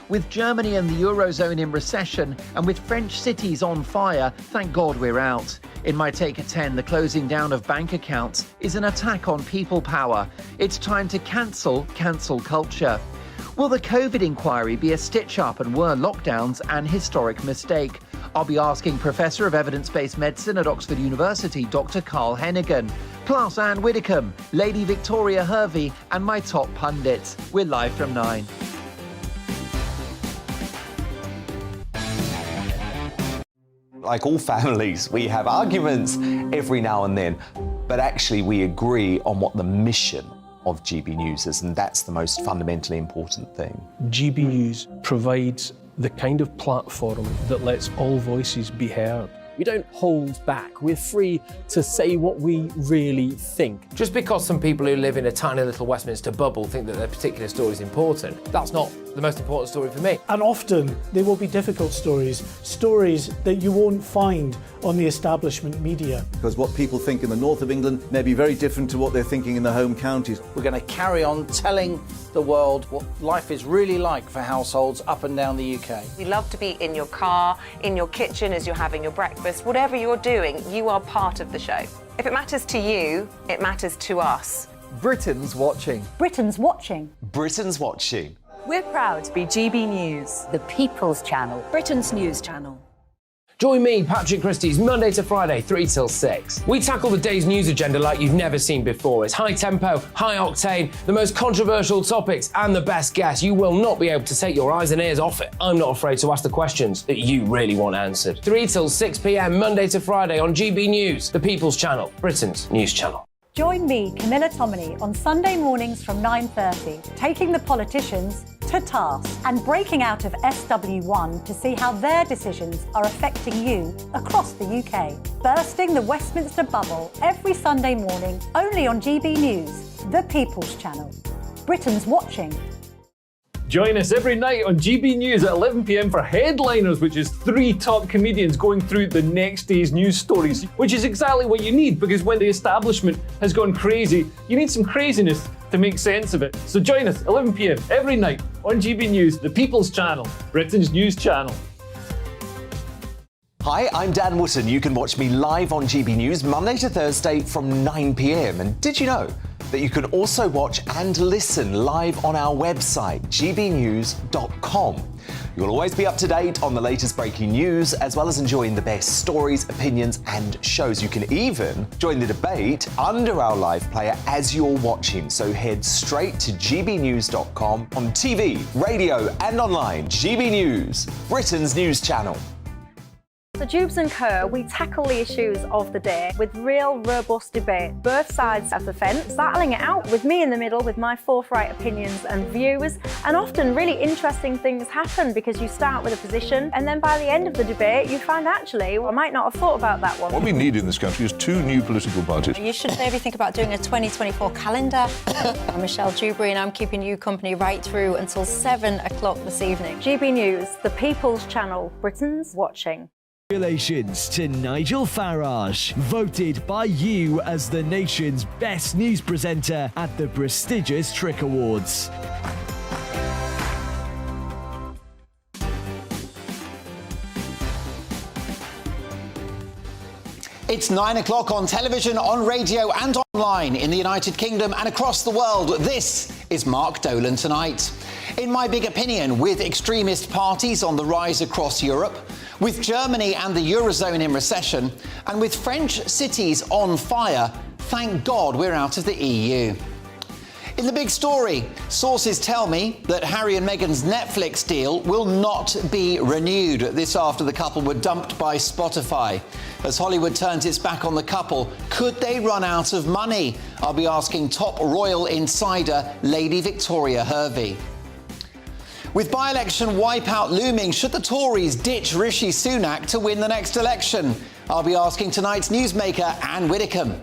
With Germany and the Eurozone in recession and with French cities on fire, thank God we're out. In my take at 10, the closing down of bank accounts is an attack on people power. It's time to cancel culture. Will the COVID inquiry be a stitch-up and were lockdowns an historic mistake? I'll be asking Professor of Evidence-Based Medicine at Oxford University, Dr. Carl Hennigan, plus Anne Widdecombe, Lady Victoria Hervey, and my top pundits. We're live from 9. Like all families, we have arguments every now and then, but actually we agree on what the mission of GB News is, and that's the most fundamentally important thing. GB News provides the kind of platform that lets all voices be heard. We don't hold back. We're free to say what we really think. Just because some people who live in a tiny little Westminster bubble think that their particular story is important, that's not the most important story for me. And often they will be difficult stories that you won't find on the establishment media. Because what people think in the north of England may be very different to what they're thinking in the home counties. We're going to carry on telling the world what life is really like for households up and down the UK. We love to be in your car, in your kitchen as you're having your breakfast. Whatever you're doing, you are part of the show. If it matters to you, it matters to us. Britain's watching. Britain's watching. Britain's watching. We're proud to be GB News, the People's Channel, Britain's news channel. Join me, Patrick Christie's, Monday to Friday, 3 till 6. We tackle the day's news agenda like you've never seen before. It's high tempo, high octane, the most controversial topics, and the best guests. You will not be able to take your eyes and ears off it. I'm not afraid to ask the questions that you really want answered. 3 till 6 p.m, Monday to Friday on GB News, the People's Channel, Britain's news channel. Join me, Camilla Tominey, on Sunday mornings from 9:30, taking the politicians to task and breaking out of SW1 to see how their decisions are affecting you across the UK. Bursting the Westminster bubble every Sunday morning, only on GB News, the People's Channel. Britain's watching. Join us every night on GB News at 11 p.m. for Headliners, which is 3 top comedians going through the next day's news stories, which is exactly what you need, because when the establishment has gone crazy, you need some craziness to make sense of it. So join us 11 p.m. every night on GB News, the People's Channel, Britain's news channel. Hi, I'm Dan Wootton. You can watch me live on GB News Monday to Thursday from 9 p.m. And did you know that you can also watch and listen live on our website, gbnews.com. You'll always be up to date on the latest breaking news, as well as enjoying the best stories, opinions and shows. You can even join the debate under our live player as you're watching. So head straight to gbnews.com on TV, radio and online. GB News, Britain's news channel. So Jubes and Kerr, we tackle the issues of the day with real robust debate, both sides of the fence, battling it out with me in the middle with my forthright opinions and views. And often really interesting things happen because you start with a position and then by the end of the debate you find actually, well, I might not have thought about that one. What we need in this country is 2 new political parties. You should maybe think about doing a 2024 calendar. I'm Michelle Dewberry and I'm keeping you company right through until 7 o'clock this evening. GB News, the People's Channel, Britain's watching. Congratulations to Nigel Farage, voted by you as the nation's best news presenter at the prestigious Trick Awards. It's 9 o'clock on television, on radio and online in the United Kingdom and across the world. This is Mark Dolan Tonight. In my big opinion, with extremist parties on the rise across Europe, with Germany and the Eurozone in recession, and with French cities on fire, thank God we're out of the EU. In the big story, sources tell me that Harry and Meghan's Netflix deal will not be renewed. This after the couple were dumped by Spotify. As Hollywood turns its back on the couple, could they run out of money? I'll be asking top royal insider Lady Victoria Hervey. With by-election wipeout looming, should the Tories ditch Rishi Sunak to win the next election? I'll be asking tonight's newsmaker Anne Widdecombe.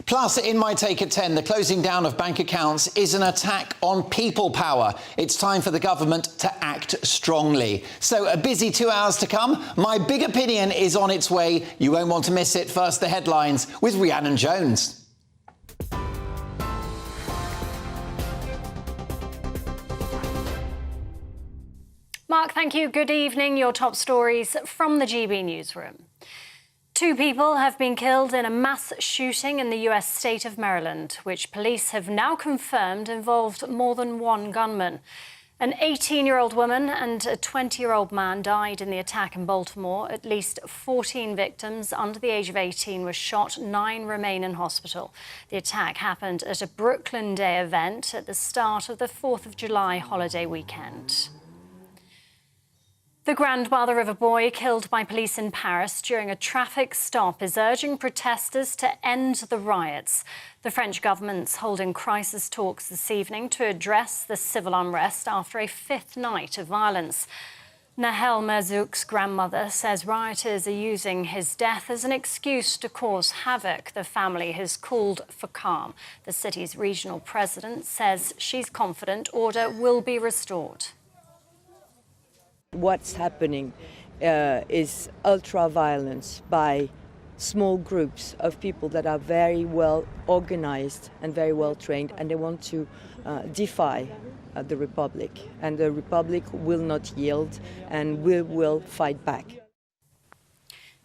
Plus, in my take at 10, the closing down of bank accounts is an attack on people power. It's time for the government to act strongly. So a busy 2 hours to come. My big opinion is on its way. You won't want to miss it. First, the headlines with Rhiannon Jones. Mark, thank you. Good evening. Your top stories from the GB newsroom. 2 people have been killed in a mass shooting in the US state of Maryland, which police have now confirmed involved more than one gunman. An 18-year-old woman and a 20-year-old man died in the attack in Baltimore. At least 14 victims under the age of 18 were shot. 9 remain in hospital. The attack happened at a Brooklyn Day event at the start of the 4th of July holiday weekend. The grandmother of a boy killed by police in Paris during a traffic stop is urging protesters to end the riots. The French government's holding crisis talks this evening to address the civil unrest after a 5th night of violence. Nahel Merzouk's grandmother says rioters are using his death as an excuse to cause havoc. The family has called for calm. The city's regional president says she's confident order will be restored. What's happening is ultra-violence by small groups of people that are very well organized and very well trained, and they want to defy the Republic. And the Republic will not yield, and we will fight back.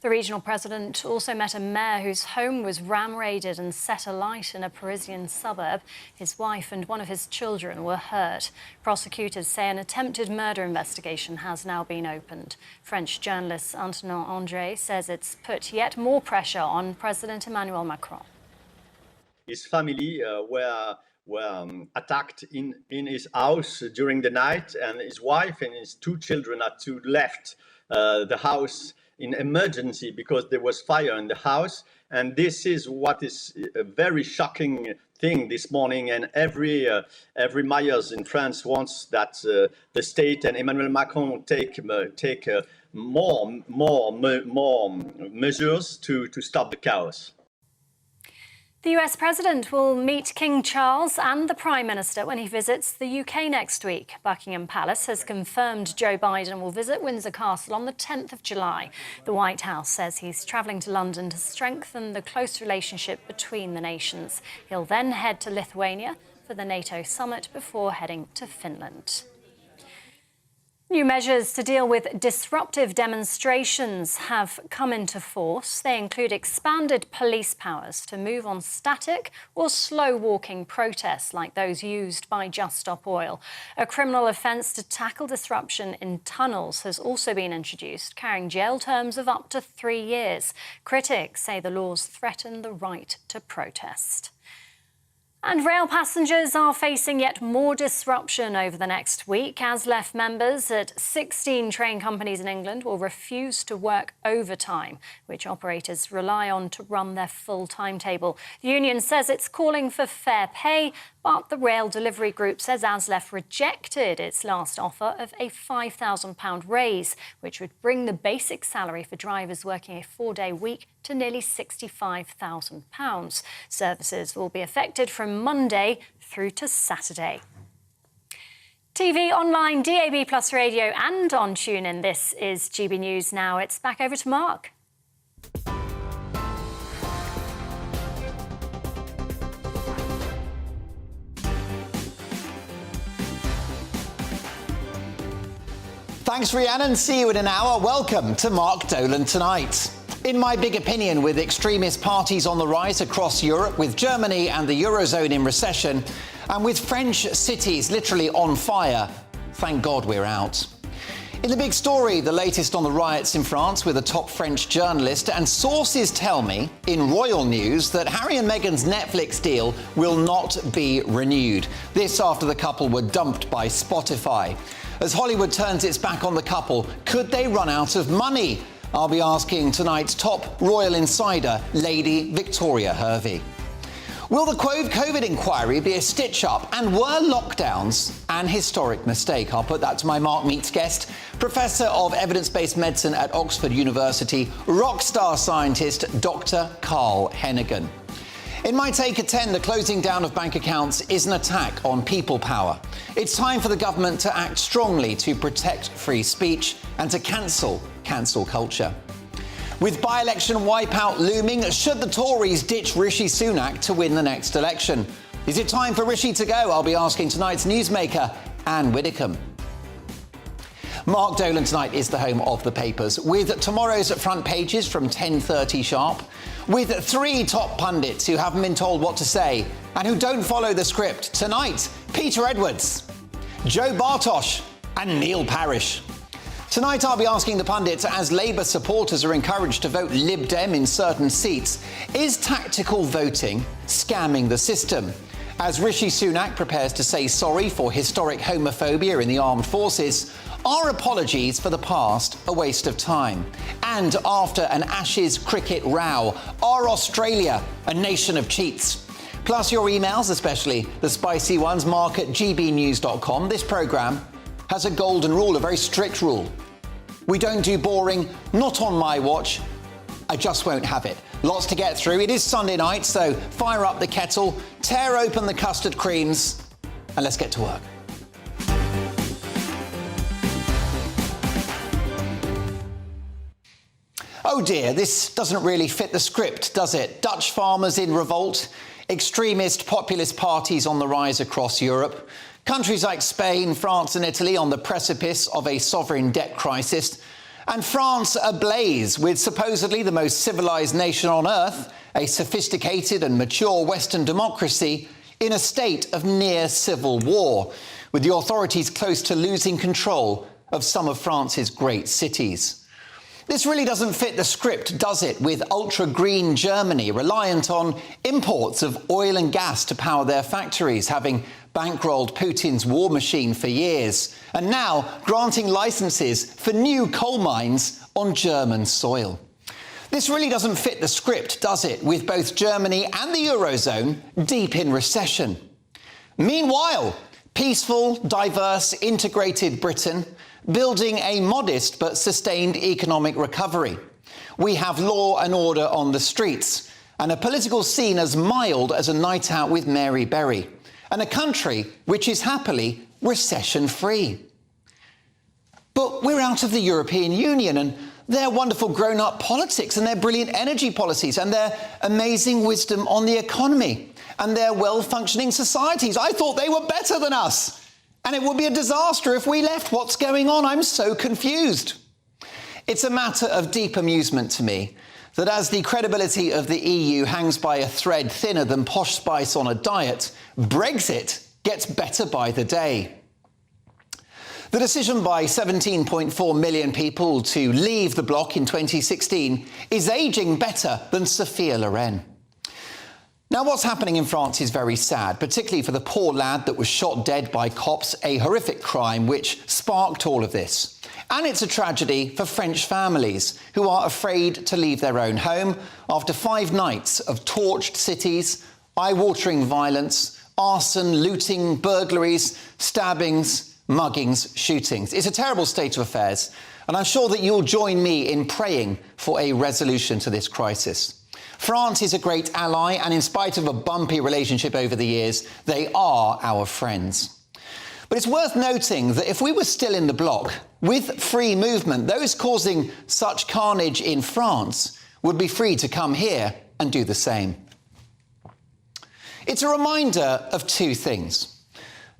The regional president also met a mayor whose home was ram-raided and set alight in a Parisian suburb. His wife and one of his children were hurt. Prosecutors say an attempted murder investigation has now been opened. French journalist Antonin André says it's put yet more pressure on President Emmanuel Macron. His family were attacked in his house during the night, and his wife and his 2 children had to left the house in emergency because there was fire in the house. And this is what is a very shocking thing this morning. And every mayors in France wants that the state and Emmanuel Macron take more measures to stop the chaos. The US President will meet King Charles and the Prime Minister when he visits the UK next week. Buckingham Palace has confirmed Joe Biden will visit Windsor Castle on the 10th of July. The White House says he's travelling to London to strengthen the close relationship between the nations. He'll then head to Lithuania for the NATO summit before heading to Finland. New measures to deal with disruptive demonstrations have come into force. They include expanded police powers to move on static or slow-walking protests like those used by Just Stop Oil. A criminal offence to tackle disruption in tunnels has also been introduced, carrying jail terms of up to 3 years. Critics say the laws threaten the right to protest. And rail passengers are facing yet more disruption over the next week. ASLEF members at 16 train companies in England will refuse to work overtime, which operators rely on to run their full timetable. The union says it's calling for fair pay, but the rail delivery group says ASLEF rejected its last offer of a £5,000 raise, which would bring the basic salary for drivers working a 4-day week to nearly £65,000. Services will be affected from Monday through to Saturday. TV, online, DAB+ radio and on TuneIn. This is GB News Now. It's back over to Mark. Thanks, Rhiannon. See you in an hour. Welcome to Mark Dolan Tonight. In my big opinion, with extremist parties on the rise across Europe, with Germany and the Eurozone in recession, and with French cities literally on fire, thank God we're out. In the big story, the latest on the riots in France with a top French journalist, and sources tell me, in royal news, that Harry and Meghan's Netflix deal will not be renewed. This after the couple were dumped by Spotify. As Hollywood turns its back on the couple, could they run out of money? I'll be asking tonight's top royal insider, Lady Victoria Hervey. Will the COVID inquiry be a stitch-up, and were lockdowns an historic mistake? I'll put that to my Mark Meets guest, Professor of Evidence-Based Medicine at Oxford University, rockstar scientist Dr. Carl Hennigan. In my take at 10, the closing down of bank accounts is an attack on people power. It's time for the government to act strongly to protect free speech and to cancel culture. With by-election wipeout looming, should the Tories ditch Rishi Sunak to win the next election? Is it time for Rishi to go? I'll be asking tonight's newsmaker, Anne Widdicombe. Mark Dolan tonight is the home of the papers, with tomorrow's front pages from 10:30 sharp, with three top pundits who haven't been told what to say and who don't follow the script. Tonight, Peter Edwards, Joe Bartosh and Neil Parish. Tonight I'll be asking the pundits, as Labour supporters are encouraged to vote Lib Dem in certain seats, is tactical voting scamming the system? As Rishi Sunak prepares to say sorry for historic homophobia in the armed forces, are apologies for the past a waste of time? And after an Ashes cricket row, are Australia a nation of cheats? Plus your emails, especially the spicy ones, mark@gbnews.com. This programme has a golden rule, a very strict rule. We don't do boring, not on my watch. I just won't have it. Lots to get through. It is Sunday night, so fire up the kettle, tear open the custard creams, and let's get to work. Oh dear, this doesn't really fit the script, does it? Dutch farmers in revolt, extremist populist parties on the rise across Europe, countries like Spain, France and Italy on the precipice of a sovereign debt crisis, and France ablaze with supposedly the most civilised nation on earth, a sophisticated and mature Western democracy, in a state of near civil war, with the authorities close to losing control of some of France's great cities. This really doesn't fit the script, does it, with ultra-green Germany reliant on imports of oil and gas to power their factories, having bankrolled Putin's war machine for years, and now granting licences for new coal mines on German soil. This really doesn't fit the script, does it, with both Germany and the Eurozone deep in recession. Meanwhile, peaceful, diverse, integrated Britain building a modest but sustained economic recovery. We have law and order on the streets, and a political scene as mild as a night out with Mary Berry, and a country which is happily recession-free. But we're out of the European Union, and their wonderful grown-up politics and their brilliant energy policies and their amazing wisdom on the economy and their well-functioning societies. I thought they were better than us. And it would be a disaster if we left. What's going on? I'm so confused. It's a matter of deep amusement to me that as the credibility of the EU hangs by a thread thinner than posh spice on a diet, Brexit gets better by the day. The decision by 17.4 million people to leave the bloc in 2016 is ageing better than Sophia Loren. Now, what's happening in France is very sad, particularly for the poor lad that was shot dead by cops, a horrific crime which sparked all of this. And it's a tragedy for French families who are afraid to leave their own home after 5 nights of torched cities, eye-watering violence, arson, looting, burglaries, stabbings, muggings, shootings. It's a terrible state of affairs, and I'm sure that you'll join me in praying for a resolution to this crisis. France is a great ally, and in spite of a bumpy relationship over the years, they are our friends. But it's worth noting that if we were still in the bloc, with free movement, those causing such carnage in France would be free to come here and do the same. It's a reminder of two things.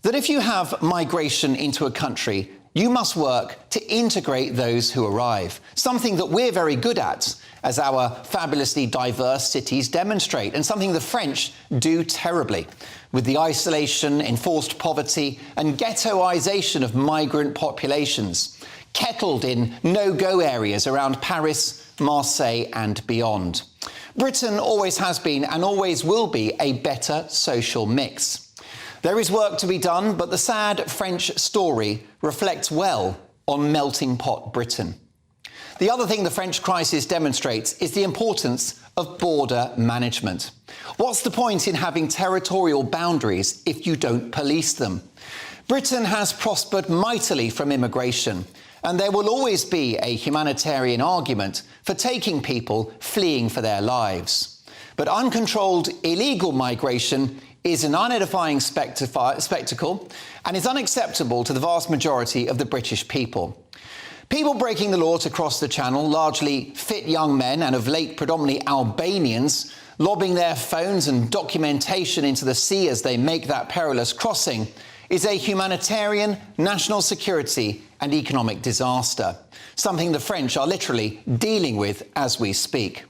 That if you have migration into a country, you must work to integrate those who arrive, something that we're very good at, as our fabulously diverse cities demonstrate, and something the French do terribly, with the isolation, enforced poverty and ghettoisation of migrant populations, kettled in no-go areas around Paris, Marseille and beyond. Britain always has been and always will be a better social mix. There is work to be done, but the sad French story reflects well on melting pot Britain. The other thing the French crisis demonstrates is the importance of border management. What's the point in having territorial boundaries if you don't police them? Britain has prospered mightily from immigration, and there will always be a humanitarian argument for taking people fleeing for their lives. But uncontrolled illegal migration is an unedifying spectacle and is unacceptable to the vast majority of the British people. People breaking the law to cross the Channel, largely fit young men and of late predominantly Albanians, lobbing their phones and documentation into the sea as they make that perilous crossing, is a humanitarian, national security and economic disaster, something the French are literally dealing with as we speak.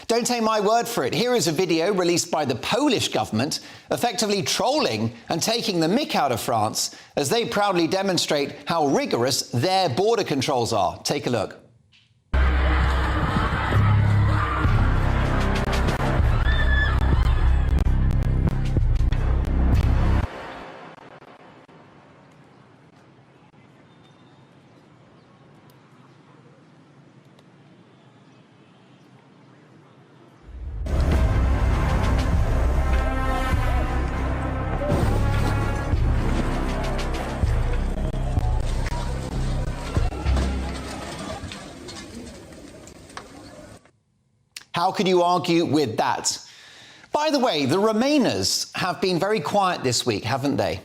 Don't take my word for it. Here is a video released by the Polish government effectively trolling and taking the mick out of France as they proudly demonstrate how rigorous their border controls are. Take a look. How can you argue with that? By the way, the Remainers have been very quiet this week, haven't they?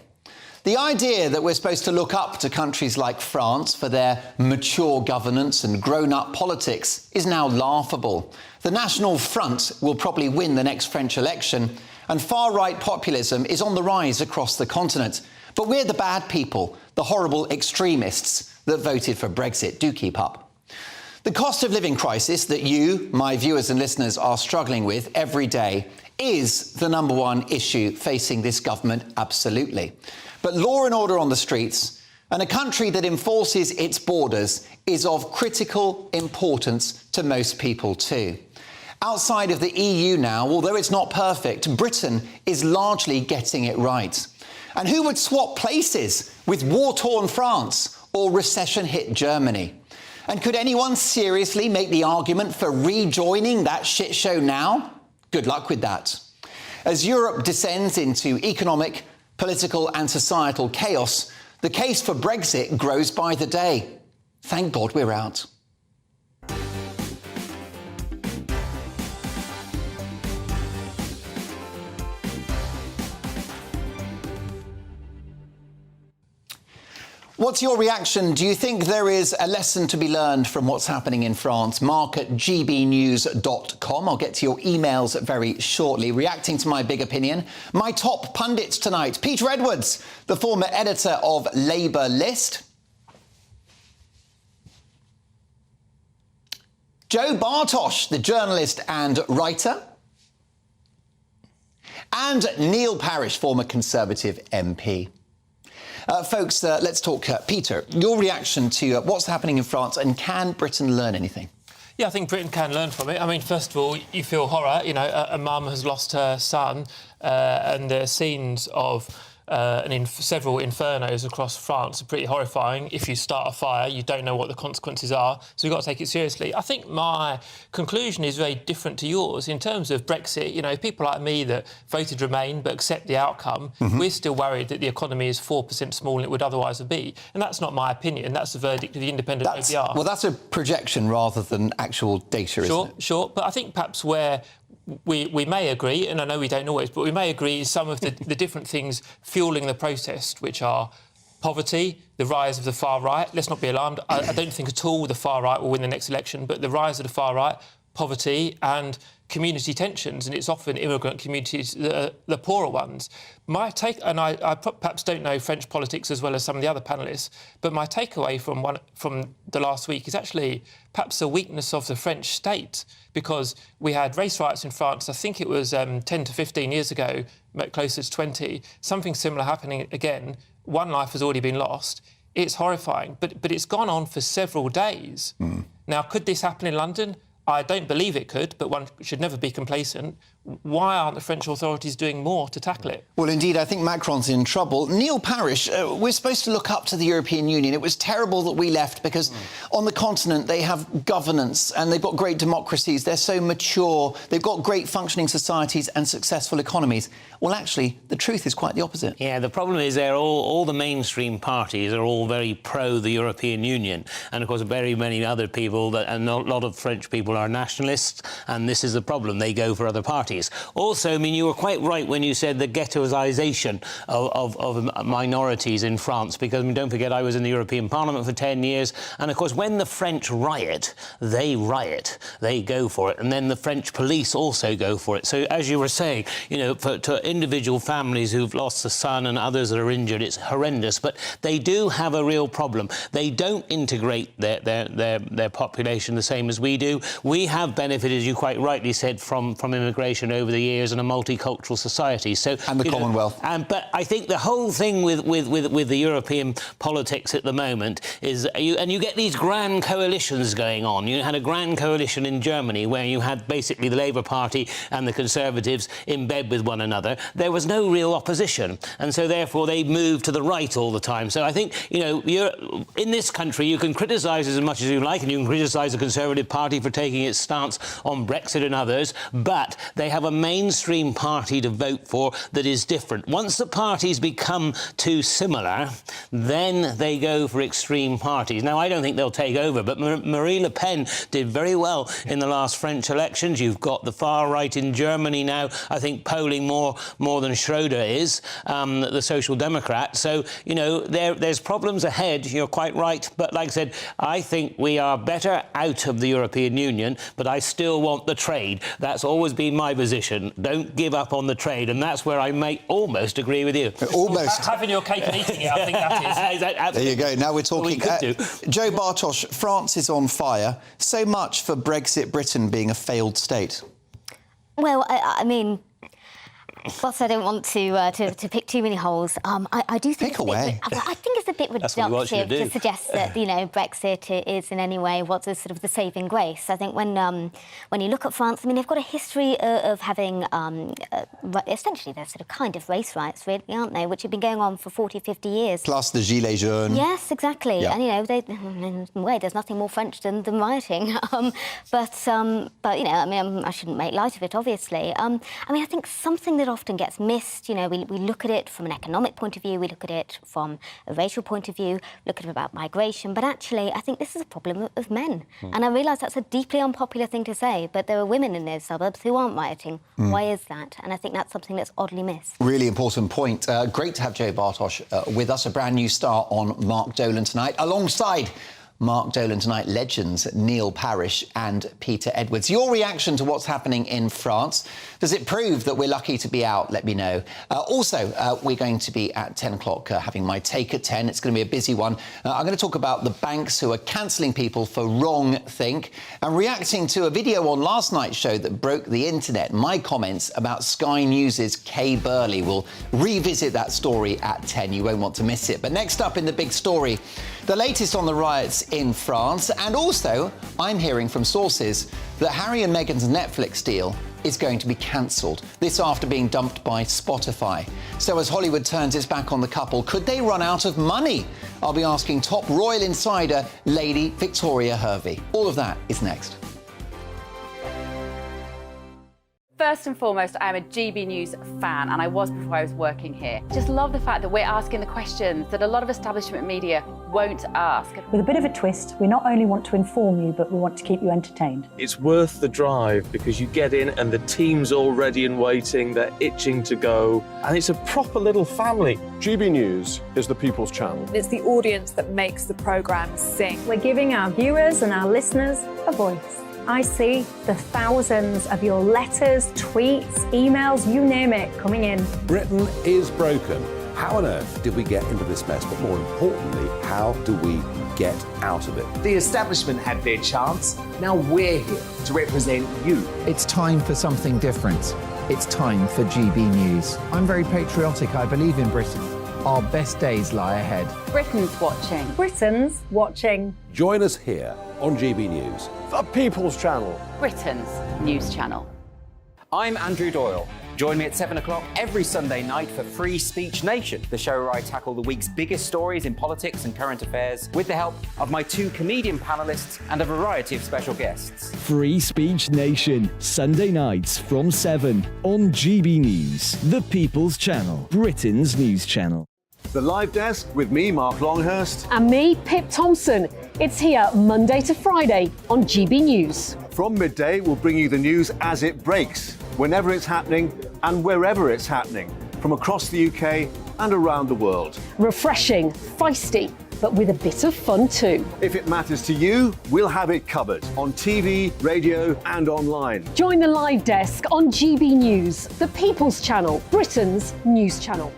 The idea that we're supposed to look up to countries like France for their mature governance and grown-up politics is now laughable. The National Front will probably win the next French election, and far-right populism is on the rise across the continent. But we're the bad people, the horrible extremists that voted for Brexit. Do keep up. The cost of living crisis that you, my viewers and listeners, are struggling with every day is the number one issue facing this government, absolutely. But law and order on the streets and a country that enforces its borders is of critical importance to most people too. Outside of the EU now, although it's not perfect, Britain is largely getting it right. And who would swap places with war-torn France or recession-hit Germany? And could anyone seriously make the argument for rejoining that shit show now? Good luck with that. As Europe descends into economic, political and societal chaos, the case for Brexit grows by the day. Thank God we're out. What's your reaction? Do you think there is a lesson to be learned from what's happening in France? Mark at gbnews.com. I'll get to your emails very shortly. Reacting to my big opinion, my top pundits tonight. Peter Edwards, the former editor of Labour List. Joe Bartosh, the journalist and writer. And Neil Parish, former Conservative MP. Folks, let's talk. Peter, your reaction to what's happening in France, and can Britain learn anything? Yeah, I think Britain can learn from it. I mean, first of all, you feel horror. You know, a mum has lost her son, and the scenes of several infernos across France are pretty horrifying. If you start a fire, you don't know what the consequences are, so we've got to take it seriously. I think my conclusion is very different to yours. In terms of Brexit, you know, people like me that voted Remain but accept the outcome, we're still worried that the economy is 4% smaller than it would otherwise be. And that's not my opinion, that's the verdict of the independent OBR. Well, that's a projection rather than actual data, isn't it? Sure, but I think perhaps where we may agree, and I know we don't always, but we may agree some of the different things fuelling the protest, which are poverty, the rise of the far right. Let's not be alarmed. I don't think at all the far right will win the next election, but the rise of the far right, poverty and community tensions, and it's often immigrant communities, the poorer ones. My take, and I perhaps don't know French politics as well as some of the other panellists, but my takeaway from the last week is actually perhaps a weakness of the French state, because we had race riots in France, I think it was 10 to 15 years ago, closer to 20, something similar happening again. One life has already been lost. It's horrifying, but it's gone on for several days. Now, could this happen in London? I don't believe it could, but one should never be complacent. Why aren't the French authorities doing more to tackle it? Well, indeed, I think Macron's in trouble. Neil Parish, we're supposed to look up to the European Union. It was terrible that we left because on the continent they have governance and they've got great democracies. They're so mature. They've got great functioning societies and successful economies. Well, actually, the truth is quite the opposite. Yeah, the problem is all the mainstream parties are all very pro the European Union. And, of course, very many other people, and a lot of French people are nationalists, and this is the problem. They go for other parties. Also, I mean, you were quite right when you said the ghettoisation of minorities in France, because, I mean, don't forget, I was in the European Parliament for 10 years, and, of course, when the French riot, they go for it, and then the French police also go for it. So, as you were saying, you know, to individual families who've lost a son and others that are injured, it's horrendous, but they do have a real problem. They don't integrate their population the same as we do. We have benefited, as you quite rightly said, from immigration over the years and a multicultural society. So, and the Commonwealth. But I think the whole thing with the European politics at the moment is, you get these grand coalitions going on. You had a grand coalition in Germany where you had basically the Labour Party and the Conservatives in bed with one another. There was no real opposition, and so therefore they moved to the right all the time. So I think, you know, in this country you can criticise as much as you like, and you can criticise the Conservative Party for taking its stance on Brexit and others, but they have a mainstream party to vote for that is different. Once the parties become too similar, then they go for extreme parties. Now, I don't think they'll take over, but Marine Le Pen did very well in the last French elections. You've got the far right in Germany now, I think, polling more than Schroeder is, the Social Democrat. So, you know, there's problems ahead, you're quite right, but like I said, I think we are better out of the European Union, but I still want the trade. That's always been my position. Don't give up on the trade, and that's where I may almost agree with you. Almost. Having your cake and eating it, I think that is. There you go. Now we're talking. Well, Joe Bartosz, France is on fire. So much for Brexit Britain being a failed state. Well, I mean, whilst I don't want to pick too many holes, I do think I think it's a bit reductive to suggest that, you know, Brexit is in any way what's a sort of the saving grace. I think when you look at France, I mean, they've got a history of having essentially they're sort of kind of race riots, really, aren't they, which have been going on for 40, 50 years. Plus the Gilets jaunes. Yes, exactly. Yeah. And, you know, in a way, there's nothing more French than rioting. But you know, I mean, I shouldn't make light of it, obviously. I mean, I think something that often gets missed, you know, we look at it from an economic point of view, we look at it from a racial point of view, look at it about migration, but actually I think this is a problem of men. And I realise that's a deeply unpopular thing to say, but there are women in those suburbs who aren't rioting. Why is that? And I think that's something that's oddly missed. Really important point. Great to have Joe Bartosz with us, a brand new star on Mark Dolan tonight, alongside Mark Dolan tonight, legends Neil Parish and Peter Edwards. Your reaction to what's happening in France? Does it prove that we're lucky to be out? Let me know. Also, we're going to be at 10 o'clock having my take at 10. It's going to be a busy one. I'm going to talk about the banks who are cancelling people for wrongthink and reacting to a video on last night's show that broke the internet. My comments about Sky News' Kay Burley. We'll revisit that story at 10. You won't want to miss it. But next up in the big story, the latest on the riots in France, and also I'm hearing from sources that Harry and Meghan's Netflix deal is going to be cancelled. This after being dumped by Spotify. So as Hollywood turns its back on the couple, could they run out of money? I'll be asking top royal insider Lady Victoria Hervey. All of that is next. First and foremost, I am a GB News fan, and I was before I was working here. Just love the fact that we're asking the questions that a lot of establishment media won't ask. With a bit of a twist, we not only want to inform you, but we want to keep you entertained. It's worth the drive because you get in and the team's all ready and waiting, they're itching to go, and it's a proper little family. GB News is the people's channel. It's the audience that makes the programme sing. We're giving our viewers and our listeners a voice. I see the thousands of your letters, tweets, emails, you name it, coming in. Britain is broken. How on earth did we get into this mess? But more importantly, how do we get out of it? The establishment had their chance. Now we're here to represent you. It's time for something different. It's time for GB News. I'm very patriotic. I believe in Britain. Our best days lie ahead. Britain's watching. Britain's watching. Join us here on GB News. The people's channel. Britain's news channel. I'm Andrew Doyle. Join me at 7 o'clock every Sunday night for Free Speech Nation, the show where I tackle the week's biggest stories in politics and current affairs with the help of my two comedian panellists and a variety of special guests. Free Speech Nation, Sunday nights from 7 on GB News, the People's Channel, Britain's news channel. The Live Desk with me, Mark Longhurst. And me, Pip Thompson. It's here Monday to Friday on GB News. From midday, we'll bring you the news as it breaks, whenever it's happening and wherever it's happening, from across the UK and around the world. Refreshing, feisty, but with a bit of fun too. If it matters to you, we'll have it covered on TV, radio and online. Join the Live Desk on GB News, the People's Channel, Britain's news channel.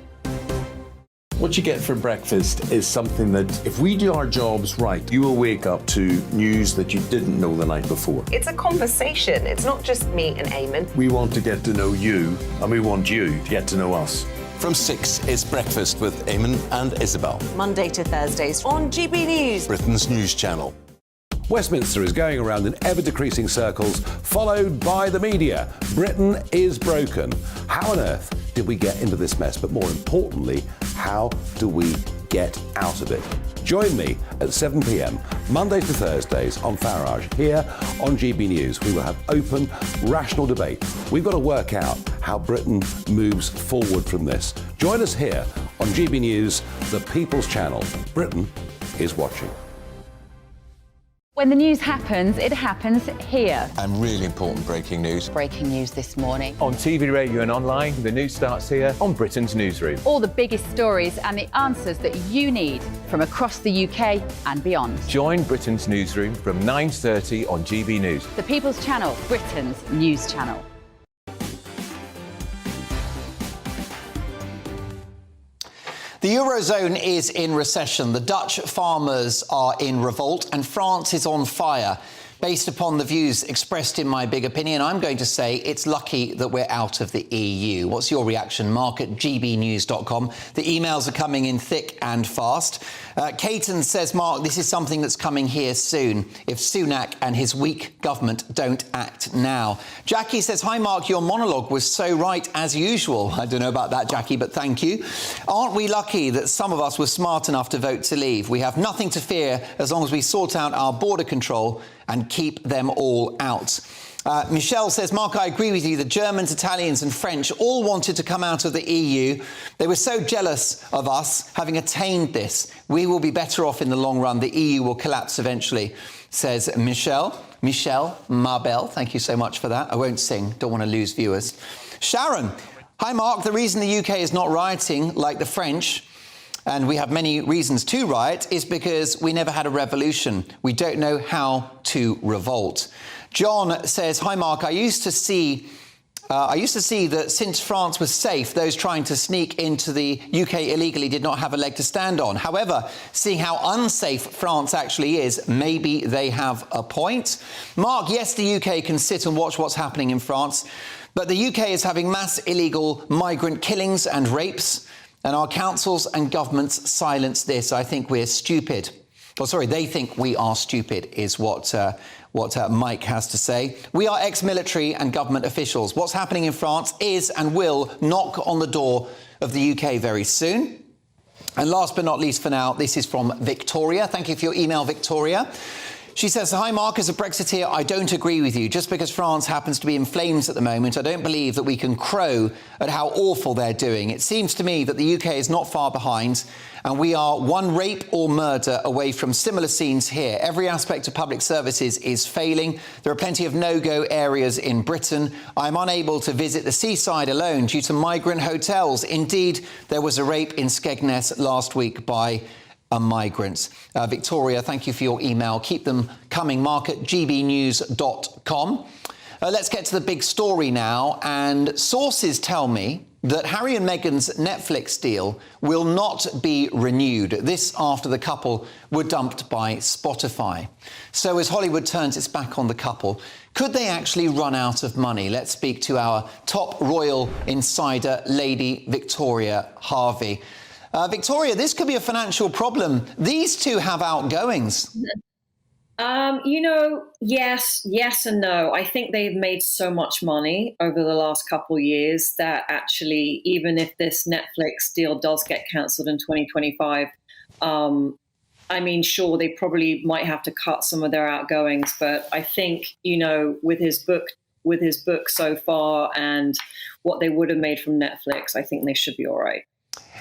What you get for breakfast is something that, if we do our jobs right, you will wake up to news that you didn't know the night before. It's a conversation. It's not just me and Eamon. We want to get to know you, and we want you to get to know us. From 6 is Breakfast with Eamon and Isabel. Monday to Thursdays on GB News, Britain's news channel. Westminster is going around in ever-decreasing circles, followed by the media. Britain is broken. How on earth did we get into this mess? But more importantly, how do we get out of it? Join me at 7 p.m, Mondays to Thursdays on Farage, here on GB News. We will have open, rational debate. We've got to work out how Britain moves forward from this. Join us here on GB News, the People's Channel. Britain is watching. When the news happens, it happens here. And really important breaking news. Breaking news this morning. On TV, radio and online, the news starts here on Britain's Newsroom. All the biggest stories and the answers that you need from across the UK and beyond. Join Britain's Newsroom from 9:30 on GB News. The People's Channel, Britain's news channel. The Eurozone is in recession, the Dutch farmers are in revolt, and France is on fire. Based upon the views expressed in my big opinion, I'm going to say it's lucky that we're out of the EU. What's your reaction? Mark at gbnews.com. The emails are coming in thick and fast. Caton says, Mark, this is something that's coming here soon if Sunak and his weak government don't act now. Jackie says, hi, Mark, your monologue was so right as usual. I don't know about that, Jackie, but thank you. Aren't we lucky that some of us were smart enough to vote to leave? We have nothing to fear as long as we sort out our border control and keep them all out. Michelle says, Mark, I agree with you. The Germans, Italians and French all wanted to come out of the EU. They were so jealous of us having attained this. We will be better off in the long run. The EU will collapse eventually, says Michelle. Michelle Marbell, thank you so much for that. I won't sing, don't want to lose viewers. Sharon, hi, Mark. The reason the UK is not rioting like the French, and we have many reasons to riot, is because we never had a revolution. We don't know how to revolt. John says, hi, Mark, I used to see that since France was safe, those trying to sneak into the UK illegally did not have a leg to stand on. However, seeing how unsafe France actually is, maybe they have a point. Mark, yes, the UK can sit and watch what's happening in France, but the UK is having mass illegal migrant killings and rapes, and our councils and governments silence this. I think we're stupid. Oh, sorry, they think we are stupid, is what Mike has to say. We are ex-military and government officials. What's happening in France is and will knock on the door of the UK very soon. And last but not least for now, this is from Victoria. Thank you for your email, Victoria. She says, hi, Mark, as a Brexiteer, I don't agree with you. Just because France happens to be in flames at the moment, I don't believe that we can crow at how awful they're doing. It seems to me that the UK is not far behind, and we are one rape or murder away from similar scenes here. Every aspect of public services is failing. There are plenty of no-go areas in Britain. I'm unable to visit the seaside alone due to migrant hotels. Indeed, there was a rape in Skegness last week by a migrant. Victoria, thank you for your email. Keep them coming. Mark at gbnews.com. Let's get to the big story now. And sources tell me that Harry and Meghan's Netflix deal will not be renewed. This after the couple were dumped by Spotify. So as Hollywood turns its back on the couple, could they actually run out of money? Let's speak to our top royal insider, Lady Victoria Harvey. Victoria, this could be a financial problem. These two have outgoings. Yes and no. I think they've made so much money over the last couple of years that actually, even if this Netflix deal does get cancelled in 2025, sure, they probably might have to cut some of their outgoings. But I think, with his book so far and what they would have made from Netflix, I think they should be all right.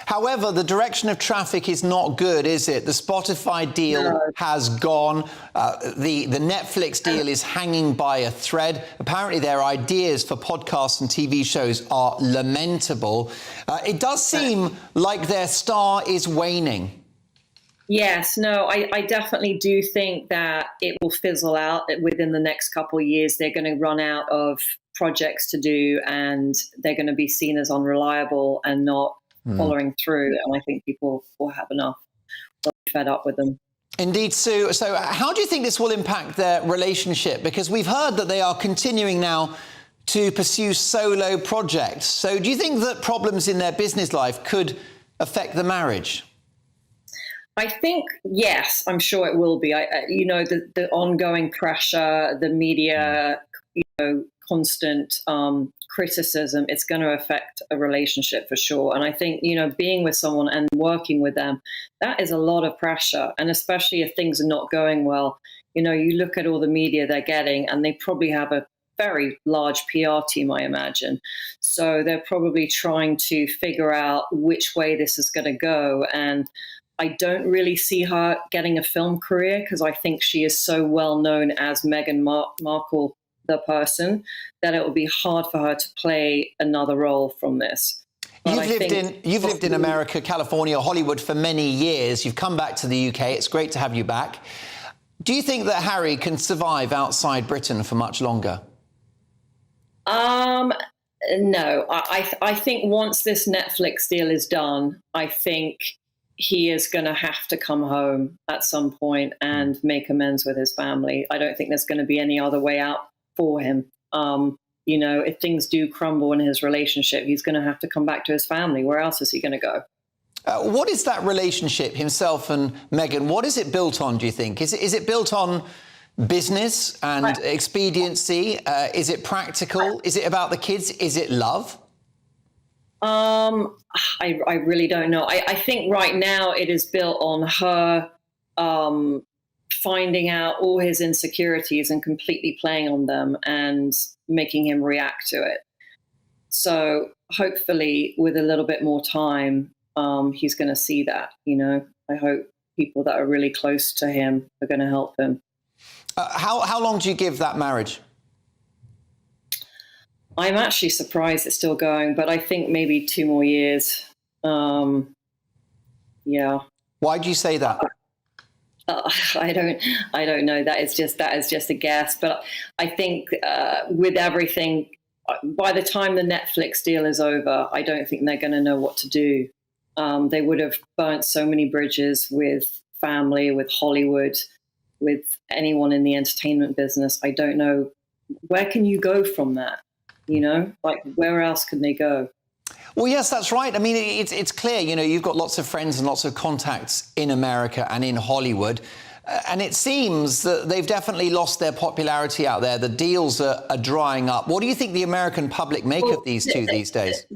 However, the direction of traffic is not good, is it? The Spotify deal has gone. The Netflix deal is hanging by a thread. Apparently, their ideas for podcasts and TV shows are lamentable. It does seem like their star is waning. Yes, no, I definitely do think that it will fizzle out within the next couple of years. They're going to run out of projects to do, and they're going to be seen as unreliable and not following through. And I think people will have enough. They'll be fed up with them. Indeed, Sue. So how do you think this will impact their relationship? Because we've heard that they are continuing now to pursue solo projects. So do you think that problems in their business life could affect the marriage? I think, yes, I'm sure it will be. The ongoing pressure, the media, constant criticism, it's going to affect a relationship for sure. And I think, being with someone and working with them, that is a lot of pressure. And especially if things are not going well, you look at all the media they're getting, and they probably have a very large PR team, I imagine. So they're probably trying to figure out which way this is going to go. And I don't really see her getting a film career, because I think she is so well known as Meghan Markle, the person, that it will be hard for her to play another role from this. You've lived in America, California, Hollywood for many years. You've come back to the UK. It's great to have you back. Do you think that Harry can survive outside Britain for much longer? No. I think once this Netflix deal is done, I think he is going to have to come home at some point and make amends with his family. I don't think there's going to be any other way out for him. If things do crumble in his relationship, he's going to have to come back to his family. Where else is he going to go? What is that relationship, himself and Meghan? What is it built on, do you think? Is it built on business and expediency? Is it practical? Is it about the kids? Is it love? I really don't know. I think right now it is built on her finding out all his insecurities and completely playing on them and making him react to it. So hopefully with a little bit more time, he's going to see that, I hope people that are really close to him are going to help him. How long do you give that marriage? I'm actually surprised it's still going, but I think maybe 2 more years. Yeah. Why do you say that? I don't know. That is just a guess. But I think with everything, by the time the Netflix deal is over, I don't think they're going to know what to do. They would have burnt so many bridges with family, with Hollywood, with anyone in the entertainment business. I don't know. Where can you go from that? Where else can they go? Well, yes, that's right. I mean, it's clear, you've got lots of friends and lots of contacts in America and in Hollywood. And it seems that they've definitely lost their popularity out there. The deals are drying up. What do you think the American public make of these two these days?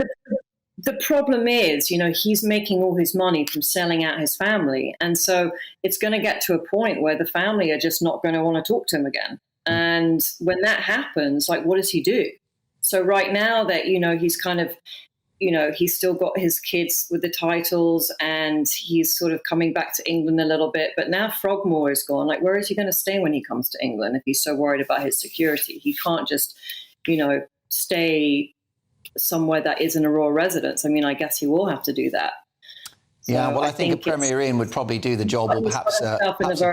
The problem is, he's making all his money from selling out his family. And so it's going to get to a point where the family are just not going to want to talk to him again. And when that happens, what does he do? So right now that, he's kind of, he's still got his kids with the titles and he's sort of coming back to England a little bit. But now Frogmore is gone. Where is he going to stay when he comes to England if he's so worried about his security? He can't just, stay somewhere that isn't a royal residence. I mean, I guess he will have to do that. So yeah, well, I think a Premier Inn would probably do the job, or perhaps a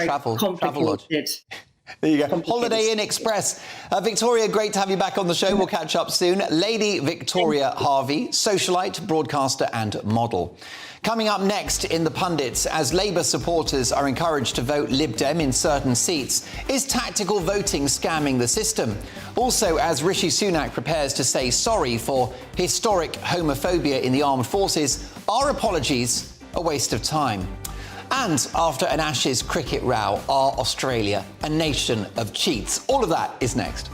travel lodge. There you go. Holiday Inn Express. Victoria, great to have you back on the show. We'll catch up soon. Lady Victoria Harvey, socialite, broadcaster and model. Coming up next in The Pundits, as Labour supporters are encouraged to vote Lib Dem in certain seats, is tactical voting scamming the system? Also, as Rishi Sunak prepares to say sorry for historic homophobia in the armed forces, are apologies a waste of time? And after an Ashes cricket row, are Australia a nation of cheats? All of that is next.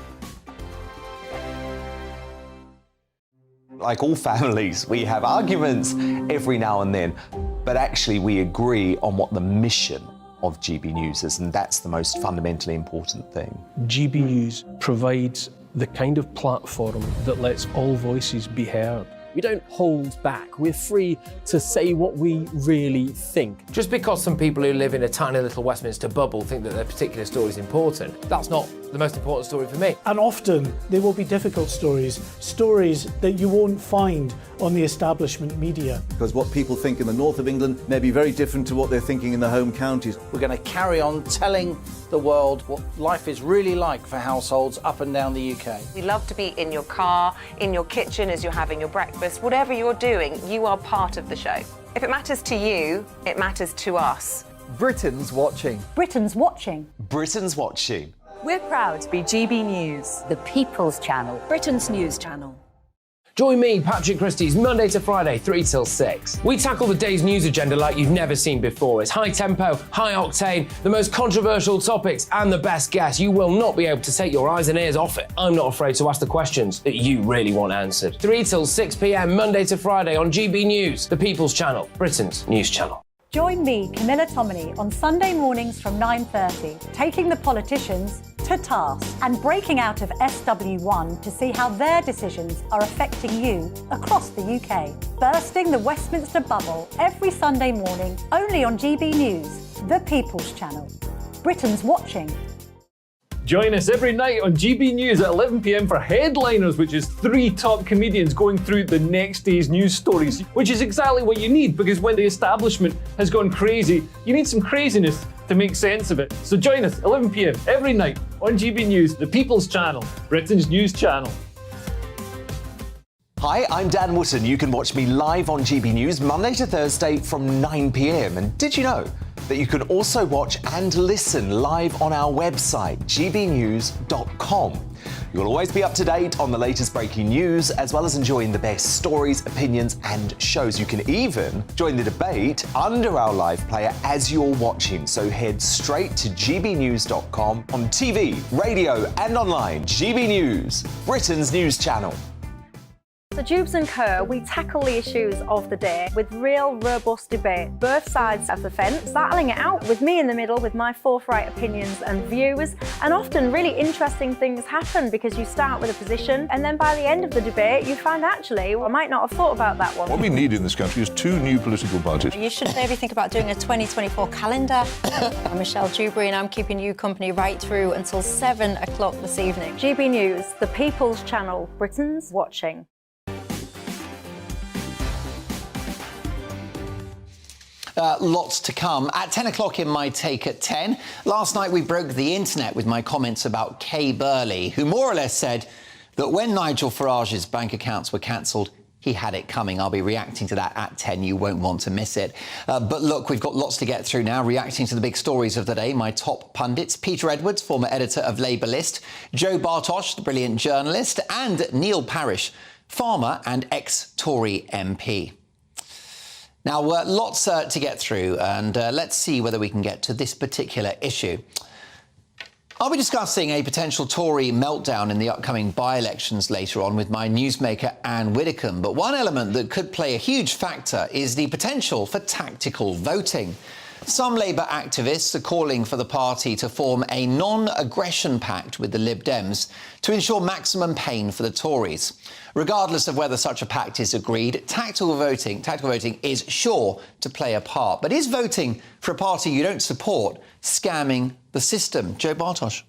Like all families, we have arguments every now and then, but actually we agree on what the mission of GB News is, and that's the most fundamentally important thing. GB News provides the kind of platform that lets all voices be heard. We don't hold back. We're free to say what we really think. Just because some people who live in a tiny little Westminster bubble think that their particular story is important, that's not the most important story for me. And often there will be difficult stories that you won't find on the establishment media. Because what people think in the north of England may be very different to what they're thinking in the home counties. We're going to carry on telling the world what life is really like for households up and down the UK. We love to be in your car, in your kitchen as you're having your breakfast. Whatever you're doing, you are part of the show. If it matters to you, it matters to us. Britain's watching. Britain's watching. Britain's watching. We're proud to be GB News, the People's Channel. Britain's news channel. Join me, Patrick Christie's Monday to Friday, 3 till 6. We tackle the day's news agenda like you've never seen before. It's high tempo, high octane, the most controversial topics and the best guests. You will not be able to take your eyes and ears off it. I'm not afraid to ask the questions that you really want answered. 3 till 6 p.m, Monday to Friday on GB News, the People's Channel, Britain's news channel. Join me, Camilla Tominey, on Sunday mornings from 9:30, taking the politicians to task and breaking out of SW1 to see how their decisions are affecting you across the UK. Bursting the Westminster bubble every Sunday morning, only on GB News, the People's Channel. Britain's watching. Join us every night on GB News at 11 p.m. for Headliners, which is 3 top comedians going through the next day's news stories, which is exactly what you need, because when the establishment has gone crazy, you need some craziness to make sense of it. So join us 11 p.m. every night on GB News, the People's Channel, Britain's news channel. Hi, I'm Dan Wootton. You can watch me live on GB News Monday to Thursday from 9 p.m. And did you know that you can also watch and listen live on our website, gbnews.com. You'll always be up to date on the latest breaking news, as well as enjoying the best stories, opinions and shows. You can even join the debate under our live player as you're watching. So head straight to gbnews.com on TV, radio and online. GB News, Britain's news channel. So Jubes and Co, we tackle the issues of the day with real robust debate, both sides of the fence, battling it out with me in the middle with my forthright opinions and views. And often really interesting things happen because you start with a position and then by the end of the debate you find actually, well, I might not have thought about that one. What we need in this country is 2 new political parties. You should maybe think about doing a 2024 calendar. I'm Michelle Dewberry and I'm keeping you company right through until 7 o'clock this evening. GB News, the People's Channel, Britain's watching. Lots to come. At 10 o'clock in My Take at 10, last night we broke the internet with my comments about Kay Burley, who more or less said that when Nigel Farage's bank accounts were cancelled, he had it coming. I'll be reacting to that at 10. You won't want to miss it. But look, we've got lots to get through now, reacting to the big stories of the day. My top pundits, Peter Edwards, former editor of Labour List, Joe Bartosh, the brilliant journalist, and Neil Parish, farmer and ex-Tory MP. Now, lots to get through, and let's see whether we can get to this particular issue. I'll be discussing a potential Tory meltdown in the upcoming by-elections later on with my newsmaker Anne Widdecombe. But one element that could play a huge factor is the potential for tactical voting. Some Labour activists are calling for the party to form a non-aggression pact with the Lib Dems to ensure maximum pain for the Tories. Regardless of whether such a pact is agreed, tactical voting is sure to play a part. But is voting for a party you don't support scamming the system? Joe Bartosh.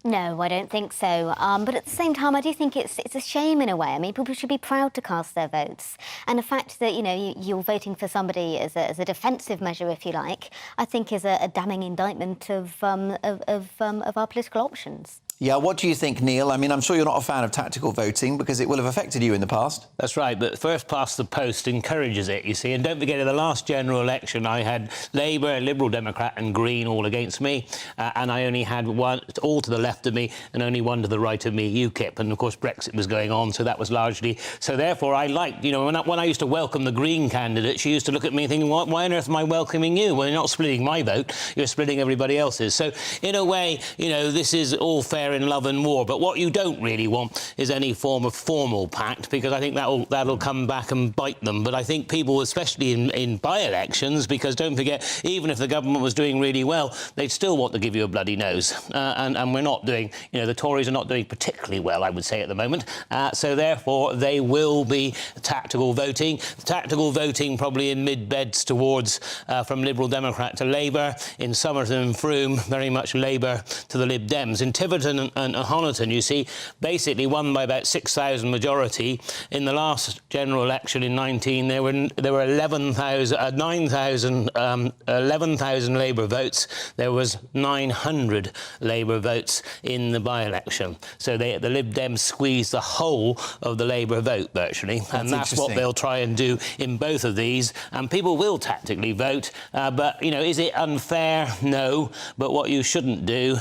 No, I don't think so. But at the same time, I do think it's a shame in a way. I mean, people should be proud to cast their votes. And the fact that, you know, you're voting for somebody as a defensive measure, if you like, I think is a damning indictment of our political options. Yeah, what do you think, Neil? I mean, I'm sure you're not a fan of tactical voting because it will have affected you in the past. That's right, but first past the post encourages it, you see. And don't forget, in the last general election, I had Labour, Liberal Democrat and Green all against me, and I only had one all to the left of me and only one to the right of me, UKIP. And, of course, Brexit was going on, so that was largely... So, therefore, I liked, you know, when I used to welcome the Green candidate, she used to look at me thinking, why on earth am I welcoming you? Well, you're not splitting my vote, you're splitting everybody else's. So, in a way, you know, this is all fair fair in love and war. But what you don't really want is any form of formal pact, because I think that'll come back and bite them. But I think people, especially in by-elections, because don't forget, even if the government was doing really well, they'd still want to give you a bloody nose. And we're not doing, the Tories are not doing particularly well, I would say, at the moment. So therefore, they will be tactical voting. Tactical voting probably in mid-beds towards from Liberal Democrat to Labour. In Somerton and Frome, very much Labour to the Lib Dems. In Tiverton and Honiton, you see, basically won by about 6,000 majority. In the last general election in 19, there were 11,000 Labour votes. There was 900 Labour votes in the by-election. So the Lib Dems squeezed the whole of the Labour vote virtually, and that's what they'll try and do in both of these. And people will tactically vote, but is it unfair? No. But what you shouldn't do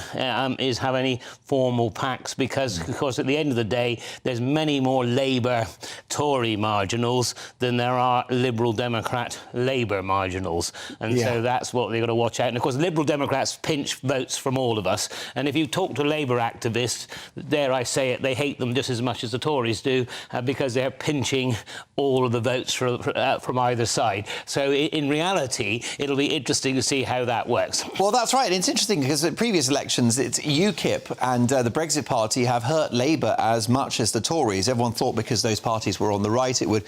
is have any formal pacts, because of course at the end of the day there's many more Labour Tory marginals than there are Liberal Democrat Labour marginals, and so that's what they've got to watch out. And of course Liberal Democrats pinch votes from all of us, and if you talk to Labour activists, dare I say it, they hate them just as much as the Tories do, because they're pinching all of the votes from either side. So in reality, it'll be interesting to see how that works. Well, that's right. It's interesting because at previous elections, it's UKIP and the Brexit Party have hurt Labour as much as the Tories. Everyone thought because those parties were on the right, it would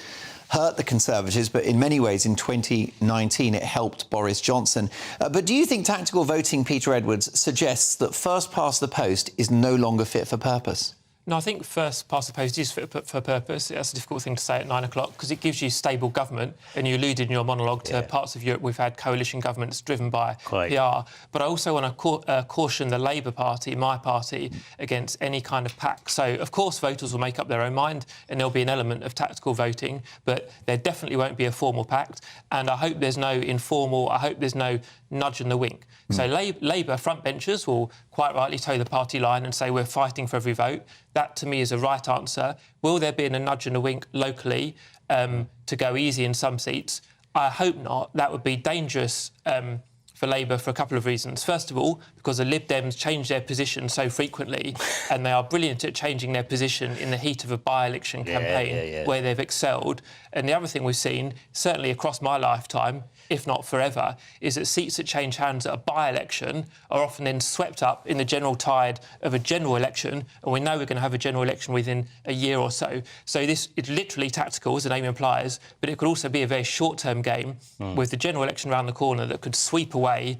hurt the Conservatives, but in many ways in 2019 it helped Boris Johnson. But do you think tactical voting, Peter Edwards, suggests that first past the post is no longer fit for purpose? No, I think first past the post is fit for purpose. That's a difficult thing to say at 9 o'clock because it gives you stable government, and you alluded in your monologue to parts of Europe we've had coalition governments driven by PR. But I also want to caution the Labour Party, my party, against any kind of pact. So, of course, voters will make up their own mind and there'll be an element of tactical voting, but there definitely won't be a formal pact. And I hope there's no informal, I hope there's no nudge and the wink. So Labour frontbenchers will quite rightly toe the party line and say we're fighting for every vote. That, to me, is a right answer. Will there be a nudge and a wink locally to go easy in some seats? I hope not. That would be dangerous for Labour for a couple of reasons. First of all, because the Lib Dems change their position so frequently, and they are brilliant at changing their position in the heat of a by-election campaign where they've excelled. And the other thing we've seen, certainly across my lifetime, if not forever, is that seats that change hands at a by-election are often then swept up in the general tide of a general election, and we know we're going to have a general election within a year or so. So this is literally tactical, as the name implies, but it could also be a very short-term game with the general election around the corner that could sweep away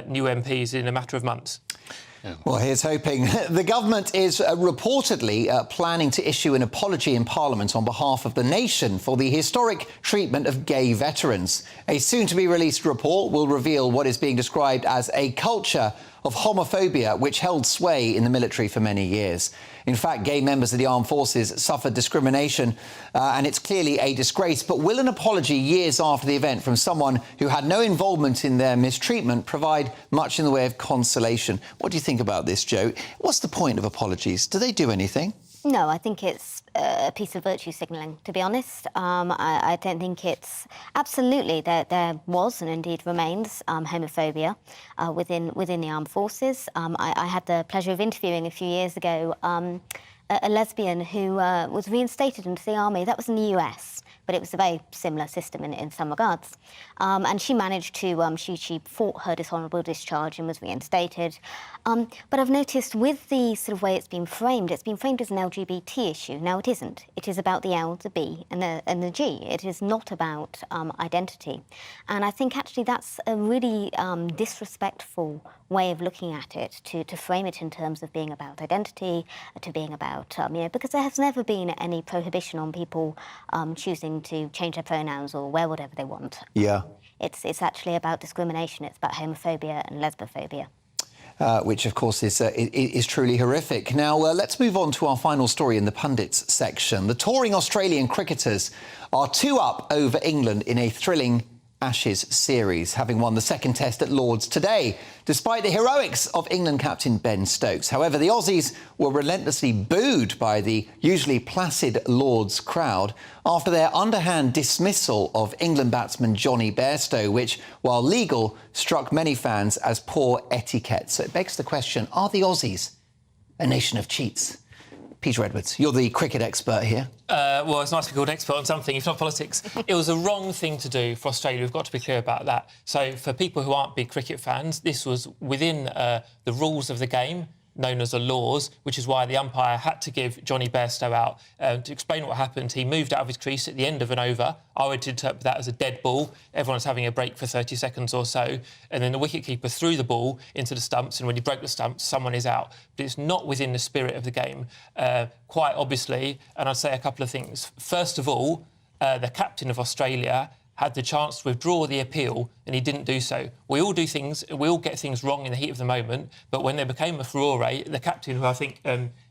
new MPs in a matter of months. Well, here's hoping. The government is reportedly planning to issue an apology in Parliament on behalf of the nation for the historic treatment of gay veterans. A soon-to-be-released report will reveal what is being described as a culture of homophobia which held sway in the military for many years. In fact, gay members of the armed forces suffered discrimination, and it's clearly a disgrace. But will an apology years after the event from someone who had no involvement in their mistreatment provide much in the way of consolation? What do you think about this, Jo? What's the point of apologies? Do they do anything? No, I think it's a piece of virtue signalling, to be honest. I don't think it's... Absolutely, there was and indeed remains homophobia within the armed forces. I had the pleasure of interviewing a few years ago a lesbian who was reinstated into the army. That was in the US, but it was a very similar system in some regards. And she managed to... she fought her dishonourable discharge and was reinstated. But I've noticed with the sort of way it's been framed as an LGBT issue. Now, it isn't. It is about the L, the B and the G. It is not about identity. And I think actually that's a really disrespectful way of looking at it, to frame it in terms of being about identity, to being about, because there has never been any prohibition on people choosing to change their pronouns or wear whatever they want. Yeah. It's actually about discrimination. It's about homophobia and lesbophobia. Which, of course, is truly horrific. Now, let's move on to our final story in the pundits section. The touring Australian cricketers are 2-up over England in a thrilling Ashes series, having won the second test at Lord's today, despite the heroics of England captain Ben Stokes. However, the Aussies were relentlessly booed by the usually placid Lord's crowd after their underhand dismissal of England batsman Johnny Bairstow, which, while legal, struck many fans as poor etiquette. So it begs the question, are the Aussies a nation of cheats. Peter Edwards, you're the cricket expert here. Well, it's nice to be called an expert on something, if not politics. It was a wrong thing to do for Australia. We've got to be clear about that. So for people who aren't big cricket fans, this was within the rules of the game, known as the laws, which is why the umpire had to give Johnny Bairstow out. To explain what happened, he moved out of his crease at the end of an over. I would interpret that as a dead ball. Everyone's having a break for 30 seconds or so. And then the wicketkeeper threw the ball into the stumps, and when he broke the stumps, someone is out. But it's not within the spirit of the game, quite obviously. And I'd say a couple of things. First of all, the captain of Australia had the chance to withdraw the appeal, and he didn't do so. We all get things wrong in the heat of the moment, but when there became a furore, the captain, who I think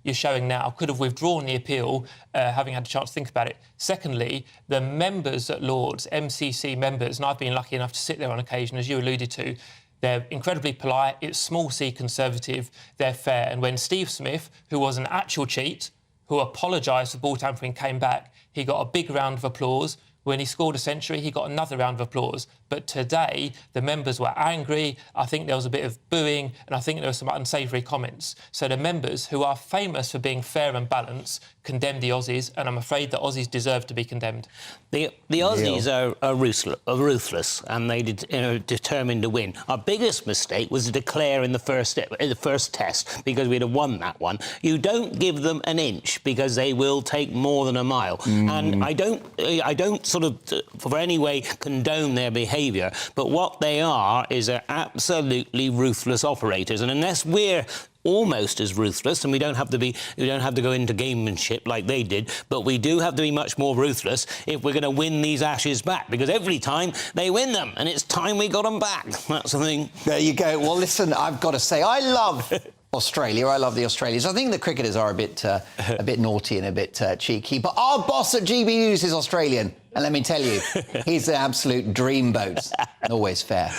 you're showing now, could have withdrawn the appeal, having had a chance to think about it. Secondly, the members at Lords, MCC members, and I've been lucky enough to sit there on occasion, as you alluded to, they're incredibly polite, it's small C Conservative, they're fair. And when Steve Smith, who was an actual cheat, who apologised for ball tampering, came back, he got a big round of applause. When he scored a century, he got another round of applause. But today, the members were angry. I think there was a bit of booing, and I think there were some unsavoury comments. So the members, who are famous for being fair and balanced, condemned the Aussies, and I'm afraid the Aussies deserve to be condemned. The Aussies are ruthless, and they determined to win. Our biggest mistake was to declare in the first test, because we'd have won that one. You don't give them an inch, because they will take more than a mile. And I don't sort of for any way condone their behaviour, but what they are is they're absolutely ruthless operators, and unless we're almost as ruthless, and we don't have to go into gamemanship like they did, but we do have to be much more ruthless if we're going to win these Ashes back, because every time they win them, and it's time we got them back. That's the thing. There you go. Well, listen, I've got to say, I love Australia. I love the Australians. I think the cricketers are a bit naughty and a bit cheeky, but our boss at GB News is Australian. And let me tell you, he's an absolute dreamboat and always fair.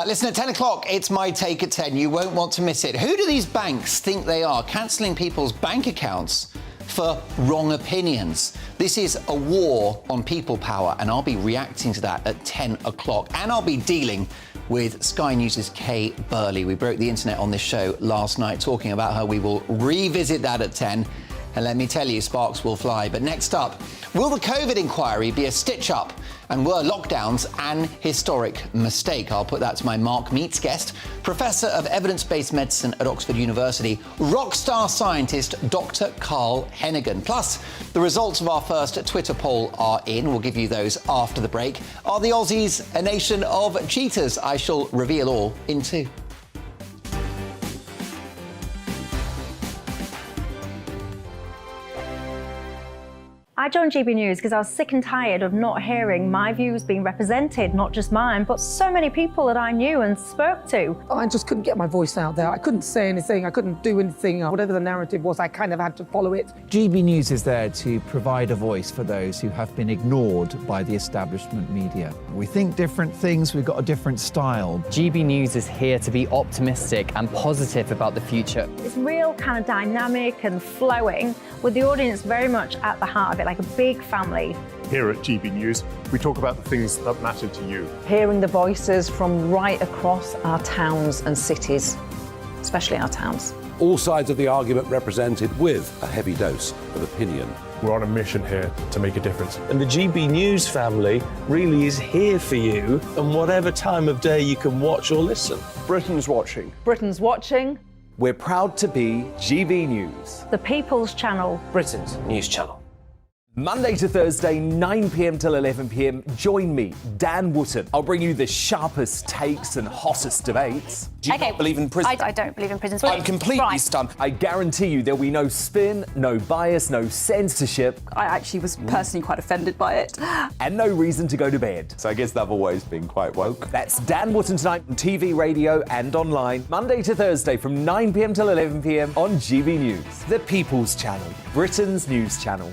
Listen, at 10 o'clock, it's My Take at 10. You won't want to miss it. Who do these banks think they are, cancelling people's bank accounts for wrong opinions? This is a war on people power, and I'll be reacting to that at 10 o'clock. And I'll be dealing with Sky News' Kay Burley. We broke the internet on this show last night, talking about her. We will revisit that at 10. And let me tell you, sparks will fly. But next up, will the COVID inquiry be a stitch-up? And were lockdowns an historic mistake? I'll put that to my Mark Meets guest, Professor of Evidence-Based Medicine at Oxford University, rock star scientist Dr. Carl Hennigan. Plus, the results of our first Twitter poll are in. We'll give you those after the break. Are the Aussies a nation of cheaters? I shall reveal all in 2. I joined GB News because I was sick and tired of not hearing my views being represented, not just mine, but so many people that I knew and spoke to. I just couldn't get my voice out there. I couldn't say anything. I couldn't do anything. Whatever the narrative was, I kind of had to follow it. GB News is there to provide a voice for those who have been ignored by the establishment media. We think different things. We've got a different style. GB News is here to be optimistic and positive about the future. It's real kind of dynamic and flowing, with the audience very much at the heart of it, like a big family. Here at GB News, we talk about the things that matter to you. Hearing the voices from right across our towns and cities, especially our towns. All sides of the argument represented with a heavy dose of opinion. We're on a mission here to make a difference. And the GB News family really is here for you, and whatever time of day you can watch or listen. Britain's watching. Britain's watching. We're proud to be GB News, The People's Channel. Britain's news channel. Monday to Thursday, 9 p.m. till 11 p.m. Join me, Dan Wootton. I'll bring you the sharpest takes and hottest debates. Do you not believe in prison? I don't believe in prison. I'm completely stunned. I guarantee you there'll be no spin, no bias, no censorship. I actually was personally quite offended by it. And no reason to go to bed. So I guess they've always been quite woke. That's Dan Wootton tonight on TV, radio and online. Monday to Thursday from 9 p.m. till 11 p.m. on GB News. The People's Channel, Britain's news channel.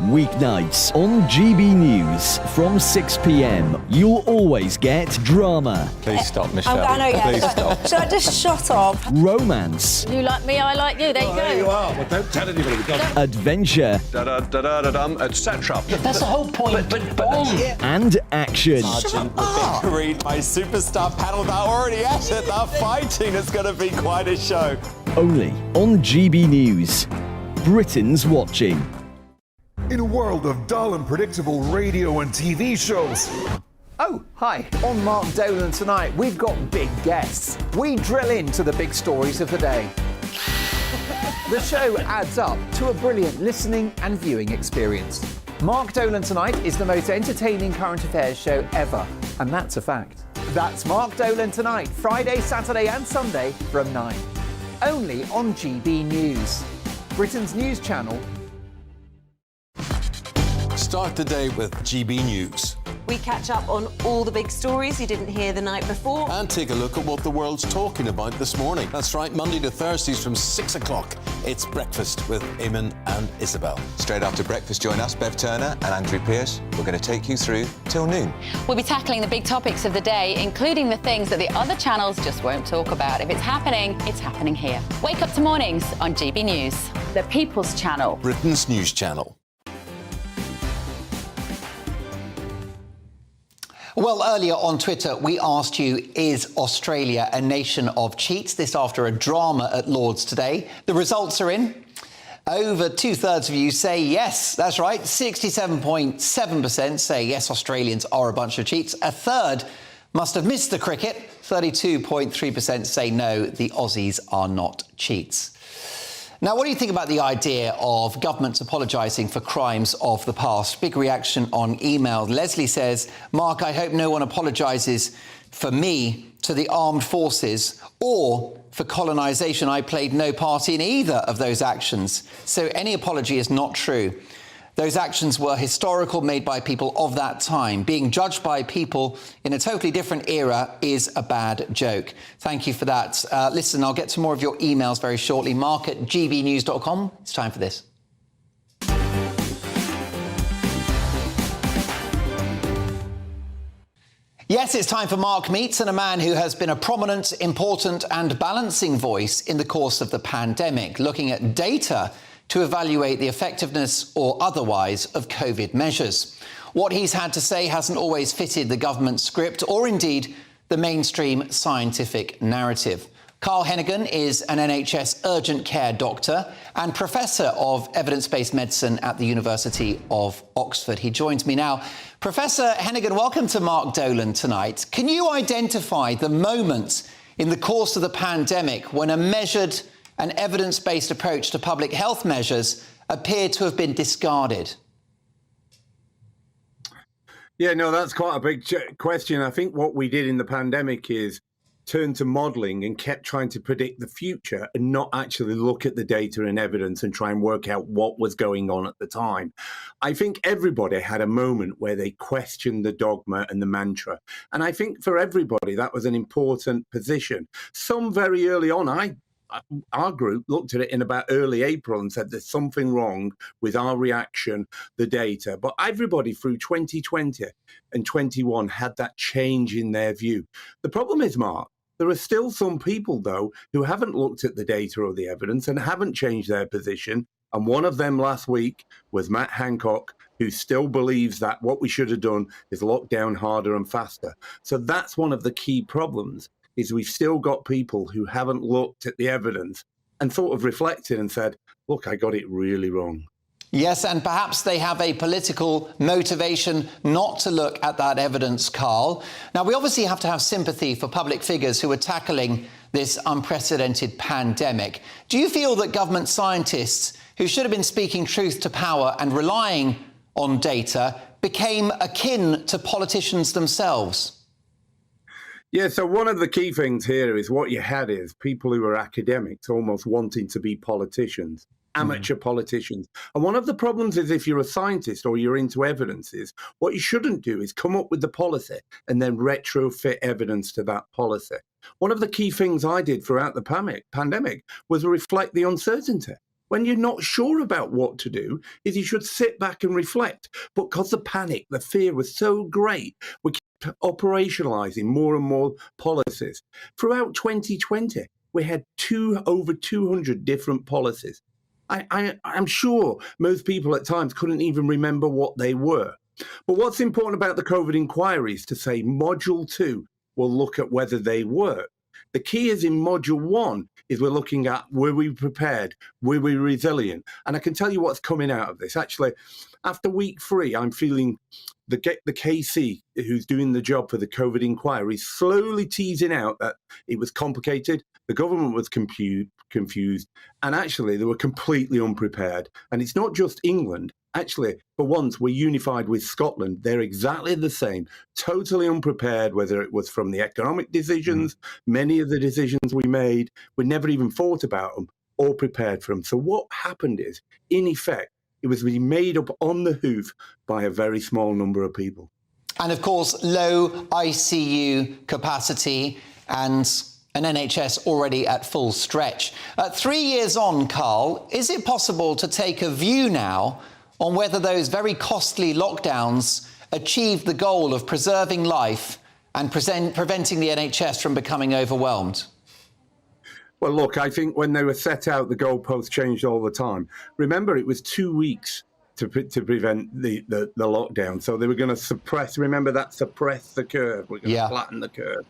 Weeknights on GB News from 6 p.m. You'll always get drama. Please stop, Michelle. I know, yeah. Please stop. Should I just shut off? Romance. You like me, I like you. There you go. There you are. Well, don't tell anybody. Adventure. Etc. That's the whole point. But And action. Sergeant, read my superstar panel. They're already at it. They're fighting. It's going to be quite a show. only on GB News. Britain's watching. In a world of dull and predictable radio and TV shows. Oh, hi. On Mark Dolan tonight, we've got big guests. We drill into the big stories of the day. The show adds up to a brilliant listening and viewing experience. Mark Dolan Tonight is the most entertaining current affairs show ever, and that's a fact. That's Mark Dolan Tonight, Friday, Saturday and Sunday from 9. Only on GB News, Britain's news channel. Start the day with GB News. We catch up on all the big stories you didn't hear the night before. And take a look at what the world's talking about this morning. That's right, Monday to Thursdays from 6 o'clock. It's Breakfast with Eamon and Isabel. Straight after breakfast, join us, Bev Turner and Andrew Pearce. We're going to take you through till noon. We'll be tackling the big topics of the day, including the things that the other channels just won't talk about. If it's happening here. Wake up to mornings on GB News. The People's Channel. Britain's news channel. Well, earlier on Twitter, we asked you, is Australia a nation of cheats? This after a drama at Lord's today. The results are in. Over two-thirds of you say yes, that's right. 67.7% say yes, Australians are a bunch of cheats. A third must have missed the cricket. 32.3% say no, the Aussies are not cheats. Now, what do you think about the idea of governments apologising for crimes of the past? Big reaction on email. Leslie says, Mark, I hope no one apologises for me to the armed forces or for colonisation. I played no part in either of those actions. So any apology is not true. Those actions were historical, made by people of that time. Being judged by people in a totally different era is a bad joke. Thank you for that. Listen, I'll get to more of your emails very shortly. Mark@gbnews.com. It's time for this. Yes, it's time for Mark Meets, and a man who has been a prominent, important and balancing voice in the course of the pandemic, looking at data to evaluate the effectiveness or otherwise of COVID measures. What he's had to say hasn't always fitted the government script or indeed the mainstream scientific narrative. Carl Hennigan is an NHS urgent care doctor and Professor of Evidence-Based Medicine at the University of Oxford. He joins me now. Professor Hennigan, welcome to Mark Dolan tonight. Can you identify the moments in the course of the pandemic when a measured and evidence-based approach to public health measures appeared to have been discarded? Yeah, no, that's quite a big question. I think what we did in the pandemic is turn to modelling and kept trying to predict the future and not actually look at the data and evidence and try and work out what was going on at the time. I think everybody had a moment where they questioned the dogma and the mantra. And I think for everybody, that was an important position. Some very early on, our group looked at it in about early April and said there's something wrong with our reaction, the data. But everybody through 2020 and 21 had that change in their view. The problem is, Mark, there are still some people, though, who haven't looked at the data or the evidence and haven't changed their position. And one of them last week was Matt Hancock, who still believes that what we should have done is lock down harder and faster. So that's one of the key problems. Is we've still got people who haven't looked at the evidence and sort of reflected and said, look, I got it really wrong. Yes, and perhaps they have a political motivation not to look at that evidence, Carl. Now, we obviously have to have sympathy for public figures who are tackling this unprecedented pandemic. Do you feel that government scientists who should have been speaking truth to power and relying on data became akin to politicians themselves? Yeah, so one of the key things here is what you had is people who are academics almost wanting to be politicians, amateur politicians. And one of the problems is if you're a scientist or you're into evidence is what you shouldn't do is come up with the policy and then retrofit evidence to that policy. One of the key things I did throughout the pandemic was reflect the uncertainty. When you're not sure about what to do, is you should sit back and reflect. But because the panic, the fear was so great, we kept operationalising more and more policies. Throughout 2020, we had over 200 different policies. I'm sure most people at times couldn't even remember what they were. But what's important about the COVID inquiry is to say Module 2 will look at whether they work. The key is in Module 1 is we're looking at, were we prepared? Were we resilient? And I can tell you what's coming out of this. Actually, after week 3, I'm feeling the KC, who's doing the job for the COVID inquiry, slowly teasing out that it was complicated, the government was confused, and actually they were completely unprepared. And it's not just England. Actually, for once, we're unified with Scotland. They're exactly the same, totally unprepared, whether it was from the economic decisions, many of the decisions we made, we never even thought about them, or prepared for them. So what happened is, in effect, it was being made up on the hoof by a very small number of people. And of course, low ICU capacity and an NHS already at full stretch. 3 years on, Carl, is it possible to take a view now on whether those very costly lockdowns achieved the goal of preserving life and preventing the NHS from becoming overwhelmed? Well, look, I think when they were set out, the goalposts changed all the time. Remember, it was 2 weeks to prevent the lockdown. So they were going to suppress the curve. We're going to flatten the curve.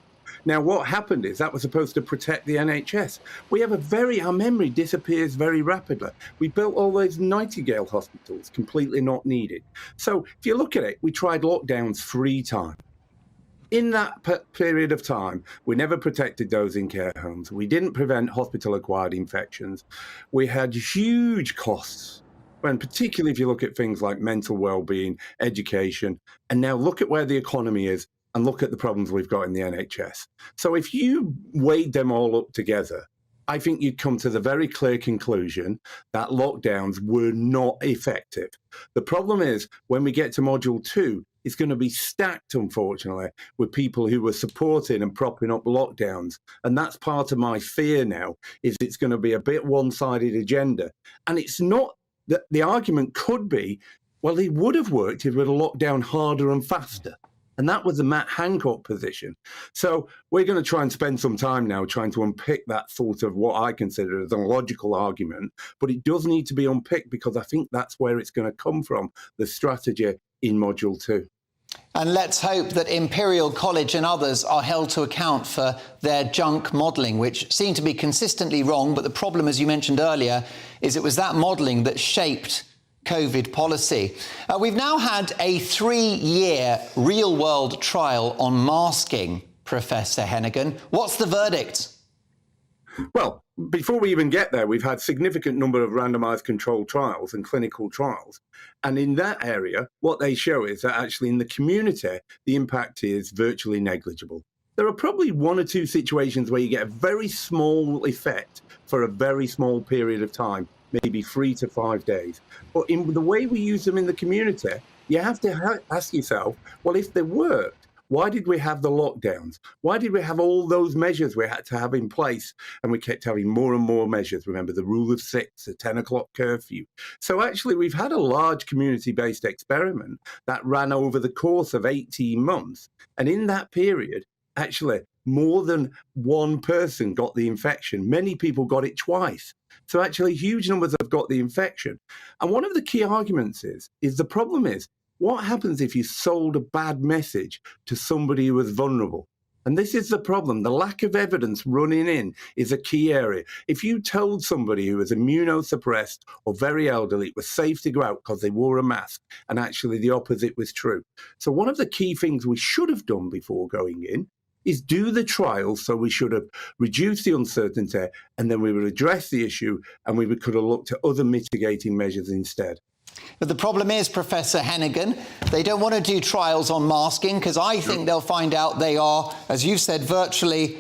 Now, what happened is that was supposed to protect the NHS. Our memory disappears very rapidly. We built all those Nightingale hospitals, completely not needed. So if you look at it, we tried lockdowns 3 times. In that period of time, we never protected those in care homes. We didn't prevent hospital-acquired infections. We had huge costs, and particularly if you look at things like mental well-being, education, and now look at where the economy is and look at the problems we've got in the NHS. So if you weighed them all up together, I think you'd come to the very clear conclusion that lockdowns were not effective. The problem is, when we get to Module 2, it's going to be stacked, unfortunately, with people who were supporting and propping up lockdowns. And that's part of my fear now, is it's going to be a bit one-sided agenda. And it's not that the argument could be, well, it would have worked if we'd have locked down harder and faster. And that was the Matt Hancock position. So we're going to try and spend some time now trying to unpick that sort of what I consider as a logical argument. But it does need to be unpicked, because I think that's where it's going to come from, the strategy in Module 2. And let's hope that Imperial College and others are held to account for their junk modelling, which seemed to be consistently wrong. But the problem, as you mentioned earlier, is it was that modelling that shaped COVID policy. We've now had a 3-year real-world trial on masking, Professor Hennigan. What's the verdict? Well, before we even get there, we've had significant number of randomized controlled trials and clinical trials. And in that area, what they show is that actually in the community, the impact is virtually negligible. There are probably 1 or 2 situations where you get a very small effect for a very small period of time, maybe 3 to 5 days. But in the way we use them in the community, you have to ask yourself, well, if they worked, why did we have the lockdowns? Why did we have all those measures we had to have in place? And we kept having more and more measures. Remember the rule of 6, the 10 o'clock curfew. So actually, we've had a large community-based experiment that ran over the course of 18 months. And in that period, actually, more than 1 person got the infection. Many people got it twice. So actually, huge numbers have got the infection. And one of the key arguments is the problem is, what happens if you sold a bad message to somebody who was vulnerable? And this is the problem. The lack of evidence running in is a key area. If you told somebody who was immunosuppressed or very elderly it was safe to go out because they wore a mask, and actually the opposite was true. So one of the key things we should have done before going in is do the trials. So we should have reduced the uncertainty, and then we would address the issue, and we could have looked at other mitigating measures instead. But the problem is, Professor Hennigan, they don't want to do trials on masking because I think they'll find out they are, as you've said, virtually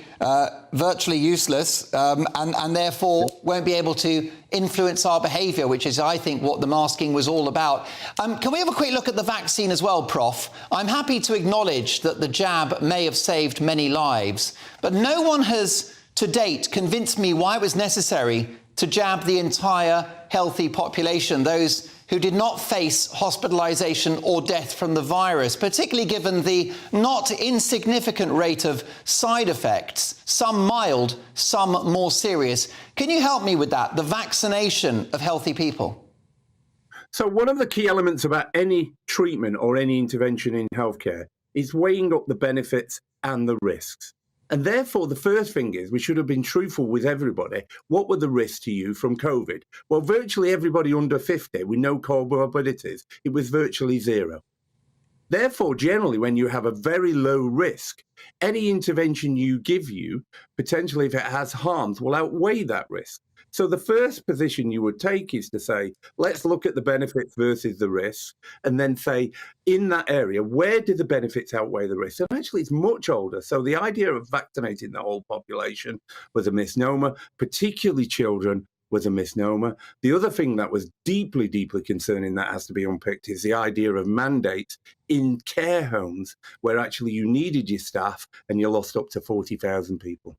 useless and therefore won't be able to influence our behaviour, which is, I think, what the masking was all about. Can we have a quick look at the vaccine as well, Prof? I'm happy to acknowledge that the jab may have saved many lives, but no one has to date convinced me why it was necessary to jab the entire healthy population, those who did not face hospitalisation or death from the virus, particularly given the not insignificant rate of side effects, some mild, some more serious. Can you help me with that, the vaccination of healthy people? So one of the key elements about any treatment or any intervention in healthcare is weighing up the benefits and the risks. And therefore, the first thing is we should have been truthful with everybody. What were the risks to you from COVID? Well, virtually everybody under 50 with no comorbidities, it was virtually zero. Therefore, generally, when you have a very low risk, any intervention you give you, potentially if it has harms, will outweigh that risk. So the first position you would take is to say, let's look at the benefits versus the risks, and then say, in that area, where do the benefits outweigh the risks? And actually, it's much older. So the idea of vaccinating the whole population was a misnomer, particularly children, was a misnomer. The other thing that was deeply, deeply concerning that has to be unpicked is the idea of mandates in care homes where actually you needed your staff and you lost up to 40,000 people.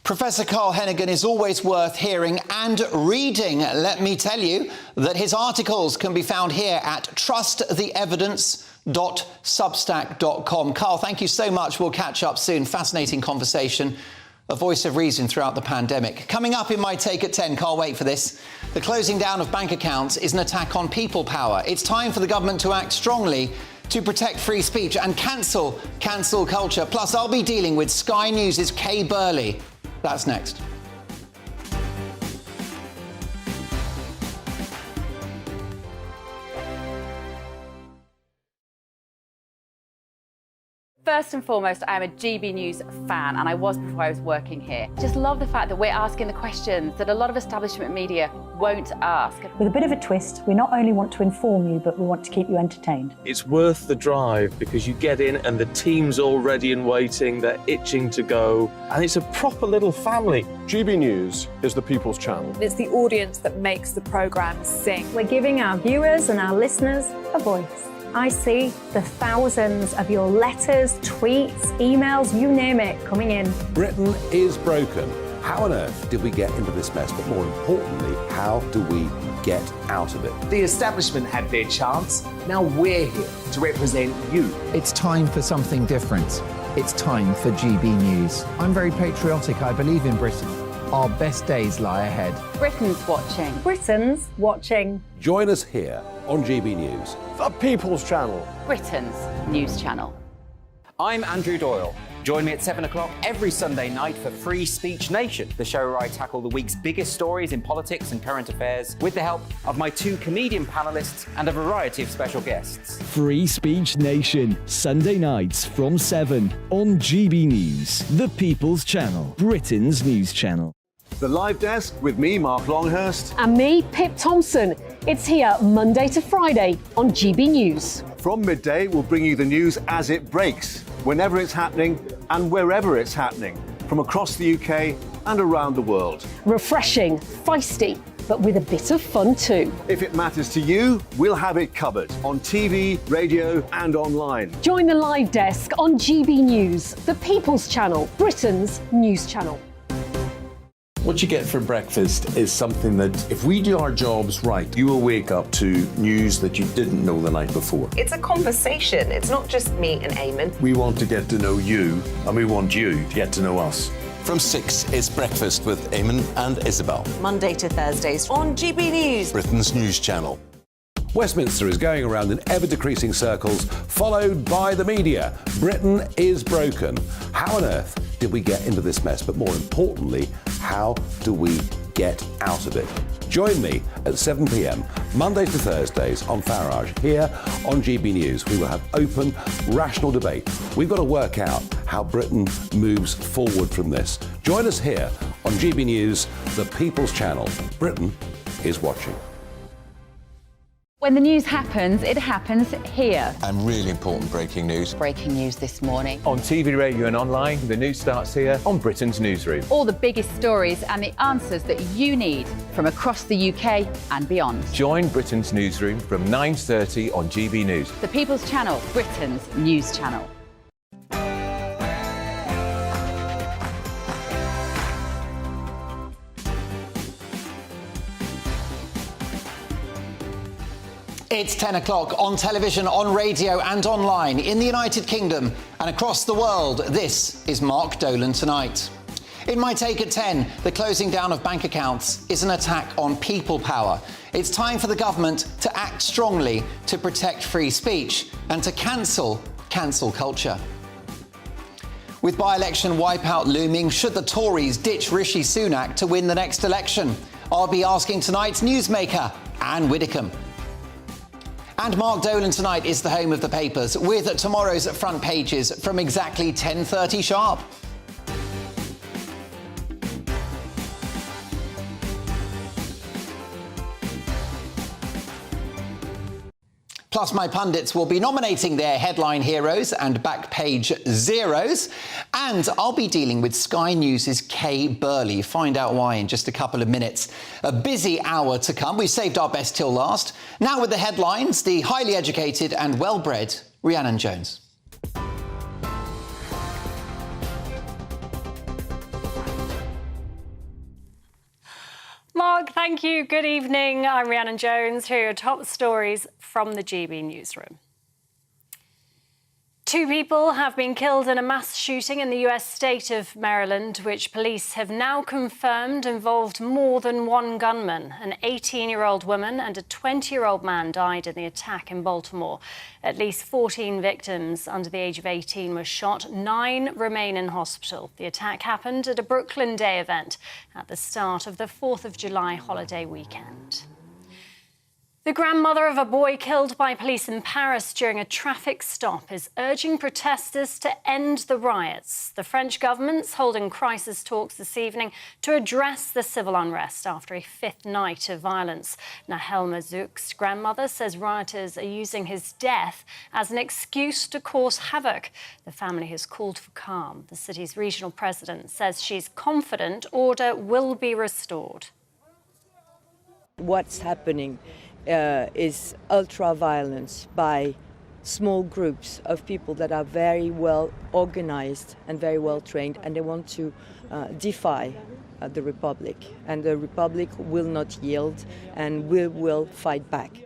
Professor Carl Hennigan is always worth hearing and reading. Let me tell you that his articles can be found here at trusttheevidence.substack.com. Carl, thank you so much. We'll catch up soon. Fascinating conversation. A voice of reason throughout the pandemic. Coming up in my take at 10, can't wait for this. The closing down of bank accounts is an attack on people power. It's time for the government to act strongly to protect free speech and cancel culture. Plus, I'll be dealing with Sky News' Kay Burley. That's next. First and foremost, I'm a GB News fan, and I was before I was working here. Just love the fact that we're asking the questions that a lot of establishment media won't ask. With a bit of a twist, we not only want to inform you, but we want to keep you entertained. It's worth the drive because you get in and the team's all ready and waiting, they're itching to go, and it's a proper little family. GB News is the People's Channel. It's the audience that makes the programme sing. We're giving our viewers and our listeners a voice. I see the thousands of your letters, tweets, emails, you name it, coming in. Britain is broken. How on earth did we get into this mess? But more importantly, how do we get out of it? The establishment had their chance. Now we're here to represent you. It's time for something different. It's time for GB News. I'm very patriotic. I believe in Britain. Our best days lie ahead. Britain's watching. Britain's watching. Join us here on GB News. The People's Channel. Britain's news channel. I'm Andrew Doyle. Join me at 7 o'clock every Sunday night for Free Speech Nation, the show where I tackle the week's biggest stories in politics and current affairs with the help of my two comedian panellists and a variety of special guests. Free Speech Nation, Sunday nights from 7 on GB News, the People's Channel, Britain's news channel. The Live Desk with me, Mark Longhurst. And me, Pip Thompson. It's here Monday to Friday on GB News. From midday, we'll bring you the news as it breaks, whenever it's happening and wherever it's happening, from across the UK and around the world. Refreshing, feisty, but with a bit of fun too. If it matters to you, we'll have it covered on TV, radio and online. Join the Live Desk on GB News, the People's Channel, Britain's news channel. What you get for breakfast is something that, if we do our jobs right, you will wake up to news that you didn't know the night before. It's a conversation. It's not just me and Eamon. We want to get to know you, and we want you to get to know us. From 6, it's Breakfast with Eamon and Isabel. Monday to Thursdays on GB News, Britain's news channel. Westminster is going around in ever-decreasing circles, followed by the media. Britain is broken. How on earth did we get into this mess? But more importantly, how do we get out of it? Join me at 7 p.m, Mondays to Thursdays on Farage, here on GB News. We will have open, rational debate. We've got to work out how Britain moves forward from this. Join us here on GB News, the People's Channel. Britain is watching. When the news happens, it happens here. And really important breaking news. Breaking news this morning. On TV, radio and online, the news starts here on Britain's Newsroom. All the biggest stories and the answers that you need from across the UK and beyond. Join Britain's Newsroom from 9:30 on GB News. The People's Channel, Britain's news channel. It's 10 o'clock on television, on radio and online in the United Kingdom and across the world. This is Mark Dolan Tonight. In my take at 10, the closing down of bank accounts is an attack on people power. It's time for the government to act strongly to protect free speech and to cancel culture. With by-election wipeout looming, should the Tories ditch Rishi Sunak to win the next election? I'll be asking tonight's newsmaker, Anne Widdecombe. And Mark Dolan tonight is the home of the papers with tomorrow's front pages from exactly 10:30 sharp. Plus, my pundits will be nominating their headline heroes and back page zeros. And I'll be dealing with Sky News' Kay Burley. Find out why in just a couple of minutes. A busy hour to come. We've saved our best till last. Now with the headlines, the highly educated and well-bred Rhiannon Jones. Mark, thank you. Good evening. I'm Rhiannon Jones. Here are your top stories from the GB newsroom. 2 people have been killed in a mass shooting in the US state of Maryland, which police have now confirmed involved more than one gunman. An 18-year-old woman and a 20-year-old man died in the attack in Baltimore. At least 14 victims under the age of 18 were shot. 9 remain in hospital. The attack happened at a Brooklyn Day event at the start of the 4th of July holiday weekend. The grandmother of a boy killed by police in Paris during a traffic stop is urging protesters to end the riots. The French government's holding crisis talks this evening to address the civil unrest after a 5th night of violence. Nahel Mazouk's grandmother says rioters are using his death as an excuse to cause havoc. The family has called for calm. The city's regional president says she's confident order will be restored. What's happening is ultra-violence by small groups of people that are very well organized and very well trained, and they want to defy the Republic. And the Republic will not yield, and we will fight back.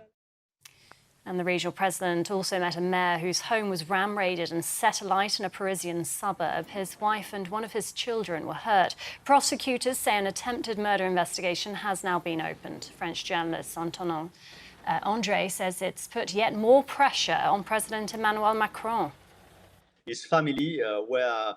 And the regional president also met a mayor whose home was ram-raided and set alight in a Parisian suburb. His wife and one of his children were hurt. Prosecutors say an attempted murder investigation has now been opened. French journalist Antonin André says it's put yet more pressure on President Emmanuel Macron. His family were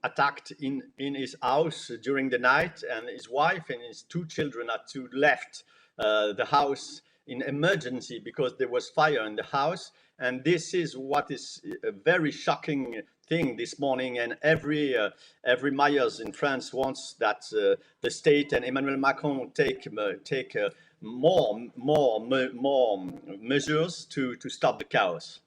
attacked in his house during the night, and his wife and his 2 children had to left the house in emergency because there was fire in the house. And this is what is a very shocking thing this morning. And every mayors in France wants that the state and Emmanuel Macron take more measures to stop the chaos.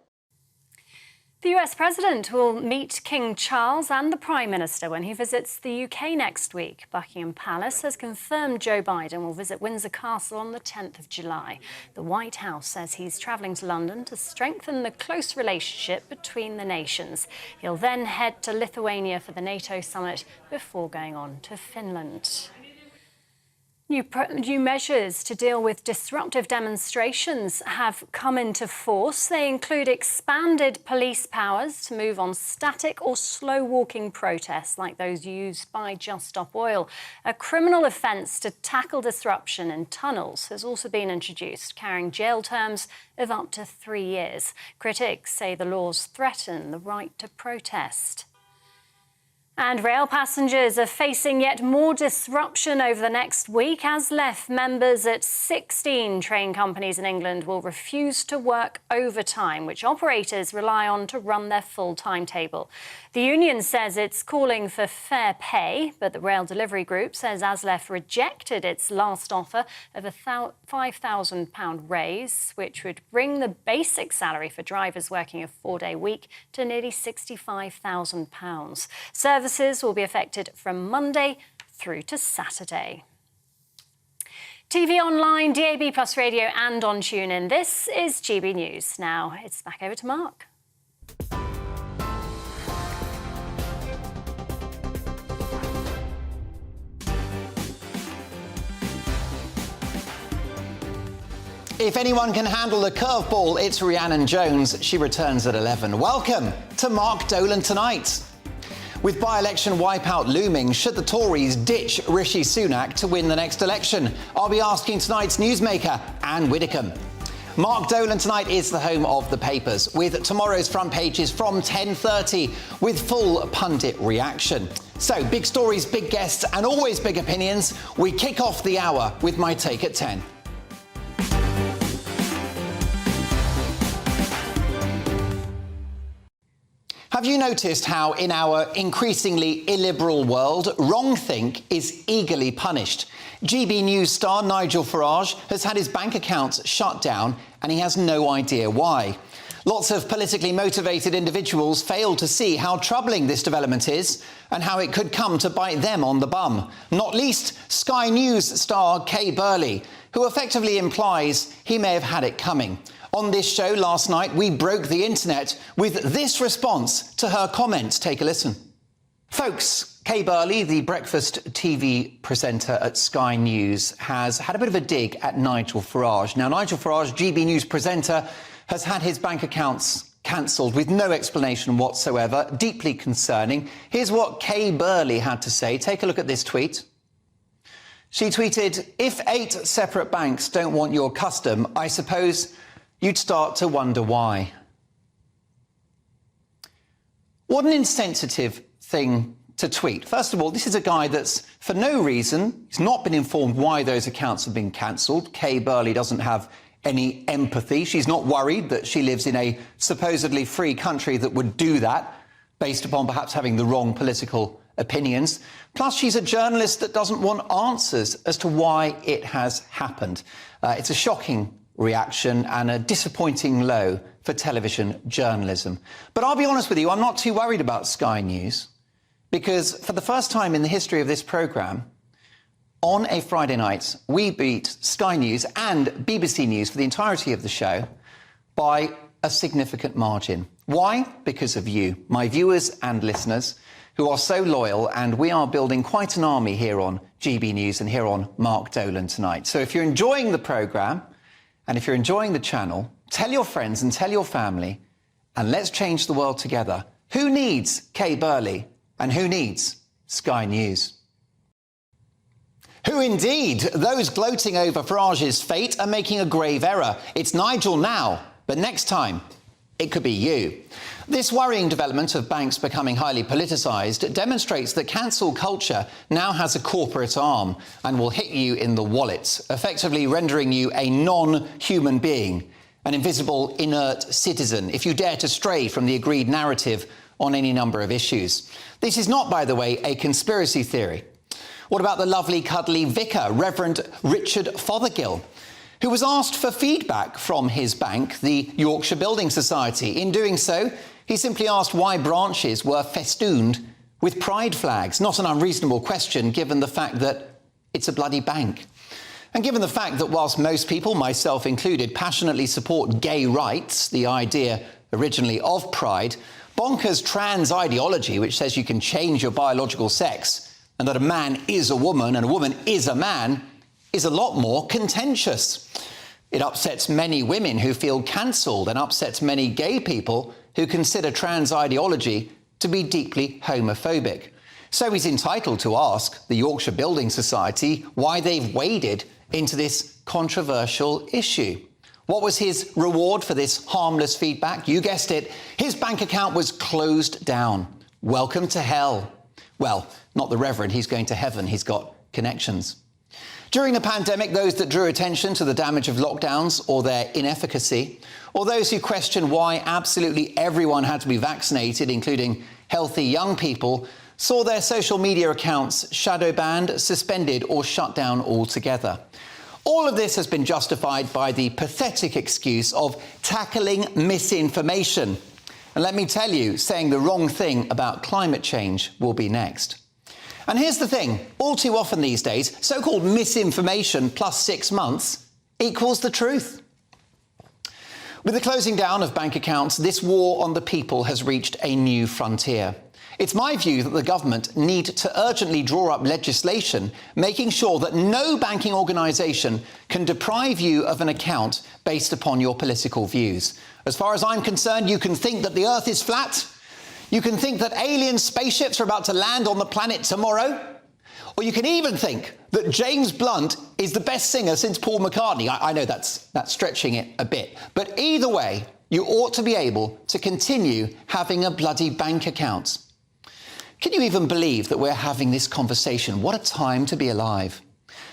The US President will meet King Charles and the Prime Minister when he visits the UK next week. Buckingham Palace has confirmed Joe Biden will visit Windsor Castle on the 10th of July. The White House says he's travelling to London to strengthen the close relationship between the nations. He'll then head to Lithuania for the NATO summit before going on to Finland. New measures to deal with disruptive demonstrations have come into force. They include expanded police powers to move on static or slow-walking protests like those used by Just Stop Oil. A criminal offence to tackle disruption in tunnels has also been introduced, carrying jail terms of up to 3 years. Critics say the laws threaten the right to protest. And rail passengers are facing yet more disruption over the next week. ASLEF members at 16 train companies in England will refuse to work overtime, which operators rely on to run their full timetable. The union says it's calling for fair pay, but the rail delivery group says ASLEF rejected its last offer of a £5,000 raise, which would bring the basic salary for drivers working a 4-day week to nearly £65,000. Services will be affected from Monday through to Saturday. TV online, DAB+ radio and on TuneIn. This is GB News. Now it's back over to Mark. If anyone can handle the curveball, it's Rhiannon Jones. She returns at 11. Welcome to Mark Dolan Tonight. With by-election wipeout looming, should the Tories ditch Rishi Sunak to win the next election? I'll be asking tonight's newsmaker, Anne Widdecombe. Mark Dolan tonight is the home of the papers, with tomorrow's front pages from 10:30 with full pundit reaction. So, big stories, big guests, and always big opinions. We kick off the hour with my take at 10. Have you noticed how in our increasingly illiberal world, wrongthink is eagerly punished? GB News star Nigel Farage has had his bank accounts shut down and he has no idea why. Lots of politically motivated individuals fail to see how troubling this development is and how it could come to bite them on the bum. Not least Sky News star Kay Burley, who effectively implies he may have had it coming. On this show last night, we broke the internet with this response to her comment. Take a listen. Folks, Kay Burley, the breakfast TV presenter at Sky News, has had a bit of a dig at Nigel Farage. Now, Nigel Farage, GB News presenter, has had his bank accounts cancelled with no explanation whatsoever. Deeply concerning. Here's what Kay Burley had to say. Take a look at this tweet. She tweeted, "If 8 separate banks don't want your custom, I suppose you'd start to wonder why." What an insensitive thing to tweet. First of all, this is a guy that's, for no reason, he's not been informed why those accounts have been cancelled. Kay Burley doesn't have any empathy. She's not worried that she lives in a supposedly free country that would do that, based upon perhaps having the wrong political opinions. Plus, she's a journalist that doesn't want answers as to why it has happened. It's a shocking reaction and a disappointing low for television journalism. But I'll be honest with you, I'm not too worried about Sky News, because for the first time in the history of this programme, on a Friday night, we beat Sky News and BBC News for the entirety of the show by a significant margin. Why? Because of you, my viewers and listeners, who are so loyal, and we are building quite an army here on GB News and here on Mark Dolan tonight. So if you're enjoying the programme, and if you're enjoying the channel, tell your friends and tell your family, and let's change the world together. Who needs Kay Burley, and who needs Sky News? Who indeed? Those gloating over Farage's fate are making a grave error. It's Nigel now, but next time, it could be you. This worrying development of banks becoming highly politicised demonstrates that cancel culture now has a corporate arm and will hit you in the wallet, effectively rendering you a non-human being, an invisible, inert citizen, if you dare to stray from the agreed narrative on any number of issues. This is not, by the way, a conspiracy theory. What about the lovely, cuddly vicar, Reverend Richard Fothergill, who was asked for feedback from his bank, the Yorkshire Building Society? In doing so, he simply asked why branches were festooned with pride flags. Not an unreasonable question, given the fact that it's a bloody bank. And given the fact that whilst most people, myself included, passionately support gay rights, the idea originally of pride, bonkers trans ideology, which says you can change your biological sex and that a man is a woman and a woman is a man, is a lot more contentious. It upsets many women who feel cancelled and upsets many gay people who consider trans ideology to be deeply homophobic. So he's entitled to ask the Yorkshire Building Society why they've waded into this controversial issue. What was his reward for this harmless feedback? You guessed it, his bank account was closed down. Welcome to hell. Well, not the Reverend, he's going to heaven, he's got connections. During the pandemic, those that drew attention to the damage of lockdowns or their inefficacy, or those who questioned why absolutely everyone had to be vaccinated, including healthy young people, saw their social media accounts shadow banned, suspended or shut down altogether. All of this has been justified by the pathetic excuse of tackling misinformation. And let me tell you, saying the wrong thing about climate change will be next. And here's the thing, all too often these days, so-called misinformation plus 6 months equals the truth. With the closing down of bank accounts, this war on the people has reached a new frontier. It's my view that the government need to urgently draw up legislation making sure that no banking organisation can deprive you of an account based upon your political views. As far as I'm concerned, you can think that the Earth is flat, you can think that alien spaceships are about to land on the planet tomorrow, or you can even think that James Blunt is the best singer since Paul McCartney. I know that's stretching it a bit. But either way, you ought to be able to continue having a bloody bank account. Can you even believe that we're having this conversation? What a time to be alive.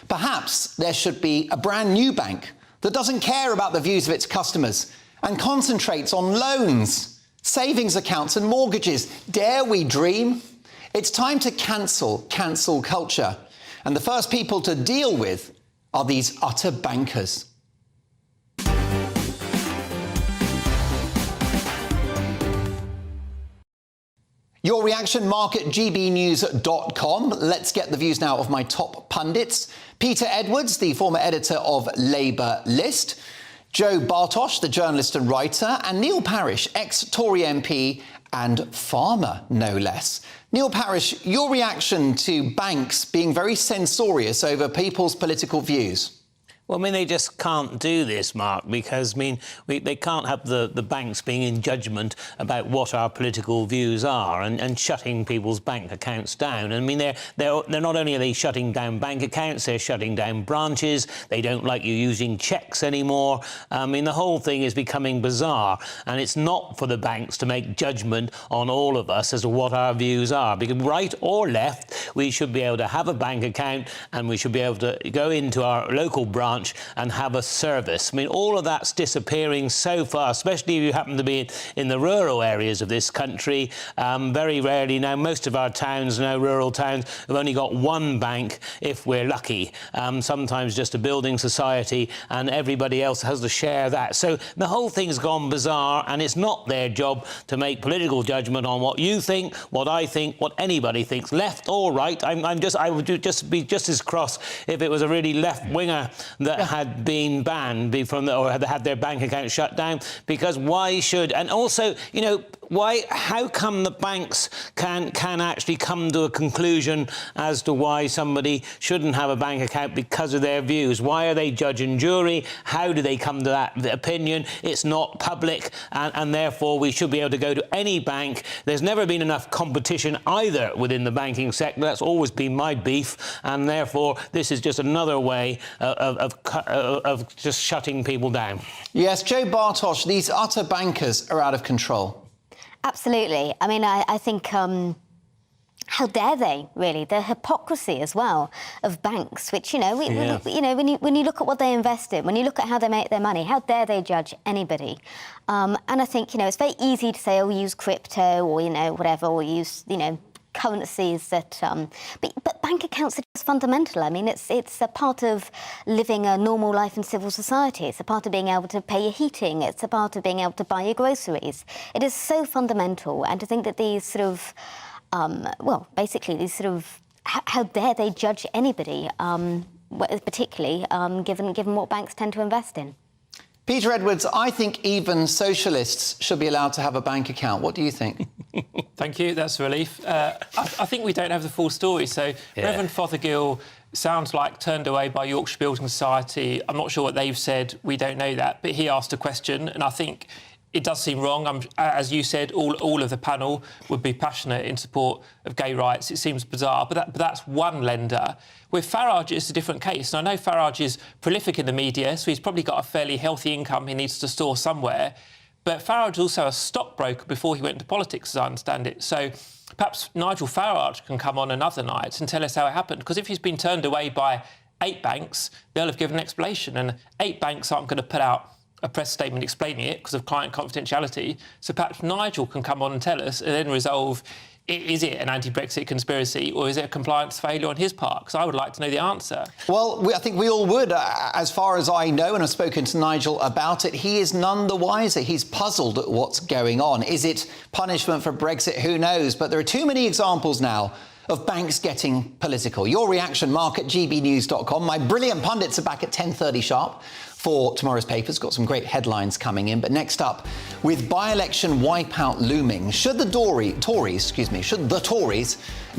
Perhaps there should be a brand new bank that doesn't care about the views of its customers and concentrates on loans, savings accounts and mortgages. Dare we dream? It's time to cancel culture. And the first people to deal with are these utter bankers. Your reaction, Mark at GBNews.com. Let's get the views now of my top pundits. Peter Edwards, the former editor of Labour List. Joe Bartosh, the journalist and writer. And Neil Parish, ex-Tory MP and farmer, no less. Neil Parish, your reaction to banks being very censorious over people's political views? Well, I mean, they just can't do this, Mark, because, I mean, they can't have the banks being in judgment about what our political views are and shutting people's bank accounts down. I mean, they're not only are they shutting down bank accounts, they're shutting down branches. They don't like you using cheques anymore. I mean, the whole thing is becoming bizarre, and it's not for the banks to make judgment on all of us as to what our views are. Because right or left, we should be able to have a bank account and we should be able to go into our local branch and have a service. I mean, all of that's disappearing so fast, especially if you happen to be in the rural areas of this country. Very rarely now, most of our towns now, rural towns, have only got one bank if we're lucky. Sometimes just a building society, and everybody else has to share that. So the whole thing's gone bizarre, and it's not their job to make political judgment on what you think, what I think, what anybody thinks, left or right. I would just be just as cross if it was a really left-winger that had been banned or had their bank account shut down, because why should... And also, you know, how come the banks can actually come to a conclusion as to why somebody shouldn't have a bank account because of their views? Why are they judge and jury? How do they come to that opinion? It's not public, and therefore we should be able to go to any bank. There's never been enough competition either within the banking sector. That's always been my beef, and therefore this is just another way of just shutting people down. Yes, Joe Bartosh, these utter bankers are out of control. Absolutely. I mean, I think, how dare they, really? The hypocrisy as well of banks, which, you know, when you look at what they invest in, when you look at how they make their money, how dare they judge anybody? And I think, you know, it's very easy to say, oh, we use crypto or, you know, whatever, or use, you know, currencies that... But bank accounts are just fundamental. I mean, it's a part of living a normal life in civil society. It's a part of being able to pay your heating. It's a part of being able to buy your groceries. It is so fundamental. And to think that these sort of, well, basically these sort of, how dare they judge anybody, particularly given what banks tend to invest in. Peter Edwards, I think even socialists should be allowed to have a bank account. What do you think? Thank you, that's a relief. I think we don't have the full story. So Reverend Fothergill sounds like turned away by Yorkshire Building Society. I'm not sure what they've said, we don't know that, but he asked a question, and I think it does seem wrong. As you said, all of the panel would be passionate in support of gay rights. It seems bizarre, but that's one lender. With Farage, it's a different case. And I know Farage is prolific in the media, so he's probably got a fairly healthy income he needs to store somewhere. But Farage is also a stockbroker before he went into politics, as I understand it. So perhaps Nigel Farage can come on another night and tell us how it happened. Because if he's been turned away by 8 banks, they'll have given an explanation. And 8 banks aren't going to put out a press statement explaining it because of client confidentiality. So perhaps Nigel can come on and tell us and then resolve, is it an anti-Brexit conspiracy or is it a compliance failure on his part? Because I would like to know the answer. Well, I think we all would. As far as I know, and I've spoken to Nigel about it, he is none the wiser. He's puzzled at what's going on. Is it punishment for Brexit? Who knows? But there are too many examples now of banks getting political. Your reaction, Mark at GBNews.com. My brilliant pundits are back at 10:30 sharp for tomorrow's papers. Got some great headlines coming in. But next up, with by-election wipeout looming, should the Tories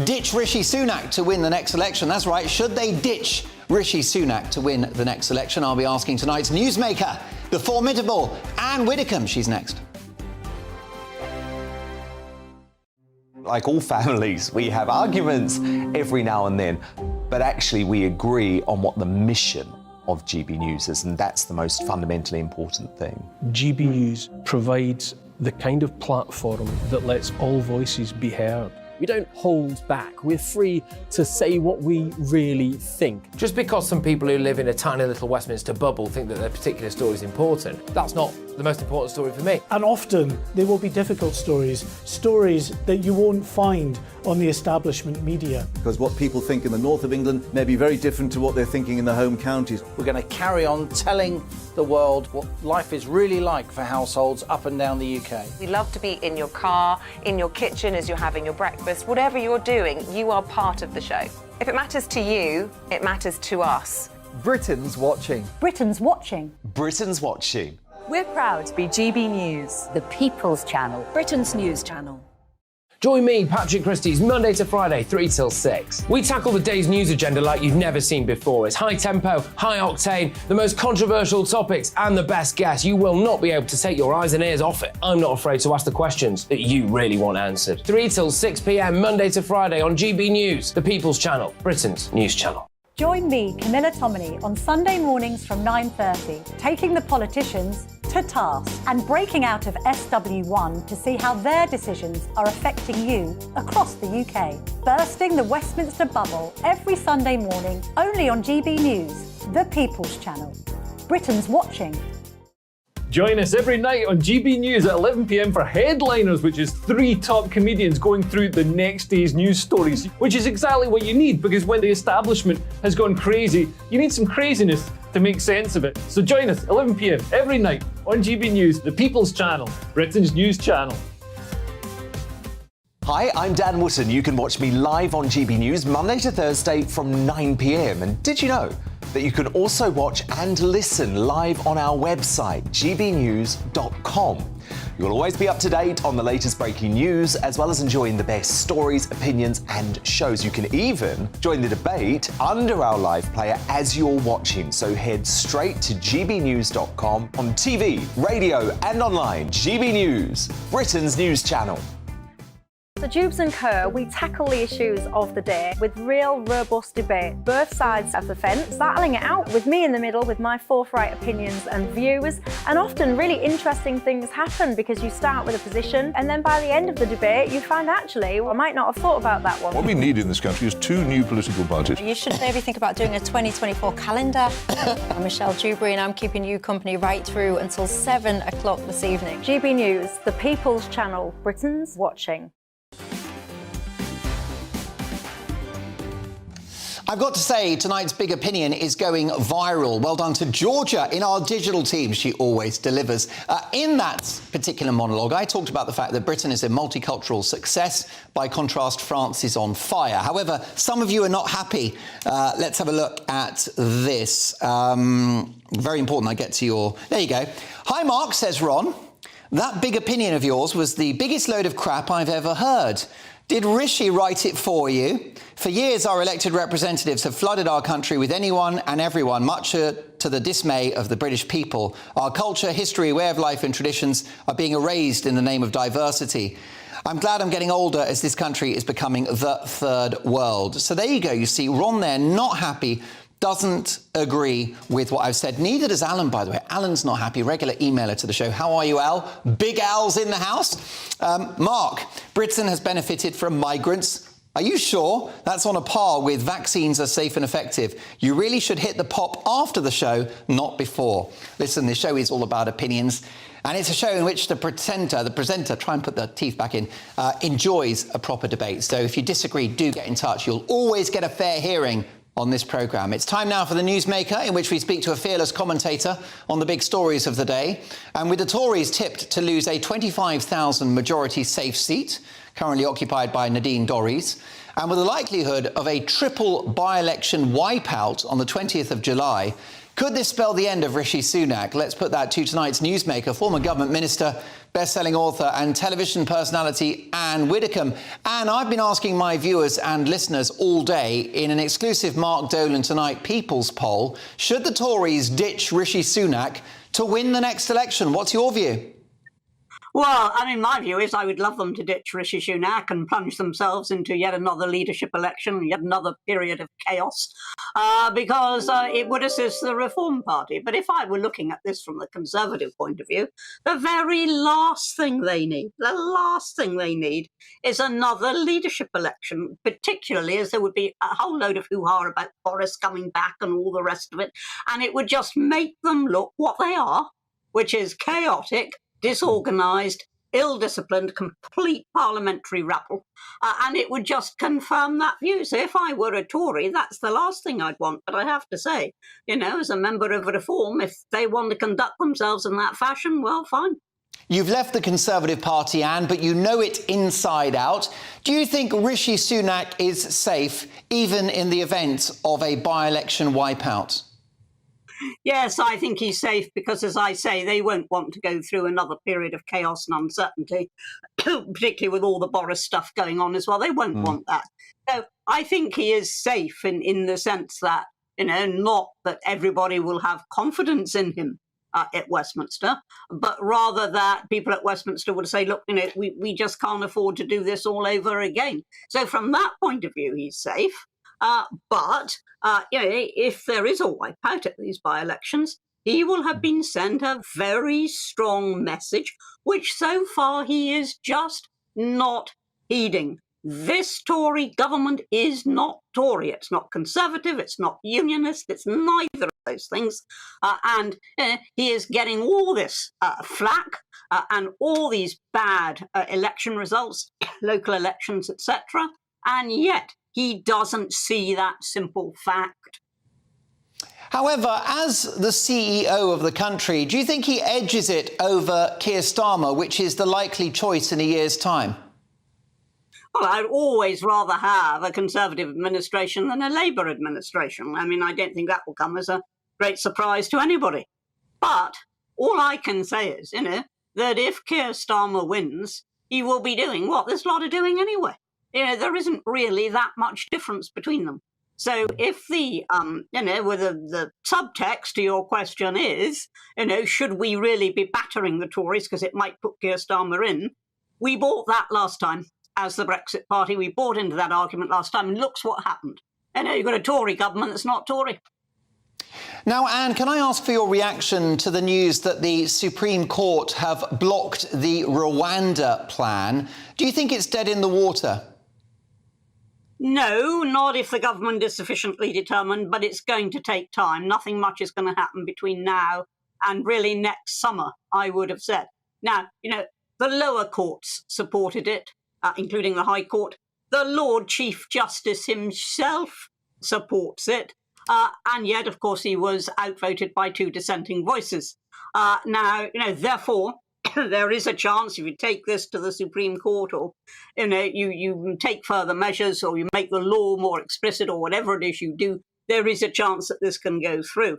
ditch Rishi Sunak to win the next election? That's right, should they ditch Rishi Sunak to win the next election? I'll be asking tonight's newsmaker, the formidable Anne Widdecombe. She's next. Like all families, we have arguments every now and then, but actually we agree on what the mission of GB News is, and that's the most fundamentally important thing. GB News provides the kind of platform that lets all voices be heard. We don't hold back. We're free to say what we really think. Just because some people who live in a tiny little Westminster bubble think that their particular story is important, that's not the most important story for me. And often there will be difficult stories, stories that you won't find on the establishment media. Because what people think in the north of England may be very different to what they're thinking in their home counties. We're going to carry on telling the world what life is really like for households up and down the UK. We love to be in your car, in your kitchen as you're having your breakfast. Whatever you're doing, you are part of the show. If it matters to you, it matters to us. Britain's watching. Britain's watching. Britain's watching. We're proud to be GB News, the People's Channel, Britain's news channel. Join me, Patrick Christie's, Monday to Friday, 3 till 6. We tackle the day's news agenda like you've never seen before. It's high tempo, high octane, the most controversial topics, and the best guests. You will not be able to take your eyes and ears off it. I'm not afraid to ask the questions that you really want answered. 3 till 6 p.m, Monday to Friday on GB News, the People's Channel, Britain's news channel. Join me, Camilla Tominey, on Sunday mornings from 9:30, taking the politicians to task and breaking out of SW1 to see how their decisions are affecting you across the UK. Bursting the Westminster bubble every Sunday morning, only on GB News, the People's Channel. Britain's watching. Join us every night on GB News at 11 p.m. for Headliners, which is 3 top comedians going through the next day's news stories, which is exactly what you need, because when the establishment has gone crazy, you need some craziness to make sense of it. So join us 11 p.m. every night on GB News, the People's Channel, Britain's news channel. Hi, I'm Dan Wootton. You can watch me live on GB News Monday to Thursday from 9 p.m. And did you know that you can also watch and listen live on our website, gbnews.com. You'll always be up to date on the latest breaking news, as well as enjoying the best stories, opinions and shows. You can even join the debate under our live player as you're watching. So head straight to gbnews.com on TV, radio and online. GB News, Britain's news channel. So Jubes and Kerr, we tackle the issues of the day with real robust debate, both sides of the fence, battling it out with me in the middle with my forthright opinions and views. And often really interesting things happen because you start with a position and then by the end of the debate you find actually, well, I might not have thought about that one. What we need in this country is 2 new political parties. You should maybe think about doing a 2024 calendar. I'm Michelle Dewberry and I'm keeping you company right through until 7 o'clock this evening. GB News, the People's Channel, Britain's watching. I've got to say, tonight's big opinion is going viral. Well done to Georgia in our digital team. She always delivers. In that particular monologue, I talked about the fact that Britain is a multicultural success. By contrast, France is on fire. However, some of you are not happy. Let's have a look at this. Very important I get to your... There you go. Hi, Mark, says Ron. That big opinion of yours was the biggest load of crap I've ever heard. Did Rishi write it for you? For years, our elected representatives have flooded our country with anyone and everyone, much to the dismay of the British people. Our culture, history, way of life and traditions are being erased in the name of diversity. I'm glad I'm getting older as this country is becoming the third world. So there you go. You see, Ron there, not happy, doesn't agree with what I've said. Neither does Alan, by the way. Alan's not happy, regular emailer to the show. How are you, Al? Big Al's in the house. Mark, Britain has benefited from migrants. Are you sure? That's on a par with vaccines are safe and effective. You really should hit the pop after the show, not before. Listen, this show is all about opinions. And it's a show in which the presenter, try and put the teeth back in, enjoys a proper debate. So if you disagree, do get in touch. You'll always get a fair hearing on this programme. It's time now for the Newsmaker, in which we speak to a fearless commentator on the big stories of the day. And with the Tories tipped to lose a 25,000 majority safe seat, currently occupied by Nadine Dorries, and with the likelihood of a triple by-election wipeout on the 20th of July, could this spell the end of Rishi Sunak? Let's put that to tonight's Newsmaker, former government minister, best-selling author and television personality Anne Widdecombe. Anne, I've been asking my viewers and listeners all day in an exclusive Mark Dolan Tonight People's poll, should the Tories ditch Rishi Sunak to win the next election? What's your view? Well, I mean, my view is I would love them to ditch Rishi Sunak and plunge themselves into yet another leadership election, yet another period of chaos, because it would assist the Reform Party. But if I were looking at this from the Conservative point of view, the very last thing they need, is another leadership election, particularly as there would be a whole load of hoo-ha about Boris coming back and all the rest of it, and it would just make them look what they are, which is chaotic, disorganised, ill-disciplined, complete parliamentary rabble, and it would just confirm that view. So if I were a Tory, that's the last thing I'd want. But I have to say, you know, as a member of Reform, if they want to conduct themselves in that fashion, well, fine. You've left the Conservative Party, Anne, but you know it inside out. Do you think Rishi Sunak is safe, even in the event of a by-election wipeout? Yes, I think he's safe because, as I say, they won't want to go through another period of chaos and uncertainty, particularly with all the Boris stuff going on as well. They won't want that. So I think he is safe in the sense that, you know, not that everybody will have confidence in him at Westminster, but rather that people at Westminster would say, look, you know, we just can't afford to do this all over again. So from that point of view, he's safe. But you know, if there is a wipeout at these by-elections, he will have been sent a very strong message, which so far he is just not heeding. This Tory government is not Tory. It's not Conservative. It's not Unionist. It's neither of those things. And he is getting all this flack and all these bad election results, local elections, etc. And yet he doesn't see that simple fact. However, as the CEO of the country, do you think he edges it over Keir Starmer, which is the likely choice in a year's time? Well, I'd always rather have a Conservative administration than a Labour administration. I mean, I don't think that will come as a great surprise to anybody. But all I can say is, you know, that if Keir Starmer wins, he will be doing what this lot are doing anyway. You know, there isn't really that much difference between them. So if the, you know, with the subtext to your question is, you know, should we really be battering the Tories because it might put Keir Starmer in? We bought that last time as the Brexit Party. We bought into that argument last time, and looks what happened. You know, you've got a Tory government that's not Tory. Now, Anne, can I ask for your reaction to the news that the Supreme Court have blocked the Rwanda plan? Do you think it's dead in the water? No, not if the government is sufficiently determined, but it's going to take time. Nothing much is going to happen between now and really next summer, I would have said. Now, you know, the lower courts supported it, including the High Court. The Lord Chief Justice himself supports it. And yet, of course, he was outvoted by 2 dissenting voices. Now, you know, therefore, there is a chance if you take this to the Supreme Court, or, you know, you take further measures, or you make the law more explicit, or whatever it is you do, there is a chance that this can go through.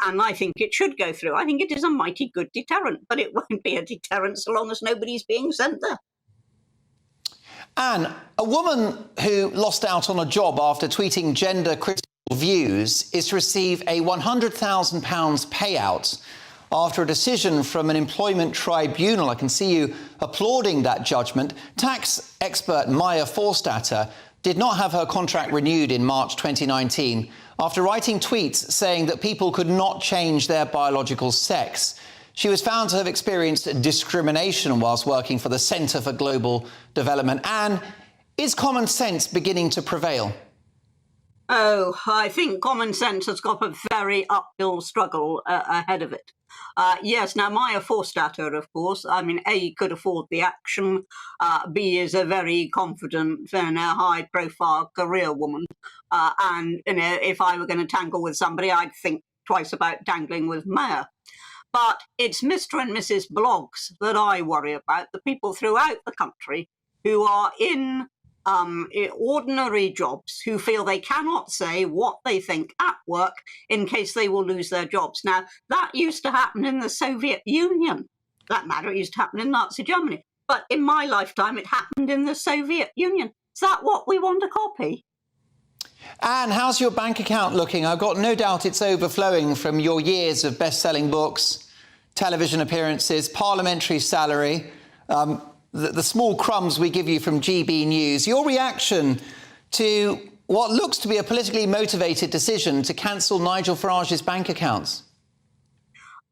And I think it should go through. I think it is a mighty good deterrent, but it won't be a deterrent so long as nobody's being sent there. Anne, a woman who lost out on a job after tweeting gender-critical views is to receive a £100,000 payout after a decision from an employment tribunal. I can see you applauding that judgment. Tax expert Maya Forstater did not have her contract renewed in March 2019 after writing tweets saying that people could not change their biological sex. She was found to have experienced discrimination whilst working for the Centre for Global Development. Anne, is common sense beginning to prevail? Oh, I think common sense has got a very uphill struggle ahead of it. Yes, now Maya Forstater, of course, I mean, A, could afford the action, B, is a very confident, high-profile career woman, and, you know, if I were going to tangle with somebody, I'd think twice about dangling with Maya. But it's Mr. and Mrs. Blogs that I worry about, the people throughout the country who are in ordinary jobs, who feel they cannot say what they think at work in case they will lose their jobs. Now, that used to happen in the Soviet Union. For that matter, it used to happen in Nazi Germany. But in my lifetime, it happened in the Soviet Union. Is that what we want to copy? Anne, how's your bank account looking? I've got no doubt it's overflowing from your years of best-selling books, television appearances, parliamentary salary, the small crumbs we give you from GB News. Your reaction to what looks to be a politically motivated decision to cancel Nigel Farage's bank accounts?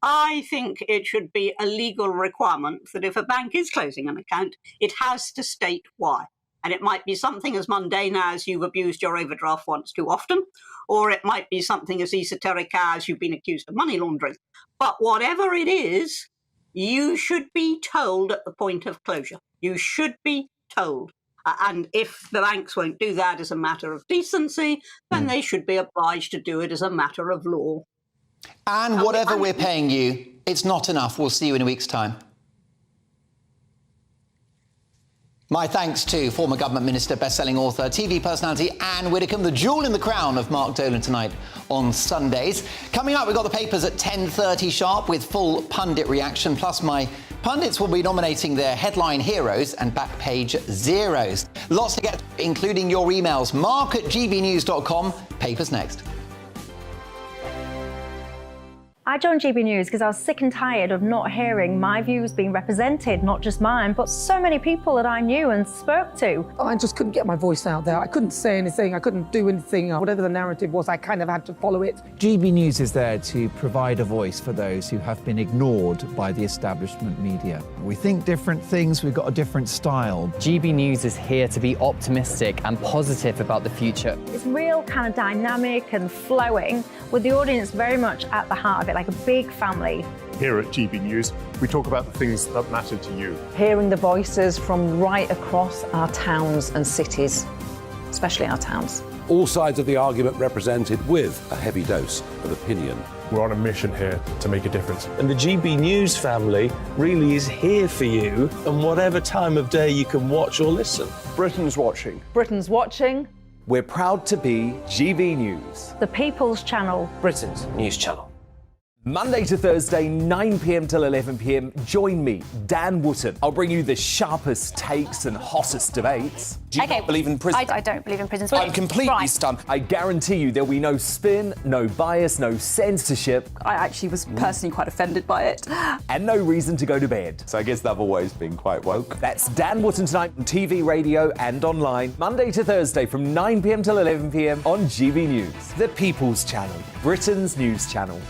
I think it should be a legal requirement that if a bank is closing an account, it has to state why. And it might be something as mundane as you've abused your overdraft once too often, or it might be something as esoteric as you've been accused of money laundering. But whatever it is, you should be told at the point of closure. You should be told. And if the banks won't do that as a matter of decency, then they should be obliged to do it as a matter of law. And whatever we're paying you, it's not enough. We'll see you in a week's time. My thanks to former government minister, best-selling author, TV personality Anne Widdecombe, the jewel in the crown of Mark Dolan tonight on Sundays. Coming up, we've got the papers at 10:30 sharp with full pundit reaction. Plus, my pundits will be nominating their headline heroes and back page zeros. Lots to get, including your emails. mark@gbnews.com. Papers next. I joined GB News because I was sick and tired of not hearing my views being represented, not just mine, but so many people that I knew and spoke to. I just couldn't get my voice out there. I couldn't say anything. I couldn't do anything. Whatever the narrative was, I kind of had to follow it. GB News is there to provide a voice for those who have been ignored by the establishment media. We think different things, we've got a different style. GB News is here to be optimistic and positive about the future. It's real kind of dynamic and flowing, with the audience very much at the heart of it, like a big family. Here at GB News, we talk about the things that matter to you. Hearing the voices from right across our towns and cities, especially our towns. All sides of the argument represented with a heavy dose of opinion. We're on a mission here to make a difference. And the GB News family really is here for you, and whatever time of day you can watch or listen. Britain's watching. Britain's watching. We're proud to be GB News. The People's Channel. Britain's news channel. Monday to Thursday, 9 p.m. till 11 p.m. Join me, Dan Wootton. I'll bring you the sharpest takes and hottest debates. Do you not believe in prison? I don't believe in prison. I'm completely stunned. I guarantee you there'll be no spin, no bias, no censorship. I actually was personally quite offended by it. And no reason to go to bed. So I guess they've always been quite woke. That's Dan Wootton tonight on TV, radio and online. Monday to Thursday from 9 p.m. till 11 p.m. on GB News. The People's Channel, Britain's news channel.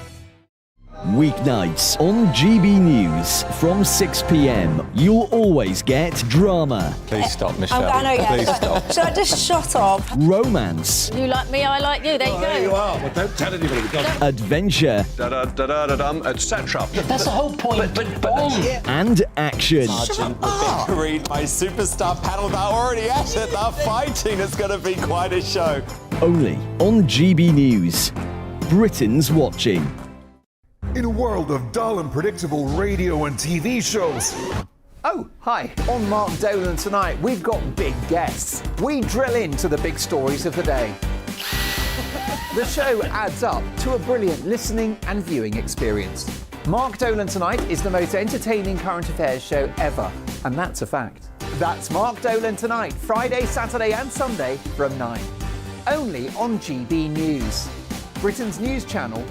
Weeknights on GB News from 6 p.m. You'll always get drama. Please stop, Michelle. I know, Please stop. Should I just shut up? Romance. You like me, I like you. There you go. There you are. Well, don't tell anybody. Adventure. Etc. That's the whole point. And action. Sergeant, the big green, my superstar panel, they're already at it. They're fighting. It's going to be quite a show. Only on GB News. Britain's watching. In a world of dull and predictable radio and TV shows. Oh, hi. On Mark Dolan tonight, we've got big guests. We drill into the big stories of the day. The show adds up to a brilliant listening and viewing experience. Mark Dolan Tonight is the most entertaining current affairs show ever, and that's a fact. That's Mark Dolan Tonight, Friday, Saturday and Sunday from 9. Only on GB News, Britain's news channel.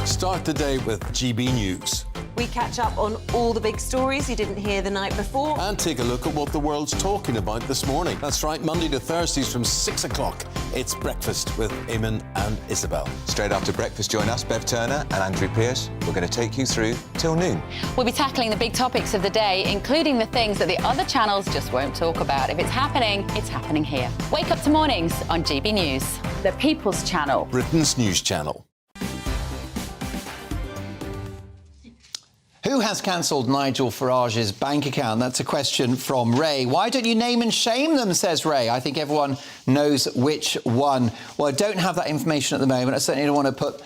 Start the day with GB News. We catch up on all the big stories you didn't hear the night before. And take a look at what the world's talking about this morning. That's right, Monday to Thursdays from 6 o'clock. It's Breakfast with Eamon and Isabel. Straight after breakfast, join us, Bev Turner and Andrew Pearce. We're going to take you through till noon. We'll be tackling the big topics of the day, including the things that the other channels just won't talk about. If it's happening here. Wake up to mornings on GB News. The People's Channel. Britain's news channel. Who has cancelled Nigel Farage's bank account? That's a question from Ray. Why don't you name and shame them, says Ray. I think everyone knows which one. Well, I don't have that information at the moment. I certainly don't want to put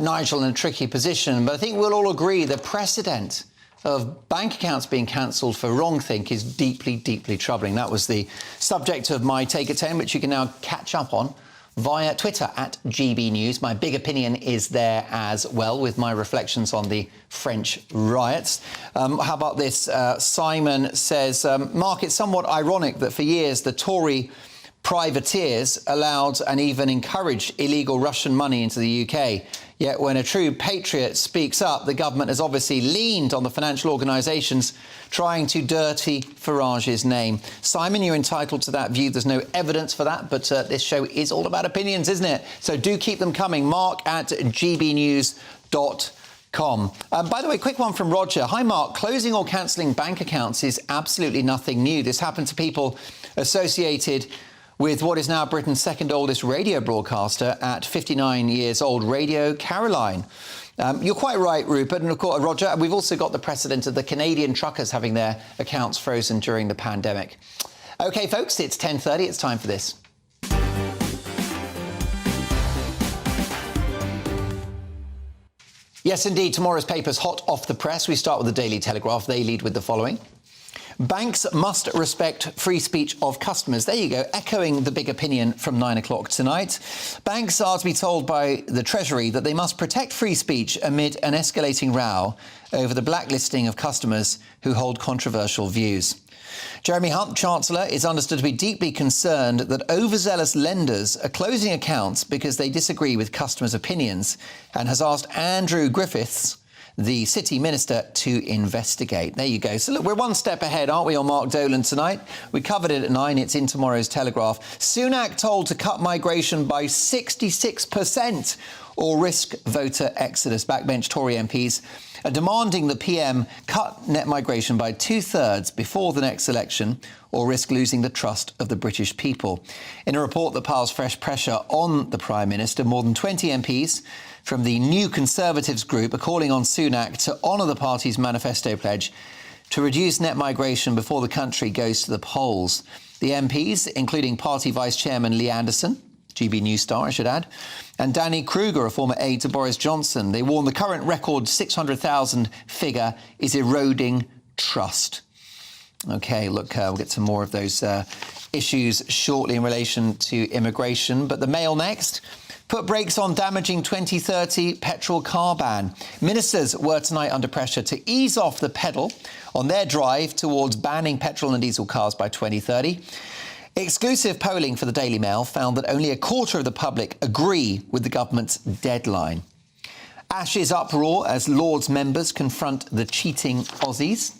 Nigel in a tricky position, but I think we'll all agree the precedent of bank accounts being cancelled for wrongthink is deeply, deeply troubling. That was the subject of my Take at 10, which you can now catch up on via Twitter at GB News. My big opinion is there as well, with my reflections on the French riots. How about this? Simon says, Mark, it's somewhat ironic that for years the Tory privateers allowed and even encouraged illegal Russian money into the UK. Yet when a true patriot speaks up, the government has obviously leaned on the financial organisations trying to dirty Farage's name. Simon, you're entitled to that view. There's no evidence for that, but this show is all about opinions, isn't it? So do keep them coming. mark@gbnews.com. By the way, quick one from Roger. Hi, Mark. Closing or cancelling bank accounts is absolutely nothing new. This happened to people associated with what is now Britain's second oldest radio broadcaster at 59 years old, Radio Caroline. You're quite right, Rupert, and of course, Roger, we've also got the precedent of the Canadian truckers having their accounts frozen during the pandemic. OK, folks, it's 10:30. It's time for this. Yes, indeed, tomorrow's paper's hot off the press. We start with the Daily Telegraph. They lead with the following. Banks must respect free speech of customers. There you go, echoing the big opinion from 9 o'clock tonight. Banks are to be told by the Treasury that they must protect free speech amid an escalating row over the blacklisting of customers who hold controversial views. Jeremy Hunt, Chancellor, is understood to be deeply concerned that overzealous lenders are closing accounts because they disagree with customers' opinions, and has asked Andrew Griffiths, the City Minister, to investigate. There you go. So look, we're one step ahead, aren't we, on Mark Dolan tonight? We covered it at 9. It's in tomorrow's Telegraph. Sunak told to cut migration by 66% or risk voter exodus. Backbench Tory MPs are demanding the PM cut net migration by 2/3 before the next election or risk losing the trust of the British people. In a report that piles fresh pressure on the Prime Minister, more than 20 MPs from the New Conservatives group are calling on Sunak to honour the party's manifesto pledge to reduce net migration before the country goes to the polls. The MPs, including party Vice Chairman Lee Anderson, GB News star, I should add, and Danny Kruger, a former aide to Boris Johnson, they warn the current record 600,000 figure is eroding trust. OK, look, we'll get some more of those issues shortly in relation to immigration. But the Mail next. Put brakes on damaging 2030 petrol car ban. Ministers were tonight under pressure to ease off the pedal on their drive towards banning petrol and diesel cars by 2030. Exclusive polling for the Daily Mail found that only a quarter of the public agree with the government's deadline. Ashes uproar as Lords members confront the cheating Aussies.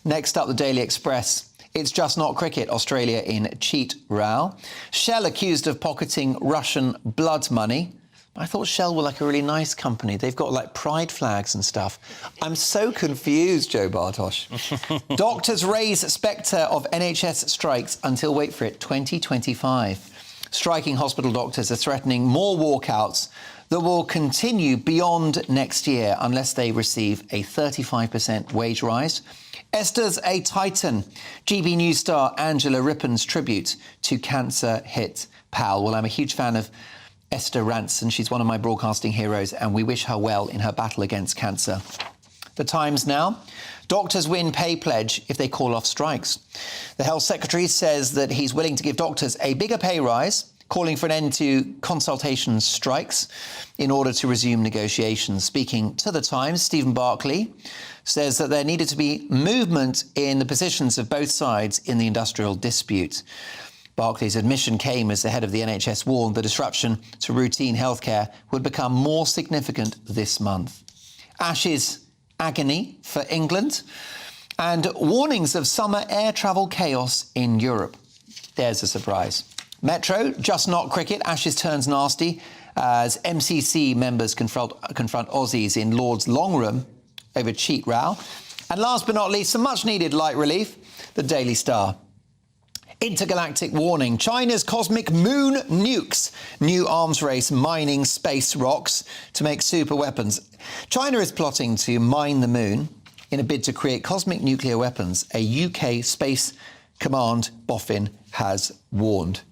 Next up, the Daily Express. It's just not cricket. Australia in cheat row. Shell accused of pocketing Russian blood money. I thought Shell were like a really nice company. They've got like pride flags and stuff. I'm so confused, Joe Bartosh. Doctors raise spectre of NHS strikes until, wait for it, 2025. Striking hospital doctors are threatening more walkouts that will continue beyond next year unless they receive a 35% wage rise. Esther's a titan. GB News star Angela Rippon's tribute to cancer-hit pal. Well, I'm a huge fan of Esther Ranson. She's one of my broadcasting heroes, and we wish her well in her battle against cancer. The Times now. Doctors win pay pledge if they call off strikes. The Health Secretary says that he's willing to give doctors a bigger pay rise, calling for an end to consultation strikes in order to resume negotiations. Speaking to The Times, Stephen Barclay says that there needed to be movement in the positions of both sides in the industrial dispute. Barclay's admission came as the head of the NHS warned the disruption to routine healthcare would become more significant this month. Ashes agony for England and warnings of summer air travel chaos in Europe. There's a surprise. Metro, just not cricket. Ashes turns nasty as MCC members confront Aussies in Lord's Long Room over cheat row. And last but not least, some much-needed light relief. The Daily Star. Intergalactic warning. China's cosmic moon nukes. New arms race mining space rocks to make super weapons. China is plotting to mine the moon in a bid to create cosmic nuclear weapons, a UK Space Command boffin has warned.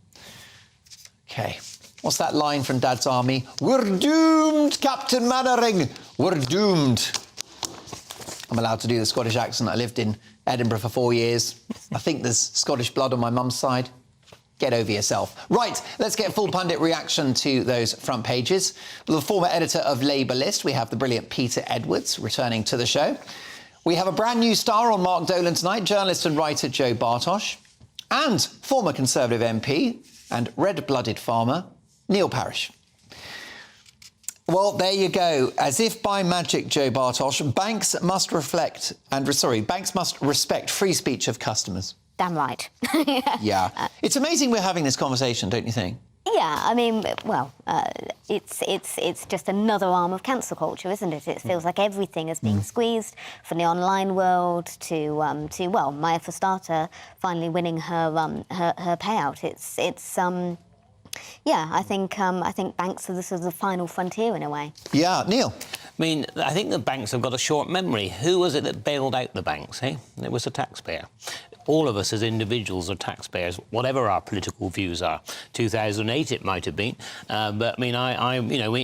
OK. What's that line from Dad's Army? We're doomed, Captain Mannering. We're doomed. I'm allowed to do the Scottish accent. I lived in Edinburgh for 4 years. I think there's Scottish blood on my mum's side. Get over yourself. Right, let's get full pundit reaction to those front pages. With the former editor of Labour List, we have the brilliant Peter Edwards returning to the show. We have a brand new star on Mark Dolan tonight, journalist and writer Joe Bartosh, and former Conservative MP and red-blooded farmer Neil Parish. Well, there you go. As if by magic, Joe Bartosh, banks must respect free speech of customers. Damn right. Yeah. It's amazing we're having this conversation, don't you think? Yeah, I mean, well, it's just another arm of cancel culture, isn't it? It feels like everything is being squeezed, from the online world to well, Maya for starter finally winning her payout. Yeah, I think banks are the sort of the final frontier in a way. Yeah, Neil. I mean, I think the banks have got a short memory. Who was it that bailed out the banks, eh? It was the taxpayer. All of us as individuals are taxpayers, whatever our political views are. 2008 it might have been, but I mean,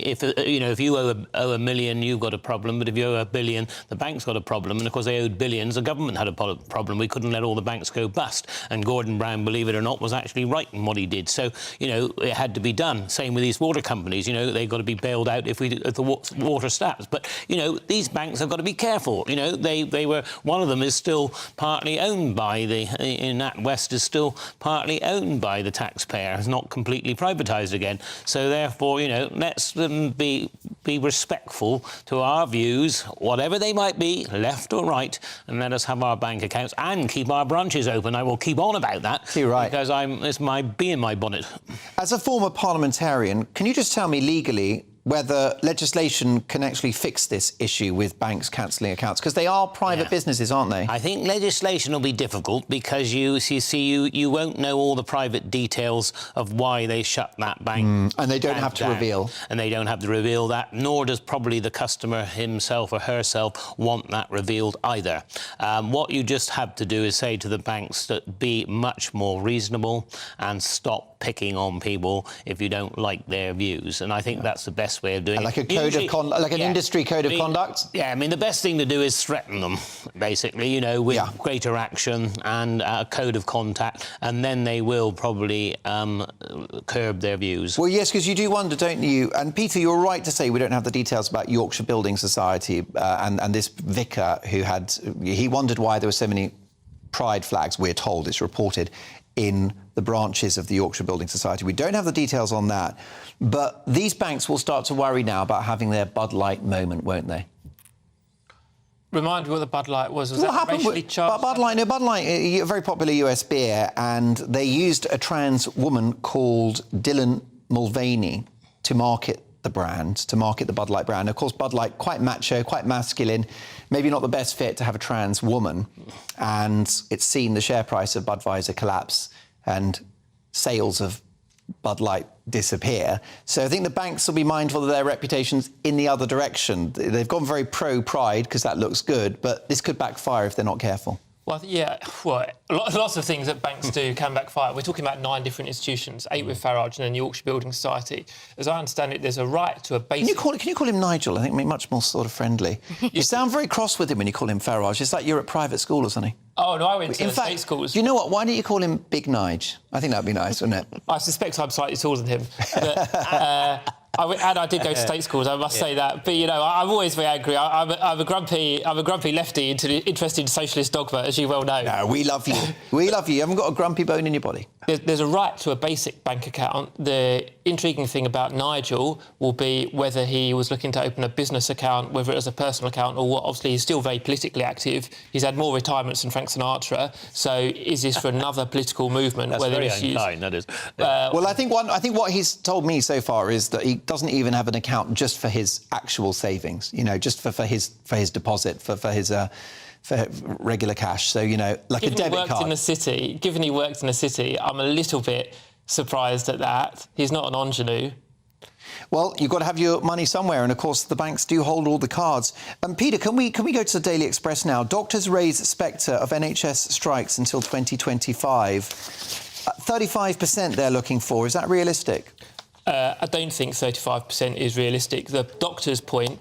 if you owe a million, you've got a problem. But if you owe $1 billion, the bank's got a problem. And of course, they owed billions. The government had a problem. We couldn't let all the banks go bust. And Gordon Brown, believe it or not, was actually right in what he did. So it had to be done. Same with these water companies. They've got to be bailed out if the water stops. But these banks have got to be careful. They were, one of them is still partly owned by in NatWest is still partly owned by the taxpayer. It's not completely privatised again. So therefore, let's be respectful to our views, whatever they might be, left or right, and let us have our bank accounts and keep our branches open. I will keep on about that. You're right. Because it's my bee in my bonnet. As a former parliamentarian, can you just tell me legally whether legislation can actually fix this issue with banks cancelling accounts? Because they are private businesses, aren't they? I think legislation will be difficult because you won't know all the private details of why they shut that bank. And they don't have to reveal. And they don't have to reveal that, nor does probably the customer himself or herself want that revealed either. What you just have to do is say to the banks that be much more reasonable and stop picking on people if you don't like their views. And I think that's the best way of doing it. Like a code of conduct, an industry code of conduct? Yeah, I mean, the best thing to do is threaten them, basically, with greater action and a code of contact, and then they will probably curb their views. Well, yes, because you do wonder, don't you? And Peter, you're right to say we don't have the details about Yorkshire Building Society and this vicar he wondered why there were so many pride flags, we're told, it's reported, in the branches of the Yorkshire Building Society. We don't have the details on that, but these banks will start to worry now about having their Bud Light moment, won't they? Remind me what the Bud Light was. Was what that happened racially charged? Bud Light, a very popular US beer, and they used a trans woman called Dylan Mulvaney to market the brand, to market the Bud Light brand. Of course, Bud Light, quite macho, quite masculine, maybe not the best fit to have a trans woman. And it's seen the share price of Budweiser collapse and sales of Bud Light disappear. So I think the banks will be mindful of their reputations in the other direction. They've gone very pro-pride because that looks good, but this could backfire if they're not careful. Well, yeah, lots of things that banks do can backfire. We're talking about 9 different institutions, 8 with Farage and then the Yorkshire Building Society. As I understand it, there's a right to a basic... Can you call him Nigel? I think much more sort of friendly. You sound very cross with him when you call him Farage. It's like you're at private school or something. Oh, no, I went to state schools. Do you know what? Why don't you call him Big Nige? I think that'd be nice, wouldn't it? I suspect I'm slightly taller than him. But, I did go to state schools, I must say that. But, I'm always very angry. I'm a grumpy lefty interested in socialist dogma, as you well know. No, we love you. We love you. You haven't got a grumpy bone in your body. There's a right to a basic bank account. The intriguing thing about Nigel will be whether he was looking to open a business account, whether it was a personal account or what. Obviously, he's still very politically active. He's had more retirements than Frank Sinatra. So is this for another political movement? That's very unkind, that is. Well, I think what he's told me so far is that he doesn't even have an account just for his actual savings, just for his deposit, for his for regular cash. So, like a debit card. Given he worked in the city, I'm a little bit surprised at that. He's not an ingenue. Well, you've got to have your money somewhere, and of course the banks do hold all the cards. Peter, can we go to the Daily Express now? Doctors raise spectre of NHS strikes until 2025. 35% they're looking for. Is that realistic? I don't think 35% is realistic. The doctor's point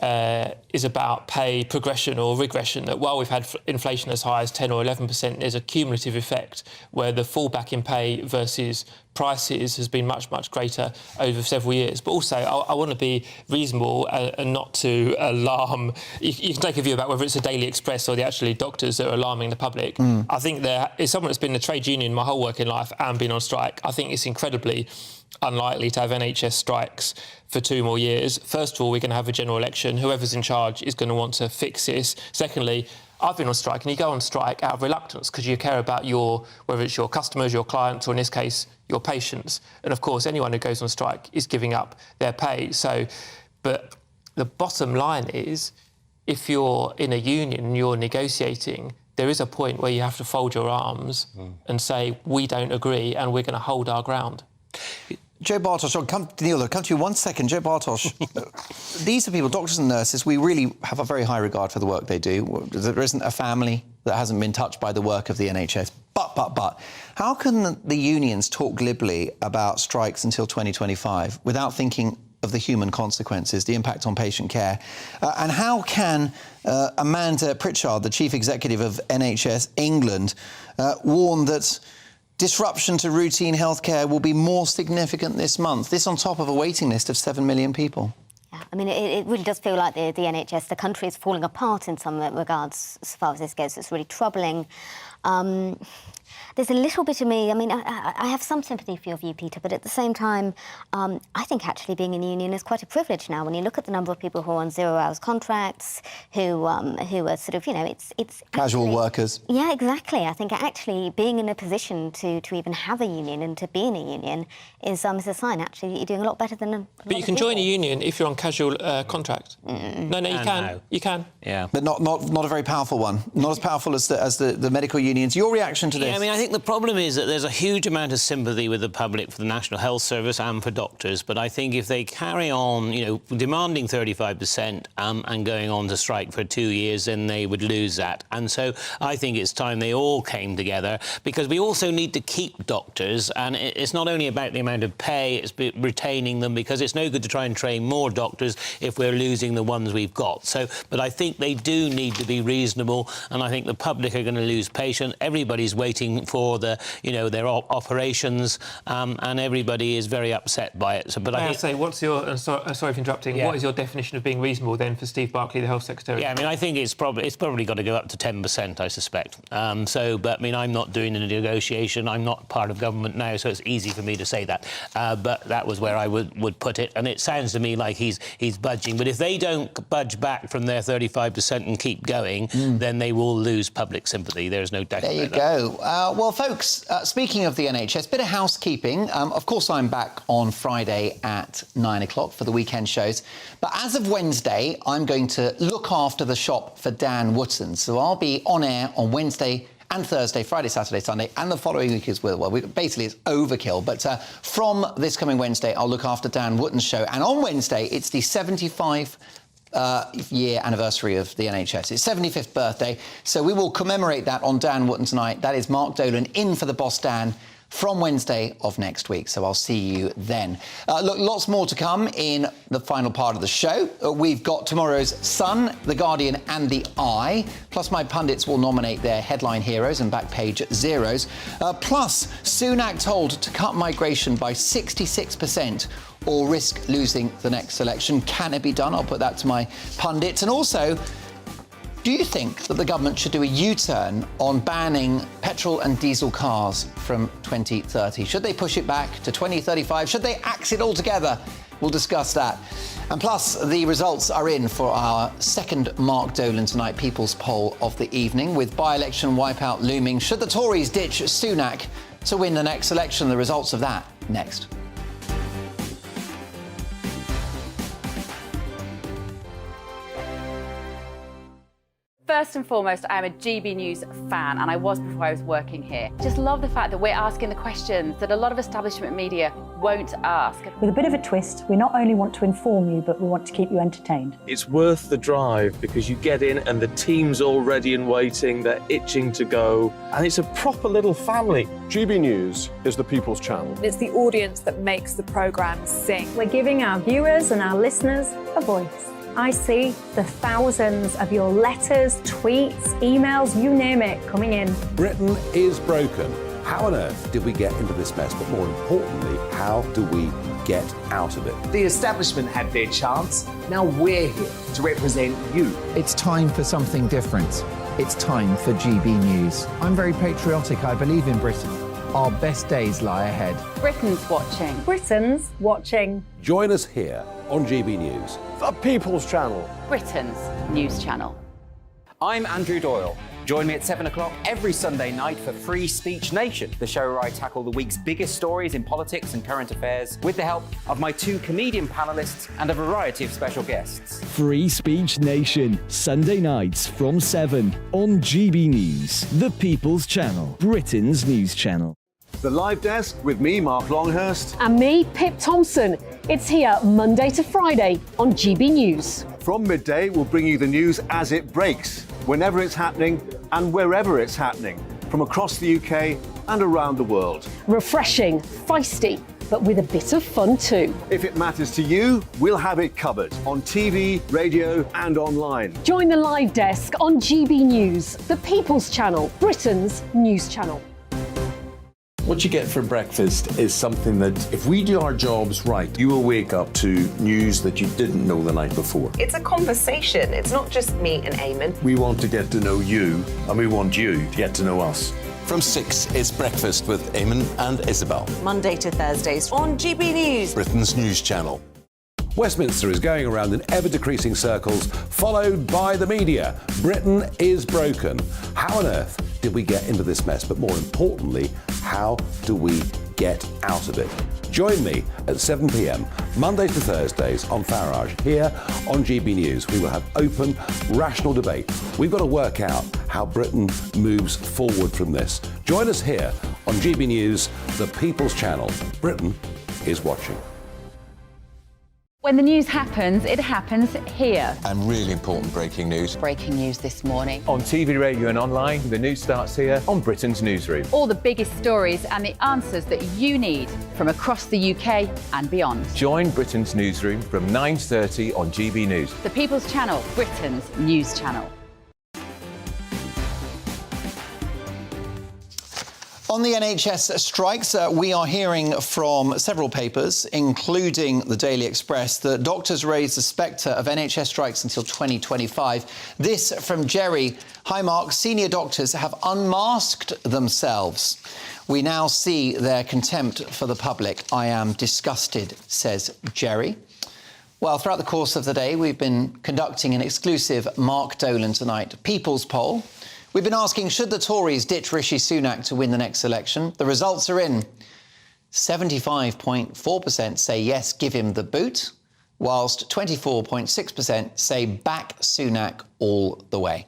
is about pay progression or regression, that while we've had inflation as high as 10 or 11%, there's a cumulative effect where the fallback in pay versus prices has been much, much greater over several years. But also, I want to be reasonable and not to alarm. You can take a view about whether it's the Daily Express or the actually doctors that are alarming the public. I think there is someone that's been in a trade union my whole working life and been on strike. I think it's incredibly unlikely to have NHS strikes for 2 more years. First of all, we're going to have a general election. Whoever's in charge is going to want to fix this. Secondly, I've been on strike, and you go on strike out of reluctance because you care about whether it's your customers, your clients, or in this case, your patients. And of course, anyone who goes on strike is giving up their pay. But the bottom line is, if you're in a union and you're negotiating, there is a point where you have to fold your arms and say, we don't agree and we're going to hold our ground. Joe Bartosz, Neil, I'll come to you 1 second. Joe Bartosz, these are people, doctors and nurses, we really have a very high regard for the work they do. There isn't a family that hasn't been touched by the work of the NHS. But, how can the unions talk glibly about strikes until 2025 without thinking of the human consequences, the impact on patient care? And how can Amanda Pritchard, the chief executive of NHS England, warn that disruption to routine healthcare will be more significant this month? This on top of a waiting list of 7 million people. Yeah, I mean, it really does feel like the NHS, the country is falling apart in some regards as far as this goes. It's really troubling. There's a little bit of me, I mean, I have some sympathy for your view, Peter, but at the same time, I think actually being in a union is quite a privilege now. When you look at the number of people who are on 0-hours contracts, who are sort of, you know, it's casual actually, workers. Yeah, exactly. I think actually being in a position to even have a union and to be in a union is a sign, actually, that you're doing a lot better than a lot But you can join a union if you're on casual contract. No, you can. No. You can. Yeah. But not a very powerful one. Not as powerful as the medical unions. Your reaction to this? Yeah, I mean, I think the problem is that there's a huge amount of sympathy with the public for the National Health Service and for doctors, but I think if they carry on, you know, demanding 35% and going on to strike for 2 years, then they would lose that. And so I think it's time they all came together, because we also need to keep doctors, and it's not only about the amount of pay, it's retaining them, because it's no good to try and train more doctors if we're losing the ones we've got. So, but I think they do need to be reasonable, and I think the public are going to lose patience. Everybody's waiting for their operations, and everybody is very upset by it. So, but I say, what's your? Sorry for interrupting. Yeah. What is your definition of being reasonable then for Steve Barclay, the Health Secretary? Yeah, I mean, I think it's probably got to go up to 10%, I suspect. But I mean, I'm not doing a negotiation. I'm not part of government now, so it's easy for me to say that. But that was where I would put it, and it sounds to me like he's budging. But if they don't budge back from their 35% and keep going, then they will lose public sympathy. There's no doubt. There you go. Well, folks, speaking of the NHS, bit of housekeeping. Of course, I'm back on Friday at 9 o'clock for the weekend shows. But as of Wednesday, I'm going to look after the shop for Dan Wootton. So I'll be on air on Wednesday and Thursday, Friday, Saturday, Sunday, and the following week as well. Basically, it's overkill. But from this coming Wednesday, I'll look after Dan Wootton's show. And on Wednesday, it's the 75-year anniversary of the NHS. It's 75th birthday, so we will commemorate that on Dan Wootton tonight. That is Mark Dolan in for the boss Dan from Wednesday of next week, so I'll see you then. Look, lots more to come in the final part of the show. We've got tomorrow's Sun, The Guardian and The Eye, plus my pundits will nominate their headline heroes and back page zeros. Plus, Sunak told to cut migration by 66% or risk losing the next election. Can it be done? I'll put that to my pundits. And also, do you think that the government should do a U-turn on banning petrol and diesel cars from 2030? Should they push it back to 2035? Should they axe it altogether? We'll discuss that. And plus, the results are in for our second Mark Dolan Tonight People's Poll of the evening, with by-election wipeout looming. Should the Tories ditch Sunak to win the next election? The results of that next. First and foremost, I'm a GB News fan, and I was before I was working here. Just love the fact that we're asking the questions that a lot of establishment media won't ask. With a bit of a twist, we not only want to inform you, but we want to keep you entertained. It's worth the drive because you get in and the team's all ready and waiting, they're itching to go, and it's a proper little family. GB News is the people's channel. It's the audience that makes the programme sing. We're giving our viewers and our listeners a voice. I see the thousands of your letters, tweets, emails, you name it, coming in. Britain is broken. How on earth did we get into this mess? But more importantly, how do we get out of it? The establishment had their chance. Now we're here to represent you. It's time for something different. It's time for GB News. I'm very patriotic. I believe in Britain. Our best days lie ahead. Britain's watching. Britain's watching. Join us here on GB News. The People's Channel. Britain's news channel. I'm Andrew Doyle. Join me at 7 o'clock every Sunday night for Free Speech Nation, the show where I tackle the week's biggest stories in politics and current affairs with the help of my 2 comedian panellists and a variety of special guests. Free Speech Nation, Sunday nights from 7 on GB News, the People's Channel, Britain's news channel. The Live Desk with me, Mark Longhurst. And me, Pip Thompson. It's here Monday to Friday on GB News. From midday, we'll bring you the news as it breaks, whenever it's happening and wherever it's happening, from across the UK and around the world. Refreshing, feisty, but with a bit of fun too. If it matters to you, we'll have it covered on TV, radio and online. Join the Live Desk on GB News, the People's Channel, Britain's news channel. What you get for breakfast is something that, if we do our jobs right, you will wake up to news that you didn't know the night before. It's a conversation. It's not just me and Eamon. We want to get to know you, and we want you to get to know us. From 6, it's Breakfast with Eamon and Isabel. Monday to Thursdays on GB News, Britain's news channel. Westminster is going around in ever-decreasing circles, followed by the media. Britain is broken. How on earth did we get into this mess? But more importantly, how do we get out of it? Join me at 7 p.m, Mondays to Thursdays on Farage, here on GB News. We will have open, rational debate. We've got to work out how Britain moves forward from this. Join us here on GB News, the People's Channel. Britain is watching. When the news happens, it happens here. And really important breaking news. Breaking news this morning. On TV, radio and online, the news starts here on Britain's Newsroom. All the biggest stories and the answers that you need from across the UK and beyond. Join Britain's Newsroom from 9:30 on GB News. The People's Channel, Britain's news channel. On the NHS strikes, we are hearing from several papers, including the Daily Express, that doctors raise the spectre of NHS strikes until 2025. This from Jerry. Hi, Mark. Senior doctors have unmasked themselves. We now see their contempt for the public. I am disgusted, says Jerry. Well, throughout the course of the day, we've been conducting an exclusive Mark Dolan Tonight People's Poll. We've been asking, should the Tories ditch Rishi Sunak to win the next election? The results are in. 75.4% say yes, give him the boot, whilst 24.6% say back Sunak all the way.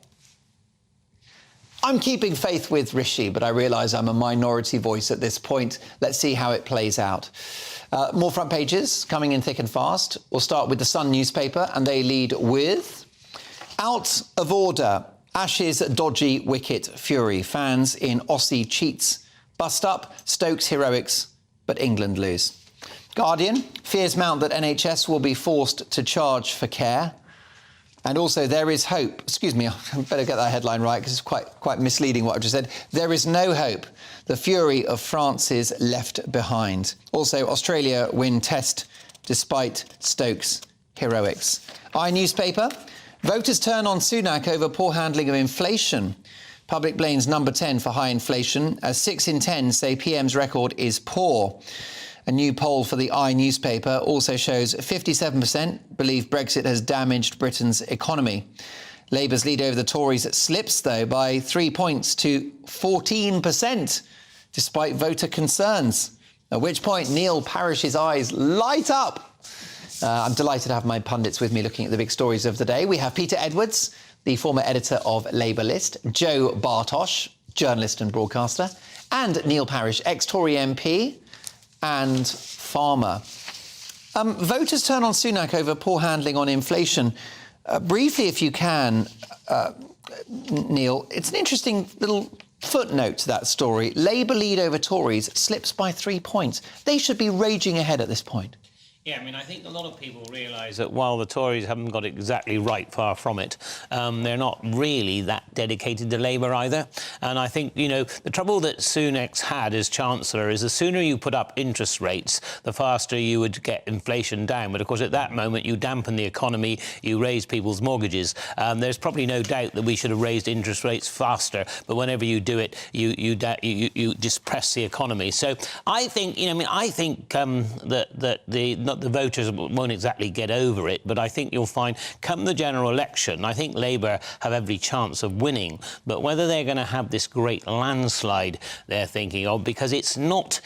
I'm keeping faith with Rishi, but I realise I'm a minority voice at this point. Let's see how it plays out. More front pages coming in thick and fast. We'll start with the Sun newspaper, and they lead with out of order. Ashes dodgy wicket fury. Fans in Aussie cheats. Bust up, Stokes heroics, but England lose. Guardian, fears mount that NHS will be forced to charge for care. And also, there is hope. Excuse me, I better get that headline right because it's quite misleading what I've just said. There is no hope. The fury of France is left behind. Also, Australia win test despite Stokes heroics. iNewspaper. Voters turn on Sunak over poor handling of inflation. Public blames number 10 for high inflation, as 6 in 10 say PM's record is poor. A new poll for the iNewspaper also shows 57% believe Brexit has damaged Britain's economy. Labour's lead over the Tories slips, though, by 3 points to 14%, despite voter concerns. At which point Neil Parish's eyes light up. I'm delighted to have my pundits with me looking at the big stories of the day. We have Peter Edwards, the former editor of Labour List, Joe Bartosh, journalist and broadcaster, and Neil Parish, ex-Tory MP and farmer. Voters turn on Sunak over poor handling on inflation. Briefly, if you can, Neil, it's an interesting little footnote to that story. Labour lead over Tories slips by 3 points. They should be raging ahead at this point. Yeah, I mean, I think a lot of people realise that while the Tories haven't got it exactly right, far from it, they're not really that dedicated to Labour either. And I think, you know, the trouble that Sunak's had as Chancellor is the sooner you put up interest rates, the faster you would get inflation down. But, of course, at that moment, you dampen the economy, you raise people's mortgages. There's probably no doubt that we should have raised interest rates faster, but whenever you do it, you depress the economy. So I think, you know, I mean, I think that the voters won't exactly get over it, but I think you'll find, come the general election, I think Labour have every chance of winning. But whether they're going to have this great landslide they're thinking of, because it's not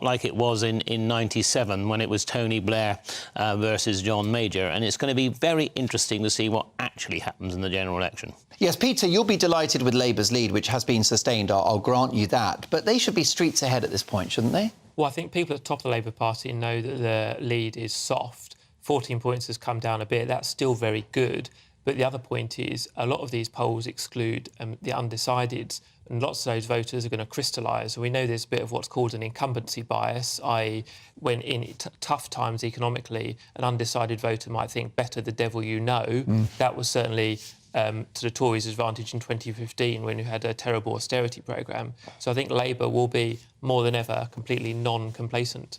like it was in '97 when it was Tony Blair versus John Major, and it's going to be very interesting to see what actually happens in the general election. Yes, Peter, you'll be delighted with Labour's lead, which has been sustained. I'll grant you that. But they should be streets ahead at this point, shouldn't they? Well, I think people at the top of the Labour Party know that the lead is soft. 14 points has come down a bit. That's still very good. But the other point is a lot of these polls exclude the undecideds, and lots of those voters are going to crystallise. We know there's a bit of what's called an incumbency bias, i.e. when in tough times economically, an undecided voter might think, better the devil you know. That was certainly to the Tories' advantage in 2015 when we had a terrible austerity programme. So I think Labour will be, more than ever, completely non-complacent.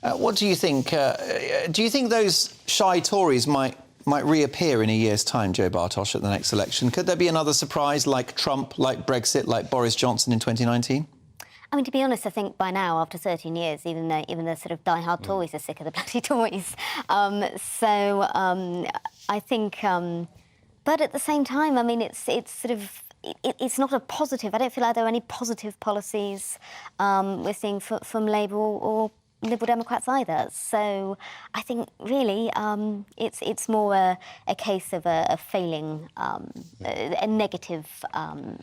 What do you think? Do you think those shy Tories might reappear in a year's time, Joe Bartosh, at the next election? Could there be another surprise like Trump, like Brexit, like Boris Johnson in 2019? I mean, to be honest, I think by now, after 13 years, even the sort of die-hard Tories are sick of the bloody Tories. I think... but at the same time, I mean, it's not a positive. I don't feel like there are any positive policies we're seeing from Labour or Liberal Democrats either. So I think really it's more a case of a failing, a negative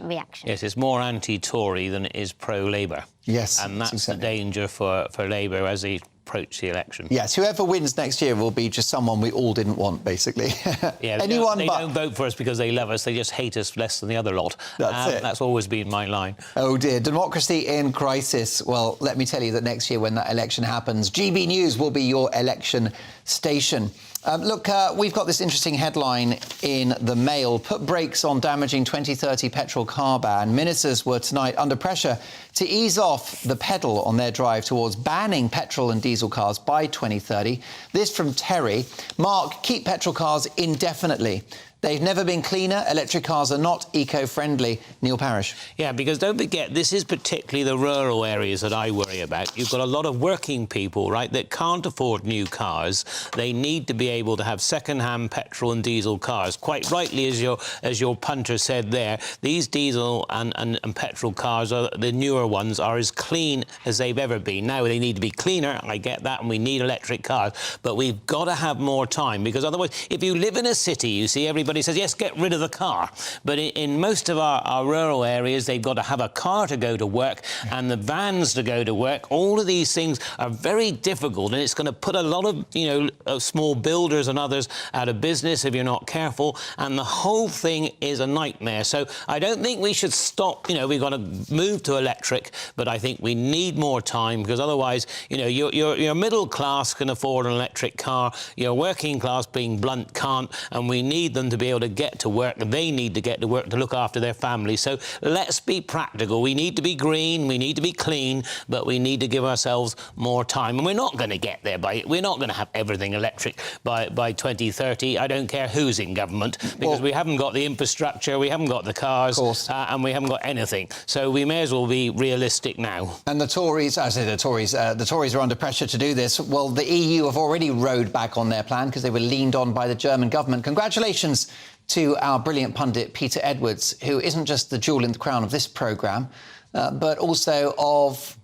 reaction. Yes, it's more anti-Tory than it is pro-Labour. Yes, and that's exactly the danger for Labour as they approach the election. Yes, whoever wins next year will be just someone we all didn't want, basically. Yeah, they don't vote for us because they love us, they just hate us less than the other lot. That's it. That's always been my line. Oh dear, democracy in crisis. Well, let me tell you that next year when that election happens, GB News will be your election station. Look, we've got this interesting headline in the Mail. Put brakes on damaging 2030 petrol car ban. Ministers were tonight under pressure to ease off the pedal on their drive towards banning petrol and diesel cars by 2030. This from Terry. Mark, keep petrol cars indefinitely. They've never been cleaner. Electric cars are not eco-friendly. Neil Parish. Yeah, because don't forget, this is particularly the rural areas that I worry about. You've got a lot of working people, right, that can't afford new cars. They need to be able to have second-hand petrol and diesel cars. Quite rightly, as your punter said there, these diesel and petrol cars, the newer ones, are as clean as they've ever been. Now, they need to be cleaner, I get that, and we need electric cars. But we've got to have more time, because otherwise, if you live in a city, you see everybody says, yes, get rid of the car. But in most of our rural areas, they've got to have a car to go to work and the vans to go to work. All of these things are very difficult, and it's going to put a lot of, small builders and others out of business if you're not careful, and the whole thing is a nightmare. So I don't think we should stop. We've got to move to electric, but I think we need more time, because otherwise, your middle class can afford an electric car, your working class, being blunt, can't, and we need them to be able to get to work. They need to get to work to look after their families. So let's be practical. We need to be green, we need to be clean, but we need to give ourselves more time. And we're not going to get there we're not going to have everything electric by 2030. I don't care who's in government, because we haven't got the infrastructure, we haven't got the cars, and we haven't got anything. So we may as well be realistic now. And the Tories are under pressure to do this. Well, the EU have already rowed back on their plan because they were leaned on by the German government. Congratulations to our brilliant pundit, Peter Edwards, who isn't just the jewel in the crown of this programme, but also of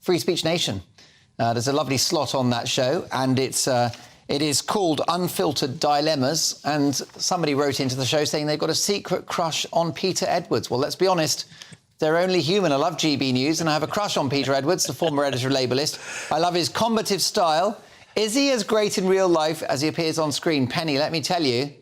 Free Speech Nation. There's a lovely slot on that show, and it is called Unfiltered Dilemmas, and somebody wrote into the show saying they've got a secret crush on Peter Edwards. Well, let's be honest, they're only human. I love GB News, and I have a crush on Peter Edwards, the former editor of Labelist. I love his combative style. Is he as great in real life as he appears on screen? Penny, let me tell you,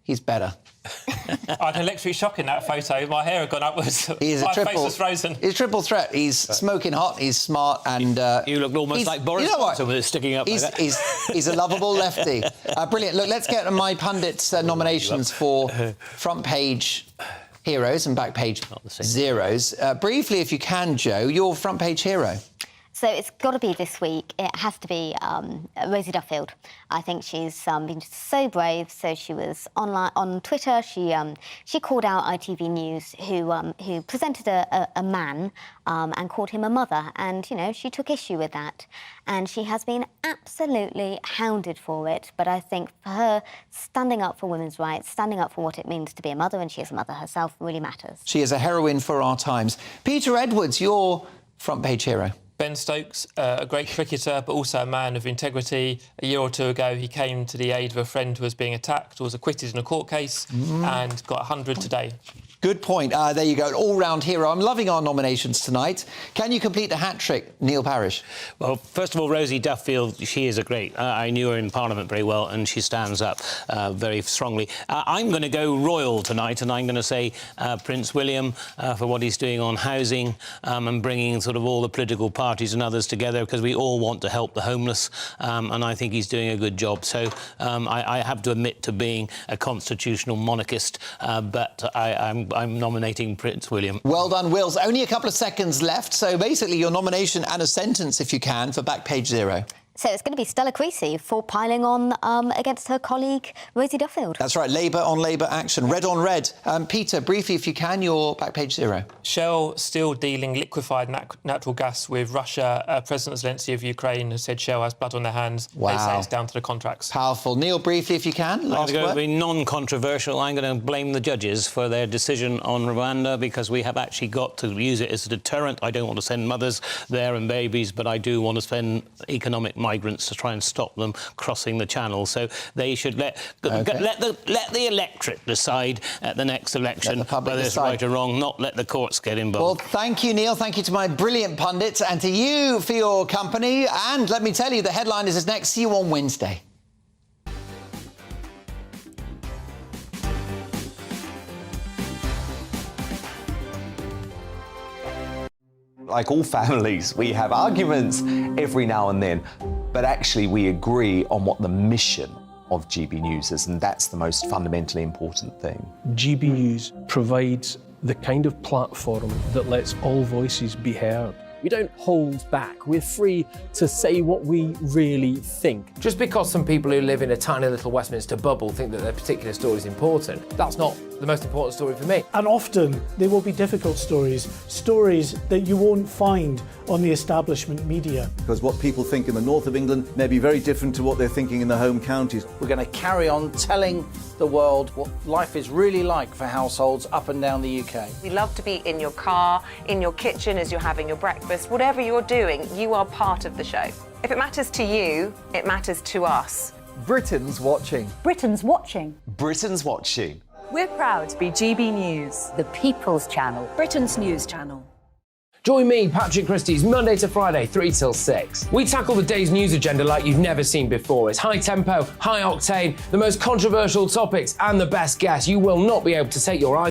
he's better. I had an electric shock in that photo. My hair had gone upwards. He's a My triple. face was frozen. He's a triple threat. He's smoking hot. He's smart, and you look almost like Boris Johnson with it sticking up. He's, like that. he's a lovable lefty. Brilliant. Look, let's get my pundits' nominations for front page heroes and back page zeros. Briefly, if you can, Joe, your front page hero. So it's got to be this week. It has to be Rosie Duffield. I think she's been so brave. So she was online on Twitter. She called out ITV News, who presented a man and called him a mother, and she took issue with that, and she has been absolutely hounded for it. But I think for her, standing up for women's rights, standing up for what it means to be a mother, and she is a mother herself, really matters. She is a heroine for our times. Peter Edwards, your front page hero. Ben Stokes, a great cricketer, but also a man of integrity. A year or two ago, he came to the aid of a friend who was being attacked, was acquitted in a court case, and got 100 today. Good point. There you go, an all-round hero. I'm loving our nominations tonight. Can you complete the hat-trick, Neil Parish? Well, first of all, Rosie Duffield, she is a great... I knew her in Parliament very well, and she stands up very strongly. I'm going to go royal tonight, and I'm going to say Prince William for what he's doing on housing and bringing sort of all the political parties and others together, because we all want to help the homeless, and I think he's doing a good job. So I have to admit to being a constitutional monarchist, but I'm nominating Prince William. Well done, Wills. Only a couple of seconds left, so basically your nomination and a sentence, if you can, for back page zero. So it's going to be Stella Creasy for piling on against her colleague Rosie Duffield. That's right, Labour on Labour action, red on red. Peter, briefly, if you can, your back page zero. Shell still dealing liquefied natural gas with Russia. President Zelensky of Ukraine has said Shell has blood on their hands. Wow. They say it's down to the contracts. Powerful. Neil, briefly, if you can, last I'm going word. to be non-controversial. I'm going to blame the judges for their decision on Rwanda, because we have actually got to use it as a deterrent. I don't want to send mothers there and babies, but I do want to send economic migrants to try and stop them crossing the channel. So they should let the electorate decide at the next election whether it's right or wrong, not let the courts get involved. Well, thank you, Neil. Thank you to my brilliant pundits and to you for your company. And let me tell you, the headline is next. See you on Wednesday. Like all families, we have arguments every now and then, but actually we agree on what the mission of GB News is, and that's the most fundamentally important thing. GB News provides the kind of platform that lets all voices be heard. We don't hold back. We're free to say what we really think. Just because some people who live in a tiny little Westminster bubble think that their particular story is important, that's not the most important story for me. And often they will be difficult stories that you won't find on the establishment media. Because what people think in the north of England may be very different to what they're thinking in the home counties. We're going to carry on telling the world what life is really like for households up and down the UK. We love to be in your car, in your kitchen as you're having your breakfast. Whatever you're doing, you are part of the show. If it matters to you, it matters to us. Britain's watching. Britain's watching. Britain's watching. We're proud to be GB News, the People's Channel, Britain's news channel. Join me, Patrick Christie's Monday to Friday, 3 till 6. We tackle the day's news agenda like you've never seen before. It's high tempo, high octane, the most controversial topics and the best guests. You will not be able to take your eyes